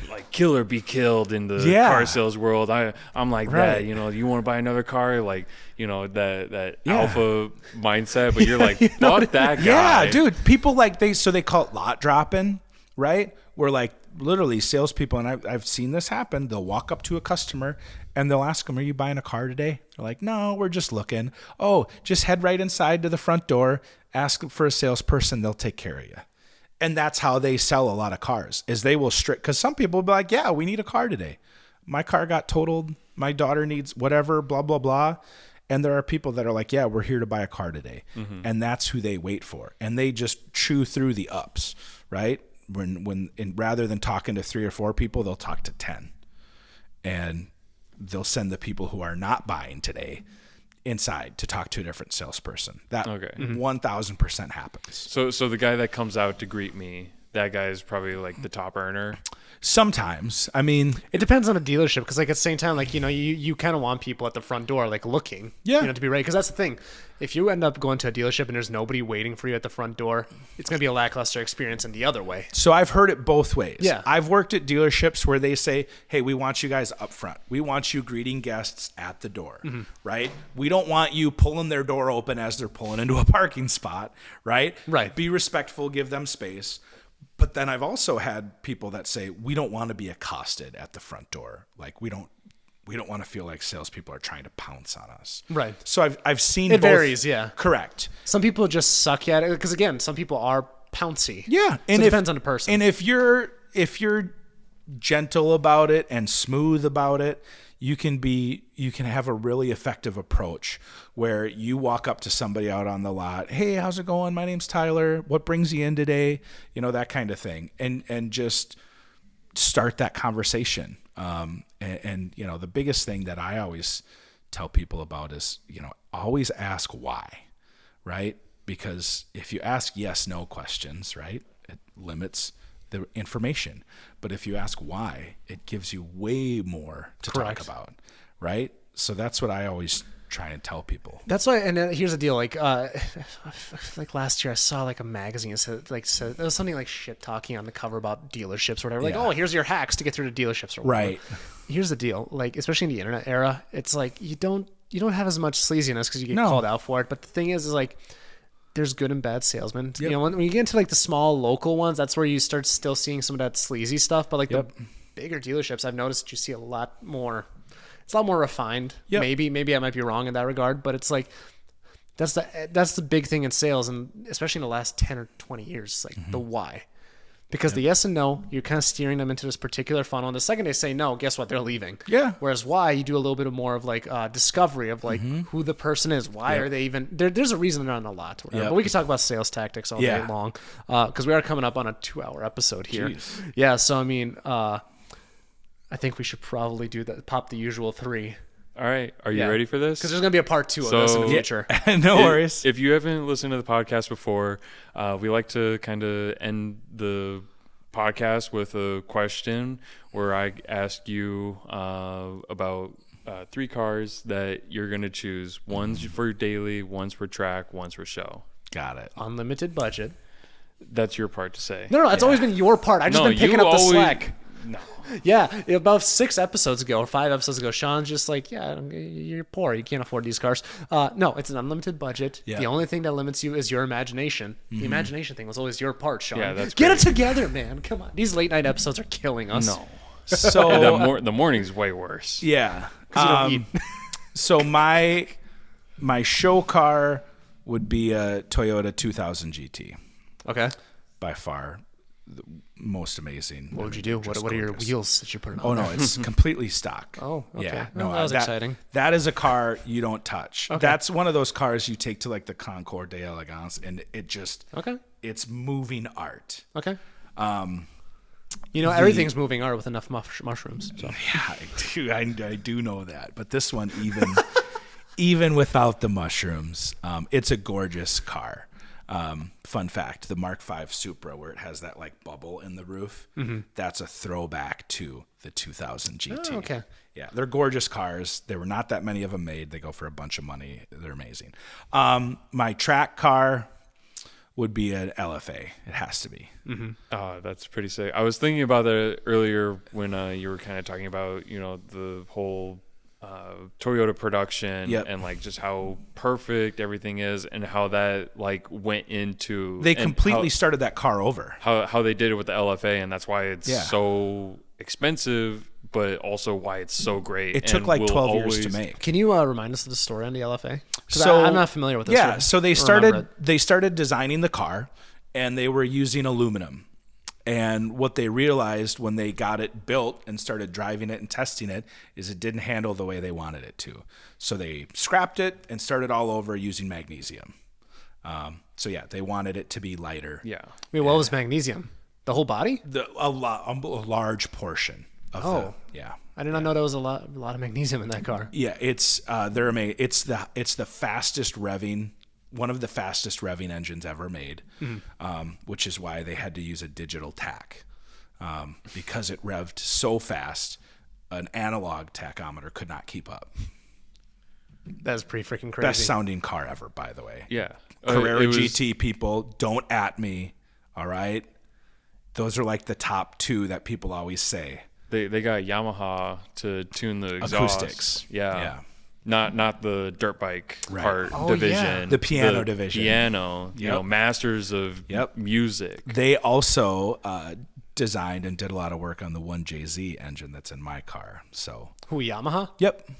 like kill or be killed in the Yeah. car sales world. I'm like Right. that, you know, you want to buy another car, like, you know, that Yeah. alpha mindset, but you're like, fuck that guy. Yeah, dude. People like they call it lot dropping, right? Where like literally salespeople, and I've seen this happen. They'll walk up to a customer and they'll ask them, "Are you buying a car today?" They're like, "No, we're just looking." "Oh, just head right inside to the front door. Ask for a salesperson. They'll take care of you." And that's how they sell a lot of cars. Is they will because some people will be like, "Yeah, we need a car today. My car got totaled. My daughter needs whatever, blah blah blah." And there are people that are like, "Yeah, we're here to buy a car today," and that's who they wait for. And they just chew through the ups, right? And rather than talking to 3 or 4 people, they'll talk to 10, and they'll send the people who are not buying today inside to talk to a different salesperson. That 1000% happens. So the guy that comes out to greet me, that guy is probably like the top earner. Sometimes, I mean, It depends on the dealership because, like, at the same time, like, you know, you kind of want people at the front door, like, looking, Yeah. you know, to be ready. Because that's the thing. If you end up going to a dealership and there's nobody waiting for you at the front door, it's going to be a lackluster experience in the other way. so I've heard it both ways. Yeah. I've worked at dealerships where they say, "Hey, we want you guys up front. We want you greeting guests at the door," right? "We don't want you pulling their door open as they're pulling into a parking spot," right? Right. Be respectful, give them space. But then I've also had people that say, "We don't want to be accosted at the front door. Like, we don't want to feel like salespeople are trying to pounce on us." Right. So I've seen It both. varies, yeah. Correct. Some people just suck at it because, again, some people are pouncy. Yeah, So it depends on the person. And if you're gentle about it and smooth about it, you can have a really effective approach where you walk up to somebody out on the lot. "Hey, how's it going? My name's Tyler. What brings you in today?" You know, that kind of thing, and just start that conversation. And you know, the biggest thing that I always tell people about is, you know, always ask why, right? Because if you ask yes, no questions, right, it limits the information. But if you ask why, it gives you way more to Correct. talk about, right? So that's what I always try and tell people. That's why, and here's the deal. Like last year, I saw like a magazine that said there was something like shit talking on the cover about dealerships or whatever. Like, Yeah. "Oh, here's your hacks to get through the dealerships," or whatever. Right. Here's the deal. Like, especially in the internet era, it's like you don't have as much sleaziness because you get No. called out for it. But the thing is like, there's good and bad salesmen. Yep. You know, when you get into like the small local ones, that's where you start still seeing some of that sleazy stuff. But like Yep. the bigger dealerships, I've noticed you see a lot more. It's a lot more refined. Yep. Maybe I might be wrong in that regard, but it's like that's the big thing in sales, and especially in the last 10 or 20 years, like the why. Because the yes and no, you're kind of steering them into this particular funnel. And the second they say no, guess what? They're leaving. Yeah. Whereas why, you do a little bit of more of like discovery of like who the person is. Why Yep. are they even there's a reason they're on the lot. Whatever. Yep. But we could talk about sales tactics all Yeah. day long because we are coming up on a 2-hour episode here. Jeez. Yeah. So, I mean, I think we should probably do that. Pop the usual 3. All right. Are you Yeah. ready for this? Because there's going to be a part 2 of So- this in the Yeah. future. No worries. If you haven't listened to the podcast before, we like to kind of end the podcast with a question where I ask you about 3 cars that you're going to choose. One's for daily, one's for track, one's for show. Got it. Unlimited budget. That's your part to say. No, it's always been your part. I've just been picking you up the always- slack. No. Yeah, about 6 episodes ago or 5 episodes ago, Sean's just like, "Yeah, you're poor. You can't afford these cars." No, it's an unlimited budget. Yeah. The only thing that limits you is your imagination. The imagination thing was always your part, Sean. Yeah, that's Get great. it together, man. Come on. These late night episodes are killing us. No. So The morning's way worse. yeah. 'Cause you don't eat. So my show car would be a Toyota 2000 GT. Okay. By far the most amazing. What would you do? What are your wheels that you put on? Oh no, it's completely stock. Oh, okay. Yeah, Well, no, that was exciting. That is a car you don't touch. Okay. That's one of those cars you take to like the Concours d'Elegance, and it just Okay. it's moving art. Okay. You know, everything's moving art with enough mushrooms. So. Yeah, I do know that. But this one, even without the mushrooms, it's a gorgeous car. Fun fact, the Mark V Supra, where it has that like bubble in the roof, that's a throwback to the 2000 GT. Oh, okay. Yeah, they're gorgeous cars. There were not that many of them made. They go for a bunch of money. They're amazing. My track car would be an LFA. It has to be. Oh, that's pretty sick. I was thinking about that earlier when you were kind of talking about, the whole Toyota production and like just how perfect everything is and how that like went into. They completely started that car over. How they did it with the LFA, and that's why it's so expensive, but also why it's so great. It took like 12 years to make. Can you remind us of the story on the LFA? Because So I'm not familiar with this. Yeah, or- so they or remember it. started designing the car, and they were using aluminum. And what they realized when they got it built and started driving it and testing it is it didn't handle the way they wanted it to. So they scrapped it and started all over using magnesium. So yeah, they wanted it to be lighter. Yeah. Wait, what was magnesium? The whole body? A large portion of yeah. I did not know there was a lot of magnesium in that car. Yeah, it's it's the fastest revving, one of the fastest revving engines ever made, which is why they had to use a digital tach, because it revved so fast, an analog tachometer could not keep up. That is pretty freaking crazy. Best sounding car ever, by the way. Yeah. Carrera It was- GT people, don't at me, all right? Those are like the top two that people always say. They got Yamaha to tune the exhaust. Acoustics. Yeah. Not the dirt bike part Oh, division. yeah. The piano division. Piano, masters of music. They also designed and did a lot of work on the 1JZ engine that's in my car. So, Who, Yamaha? yep.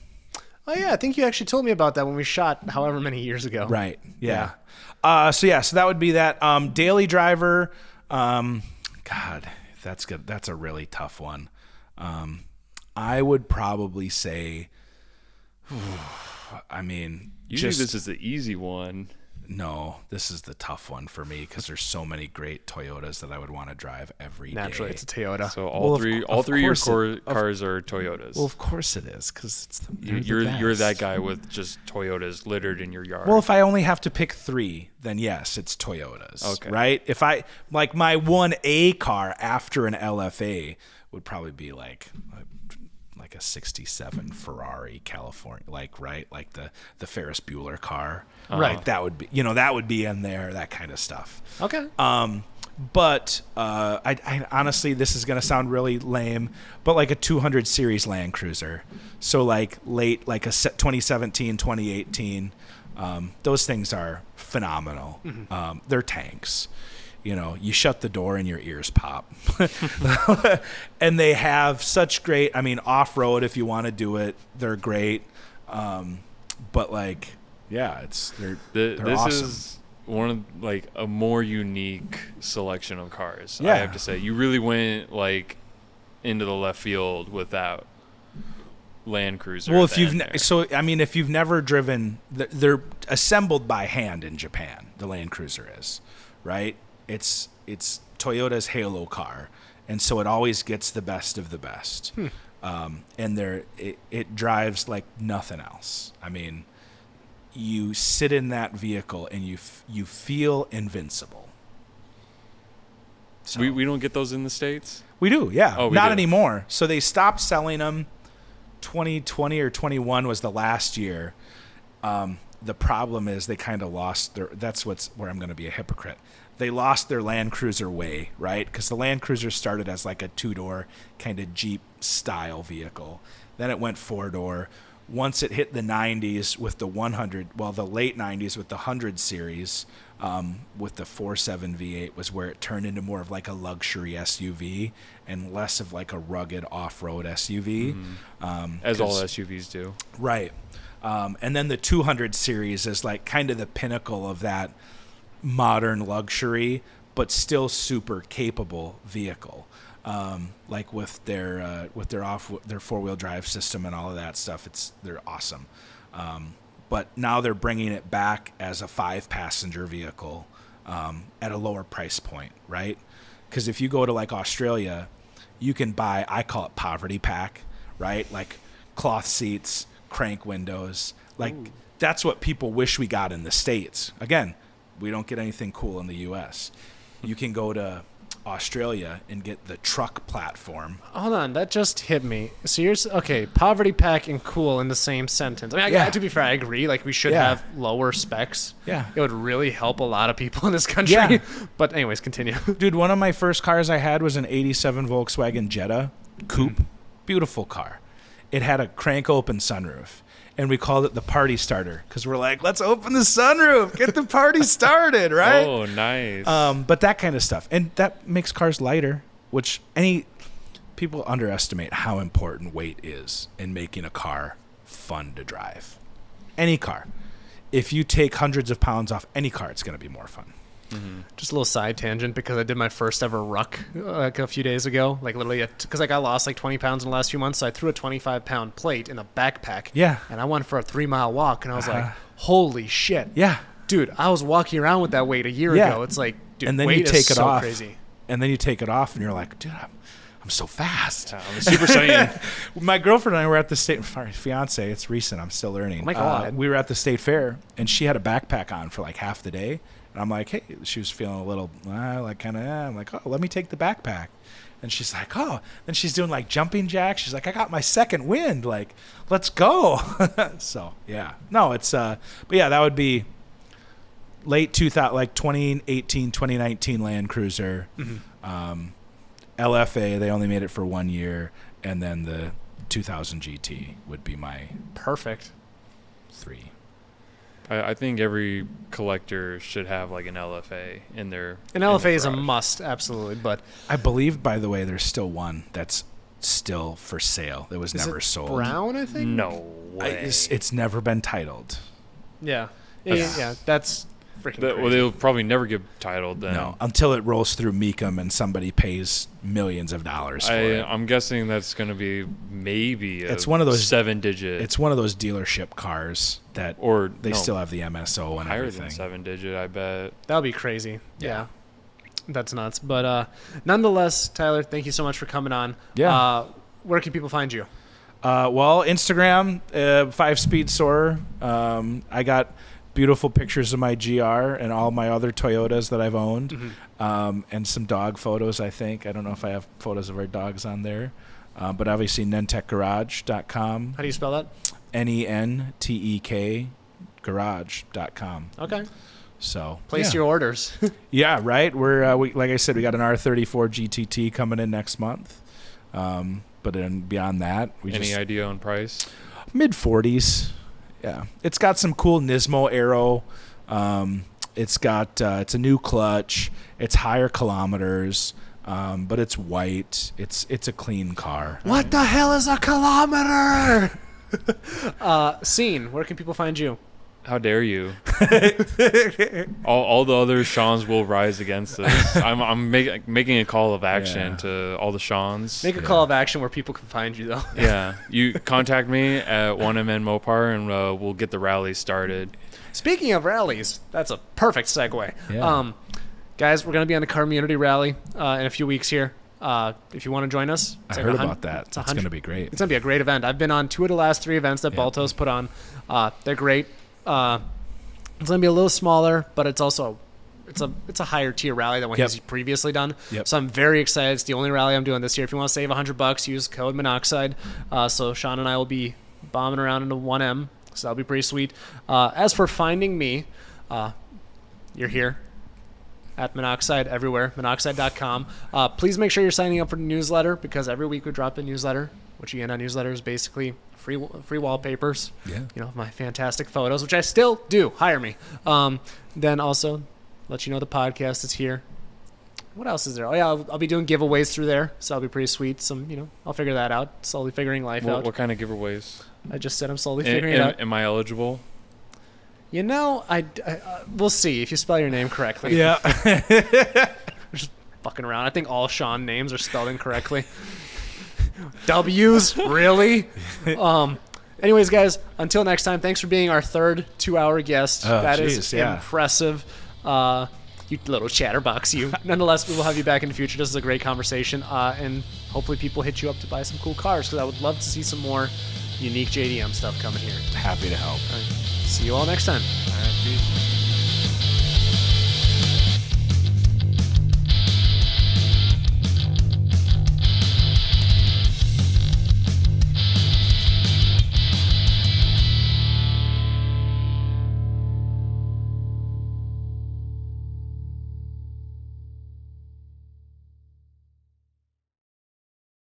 Oh, yeah. I think you actually told me about that when we shot however many years ago. Right. Yeah. So that would be that. Daily driver. God, that's good. That's a really tough one. I would probably say, I mean, Usually this is the easy one. No, this is the tough one for me because there's so many great Toyotas that I would want to drive every day. Naturally, it's a Toyota. So all three of your cars are Toyotas. Well, of course it is because it's You're that guy with just Toyotas littered in your yard. Well, if I only have to pick three, then yes, it's Toyotas. Okay. Right? If I like my 1A car after an LFA would probably be like a 67 Ferrari California, like the Ferris Bueller car. Right. That would be, that would be in there, that kind of stuff. Okay. But I honestly, this is going to sound really lame, but like a 200 series Land Cruiser. So like late, like a 2017, 2018, those things are phenomenal. They're tanks. You shut the door and your ears pop. And they have such great, off-road if you want to do it, they're great. But like, yeah, they're this awesome. is one of like a more unique selection of cars. Yeah. I have to say, you really went like into the left field with that Land Cruiser. Well, at the end there. if you've never driven, they're assembled by hand in Japan. The Land Cruiser is, right? It's Toyota's halo car, and so it always gets the best of the best. And it drives like nothing else. You sit in that vehicle and you feel invincible. So, we don't get those in the States? we do, yeah. Oh, we Not do. anymore. So they stopped selling them. 2020 or 21 was the last year. The problem is they kind of lost their. That's where I'm going to be a hypocrite. They lost their Land Cruiser way, right? Because the Land Cruiser started as like a two-door kind of Jeep style vehicle. Then it went four-door. Once it hit the 90s with the 100, the late 90s with the 100 series, with the 4.7 V8 was where it turned into more of like a luxury SUV and less of like a rugged off-road SUV. As all SUVs do. Right. And then the 200 series is like kind of the pinnacle of that modern luxury, but still super capable vehicle. Like with their four-wheel drive system and all of that stuff, they're awesome. But now they're bringing it back as a 5-passenger vehicle at a lower price point, right? Because if you go to like Australia, you can buy, I call it poverty pack, right? Like cloth seats, crank windows. Like that's what people wish we got in the States. Again, we don't get anything cool in the U.S. You can go to Australia and get the truck platform. Hold on, that just hit me. So you're okay. Poverty pack and cool in the same sentence. I mean, Yeah. to be fair, I agree. Like we should Yeah. have lower specs. Yeah. It would really help a lot of people in this country. Yeah. But anyways, continue. Dude, one of my first cars I had was an 87 Volkswagen Jetta Coupe. Beautiful car. It had a crank open sunroof. And we called it the party starter because we're like, let's open the sunroof, get the party started, right? Oh, nice. But that kind of stuff. And that makes cars lighter, which people underestimate how important weight is in making a car fun to drive. Any car. If you take hundreds of pounds off any car, it's going to be more fun. Mm-hmm. Just a little side tangent because I did my first ever ruck like a few days ago. Like literally, because I lost like 20 pounds in the last few months, so I threw a 25-pound plate in a backpack. Yeah. And I went for a 3-mile walk, and I was like, "Holy shit!" Yeah. Dude, I was walking around with that weight a year Yeah. ago. It's like, dude, And then weight you take is it so off. crazy. And then you take it off, and you're like, dude, I'm so fast. I'm a Super Saiyan. My girlfriend and I were at the fiance. It's recent. I'm still learning. Oh my God. We were at the state fair, and she had a backpack on for like half the day. And I'm like, hey, she was feeling a little, I'm like, oh, let me take the backpack. And she's like, oh. Then she's doing like jumping jacks. She's like, I got my second wind. Like, let's go. So, yeah. No, it's, but yeah, that would be late 2000, like 2018, 2019 Land Cruiser. Mm-hmm. LFA, they only made it for 1 year. And then the 2000 GT would be my Perfect. 3. I think every collector should have like an LFA in their. An in their LFA is a garage. must, absolutely. But I believe, by the way, there's still one that's still for sale. That was is never it sold. brown, I think? No way. It's never been titled. Yeah. That's- Yeah, that's freaking Well, crazy. they'll probably never get titled then. No, until it rolls through Mecum and somebody pays millions of dollars for it. I'm guessing that's going to be maybe It's one of those 7-digit. It's one of those dealership cars that or they no, still have the MSO and higher everything. than 7-digit. I bet. That would be crazy. Yeah. That's nuts. But nonetheless, Tyler, thank you so much for coming on. Yeah. Where can people find you? Well, Instagram, 5-speed Soarer. I got beautiful pictures of my GR and all my other Toyotas that I've owned, and some dog photos, I think. I don't know if I have photos of our dogs on there. But obviously, Nen-Tekgarage.com. How do you spell that? Nentek garage.com. Okay. So Place your orders. Yeah, right. We're like I said, we got an R34 GTT coming in next month. But then beyond that, we Any just idea on price? mid-40s. Yeah, it's got some cool Nismo aero. It's got it's a new clutch. It's higher kilometers, but it's white. It's a clean car. What the hell is a kilometer? Scene, where can people find you? How dare you? all the other Seans will rise against this. I'm making a call of action Yeah. to all the Seans. Make a call of action where people can find you, though. Yeah, you contact me at 1MN Mopar and we'll get the rally started. Speaking of rallies, that's a perfect segue. Yeah. Guys, we're going to be on the Community Rally in a few weeks here. If you want to join us. I it's like heard 100 about that. It's It's going to be great. It's going to be a great event. I've been on 2 of the last 3 events that Yeah. Balto's put on. They're great. It's going to be a little smaller, but it's also it's a higher tier rally than what Yep. he's previously done. Yep. So I'm very excited. It's the only rally I'm doing this year. If you want to save $100, use code Monoxide. So Sean and I will be bombing around into 1M. So that'll be pretty sweet. As for finding me, you're here at Monoxide everywhere, monoxide.com. Please make sure you're signing up for the newsletter because every week we drop a newsletter. What you get on newsletter is basically free wallpapers. Yeah. You know, my fantastic photos, which I still do. Hire me. Then also let you know the podcast is here. What else is there? Oh yeah, I'll be doing giveaways through there, so that'll be pretty sweet. I'll figure that out. Slowly figuring life out. What kind of giveaways? I just said I'm slowly figuring it out. Am I eligible? You know, we'll see if you spell your name correctly. Yeah. Just fucking around. I think all Sean names are spelled incorrectly. W's? Really? Anyways, guys, until next time, thanks for being our third 2-hour guest. Oh, That geez, is yeah. impressive. You little chatterbox, you. Nonetheless, we will have you back in the future. This is a great conversation. And hopefully people hit you up to buy some cool cars because I would love to see some more unique JDM stuff coming here. Happy to help. All right. See you all next time. All right, peace.